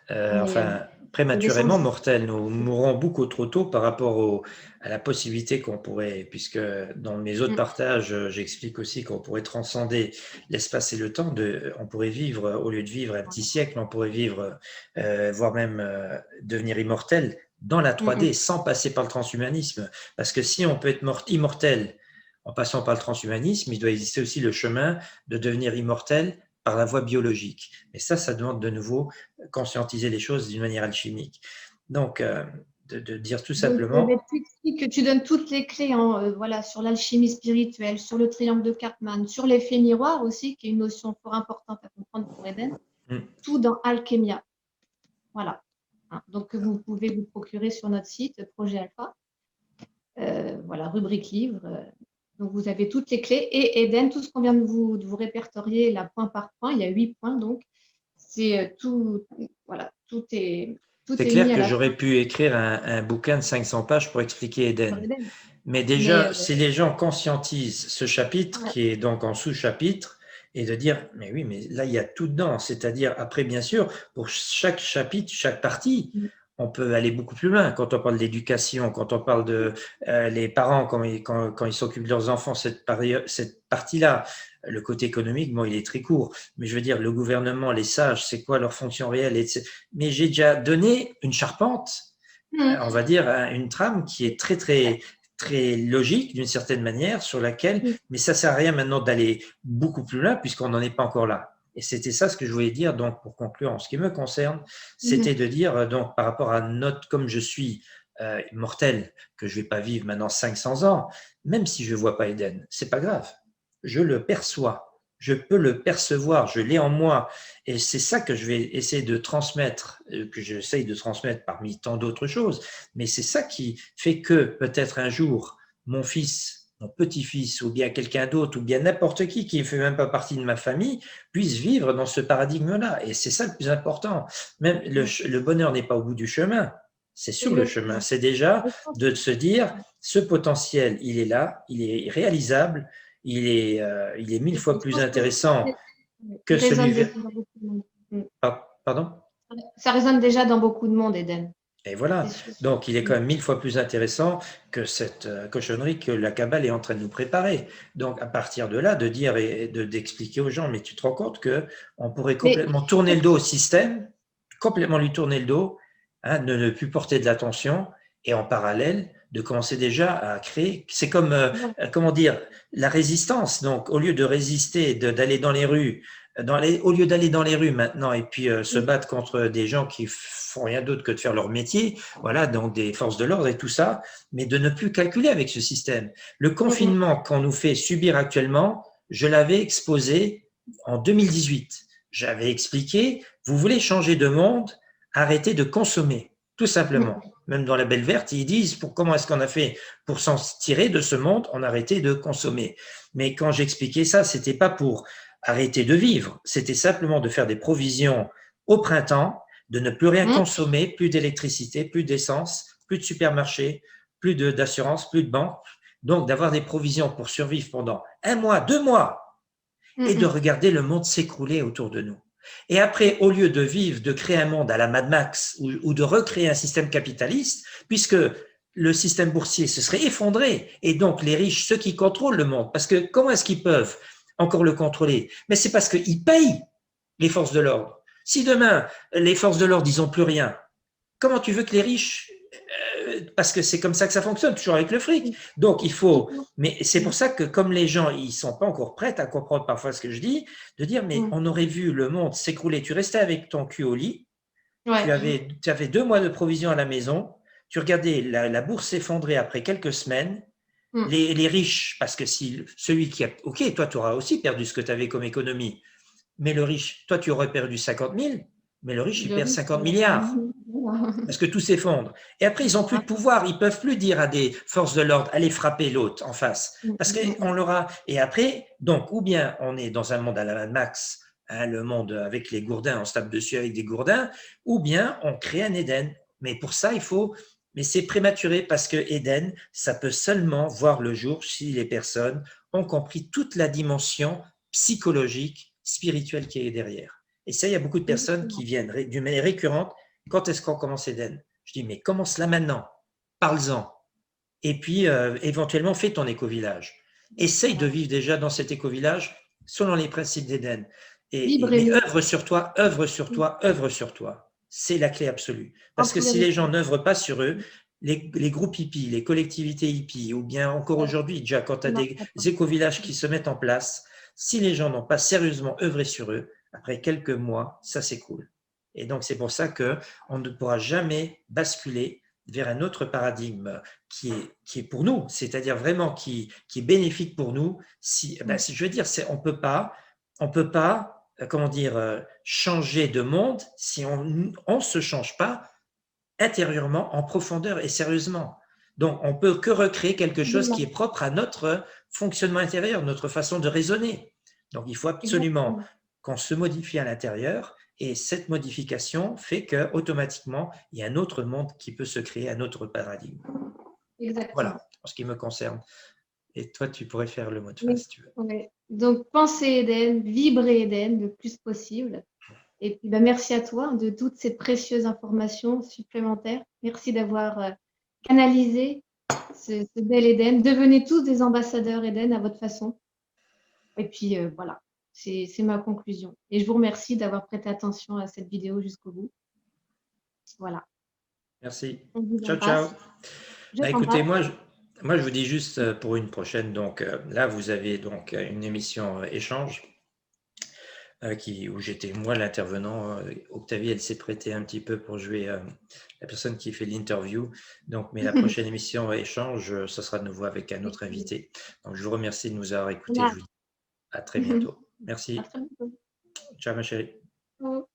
Mais enfin la prématurément descente, mortels, nous mourrons beaucoup trop tôt par rapport à la possibilité qu'on pourrait, puisque dans mes autres partages, j'explique aussi qu'on pourrait transcender l'espace et le temps, on pourrait vivre, au lieu de vivre un petit siècle, on pourrait vivre, voire même devenir immortel dans la 3D sans passer par le transhumanisme. Parce que si on peut être immortel en passant par le transhumanisme, il doit exister aussi le chemin de devenir immortel par la voie biologique. Mais ça demande de nouveau conscientiser les choses d'une manière alchimique. Donc, de dire tout donc, simplement, tu expliques que tu donnes toutes les clés voilà, sur l'alchimie spirituelle, sur le triangle de Karpman, sur l'effet miroir aussi, qui est une notion fort importante à comprendre pour Eden, tout dans Alchemia. Voilà. Hein, donc, vous pouvez vous procurer sur notre site, Projet Alpha. Voilà, rubrique livre. Donc, vous avez toutes les clés. Et Eden, tout ce qu'on vient de vous répertorier, là, point par point, il y a 8 points, donc, c'est tout, voilà, tout est c'est clair mis à que la fin j'aurais pu écrire un bouquin de 500 pages pour expliquer sur Eden. Eden. Mais Mais déjà, si les gens conscientisent ce chapitre, voilà. qui est donc en sous-chapitre, et de dire, mais oui, mais là, il y a tout dedans. C'est-à-dire, après, bien sûr, pour chaque chapitre, chaque partie, on peut aller beaucoup plus loin. Quand on parle d'éducation, quand on parle de les parents, quand ils s'occupent de leurs enfants, cette partie-là, le côté économique, bon, il est très court. Mais je veux dire, le gouvernement, les sages, c'est quoi leur fonction réelle, etc. Mais j'ai déjà donné une charpente, on va dire, une trame qui est très, très, très logique d'une certaine manière, sur laquelle, mais ça sert à rien maintenant d'aller beaucoup plus loin puisqu'on n'en est pas encore là. Et c'était ça ce que je voulais dire, donc pour conclure en ce qui me concerne, c'était de dire, donc par rapport à notre, comme je suis mortel, que je ne vais pas vivre maintenant 500 ans, même si je ne vois pas Eden, c'est pas grave. Je le perçois. Je peux le percevoir, je l'ai en moi. Et c'est ça que je vais essayer de transmettre, que j'essaye de transmettre parmi tant d'autres choses. Mais c'est ça qui fait que peut-être un jour, mon fils, mon petit-fils, ou bien quelqu'un d'autre, ou bien n'importe qui ne fait même pas partie de ma famille, puisse vivre dans ce paradigme-là. Et c'est ça le plus important. Même le bonheur n'est pas au bout du chemin, c'est sur le chemin. C'est déjà de se dire, ce potentiel, il est là, il est réalisable, il est 1000 fois Je plus pense que intéressant il que celui. résonne déjà dans beaucoup de monde. Pardon? Ça résonne déjà dans beaucoup de monde, Eden. Et voilà, C'est sûr. donc il est quand même 1000 fois plus intéressant que cette cochonnerie que la Kabbale est en train de nous préparer. Donc à partir de là, de dire et d'expliquer aux gens, mais tu te rends compte qu'on pourrait complètement tourner le dos au système, complètement lui tourner le dos, hein, de ne plus porter de l'attention, et en parallèle, de commencer déjà à créer. C'est comme, comment dire, la résistance. Donc au lieu de résister, d'aller dans les rues, au lieu d'aller dans les rues maintenant et puis se battre contre des gens qui font rien d'autre que de faire leur métier, voilà, donc des forces de l'ordre et tout ça, mais de ne plus calculer avec ce système. Le confinement qu'on nous fait subir actuellement, je l'avais exposé en 2018. J'avais expliqué, vous voulez changer de monde, arrêtez de consommer, tout simplement. Même dans la Belle Verte, ils disent comment est-ce qu'on a fait pour s'en tirer de ce monde, on a arrêté de consommer. Mais quand j'expliquais ça, c'était pas pour arrêter de vivre, c'était simplement de faire des provisions au printemps, de ne plus rien consommer, plus d'électricité, plus d'essence, plus de supermarché, plus d'assurance, plus de banque. Donc, d'avoir des provisions pour survivre pendant 1 mois, 2 mois, et de regarder le monde s'écrouler autour de nous. Et après, au lieu de vivre, de créer un monde à la Mad Max ou de recréer un système capitaliste, puisque le système boursier se serait effondré, et donc les riches, ceux qui contrôlent le monde, parce que comment est-ce qu'ils peuvent encore le contrôler? Mais c'est parce qu'ils payent les forces de l'ordre. Si demain, les forces de l'ordre, ils n'ont plus rien, comment tu veux que les riches, parce que c'est comme ça que ça fonctionne, toujours avec le fric. Donc, il faut, mais c'est pour ça que comme les gens, ils ne sont pas encore prêts à comprendre parfois ce que je dis, de dire, mais on aurait vu le monde s'écrouler. Tu restais avec ton cul au lit, tu avais 2 mois de provisions à la maison, tu regardais la bourse s'effondrer après quelques semaines, les riches, parce que si celui qui a, ok, toi, tu auras aussi perdu ce que tu avais comme économie, mais le riche, toi, tu aurais perdu 50 000, mais le riche, il perd 50 milliards. Parce que tout s'effondre. Et après, ils n'ont plus de pouvoir. Ils ne peuvent plus dire à des forces de l'ordre, allez frapper l'autre en face. Parce qu'on l'aura. Et après, donc, ou bien on est dans un monde à la Mad Max, hein, le monde avec les gourdins, on se tape dessus avec des gourdins, ou bien on crée un Éden. Mais pour ça, il faut. Mais c'est prématuré parce que Éden, ça peut seulement voir le jour si les personnes ont compris toute la dimension psychologique, spirituelle qui est derrière. Et ça, il y a beaucoup de personnes qui viennent d'une manière récurrente. Quand est-ce qu'on commence Éden? Je dis, mais commence là maintenant, parle-en. Et puis, éventuellement, fais ton éco-village. Essaye de vivre déjà dans cet éco-village selon les principes d'Éden. Mais œuvre sur toi, œuvre sur toi, œuvre sur toi. C'est la clé absolue. Parce que si les gens n'œuvrent pas sur eux, les groupes hippies, les collectivités hippies, ou bien encore aujourd'hui, déjà, quand tu as des éco-villages qui se mettent en place, si les gens n'ont pas sérieusement œuvré sur eux, après quelques mois, ça s'écroule. Et donc, c'est pour ça qu'on ne pourra jamais basculer vers un autre paradigme qui est pour nous, c'est-à-dire vraiment qui est bénéfique pour nous. Je veux dire, on peut pas, comment dire, changer de monde si on ne se change pas intérieurement, en profondeur et sérieusement. Donc, on peut que recréer quelque chose qui est propre à notre fonctionnement intérieur, notre façon de raisonner. Donc, il faut absolument qu'on se modifie à l'intérieur. Et cette modification fait qu'automatiquement, il y a un autre monde qui peut se créer, un autre paradigme. Exactement. Voilà, en ce qui me concerne. Et toi, tu pourrais faire le mot de fin, si tu veux. Oui. Donc, pensez Éden, vibrez Éden le plus possible. Et puis, merci à toi de toutes ces précieuses informations supplémentaires. Merci d'avoir canalisé ce bel Éden. Devenez tous des ambassadeurs Éden à votre façon. Et puis, voilà. C'est ma conclusion. Et je vous remercie d'avoir prêté attention à cette vidéo jusqu'au bout. Voilà. Merci. Ciao, ciao. Écoutez, moi, je vous dis juste pour une prochaine. Donc là, vous avez donc une émission échange où j'étais moi l'intervenant. Octavie, elle s'est prêtée un petit peu pour jouer la personne qui fait l'interview. Donc, mais la prochaine émission échange, ce sera de nouveau avec un autre invité. Donc, je vous remercie de nous avoir écoutés. Je vous dis à très bientôt. Merci. À très bientôt. Ciao, ma chérie. Ciao.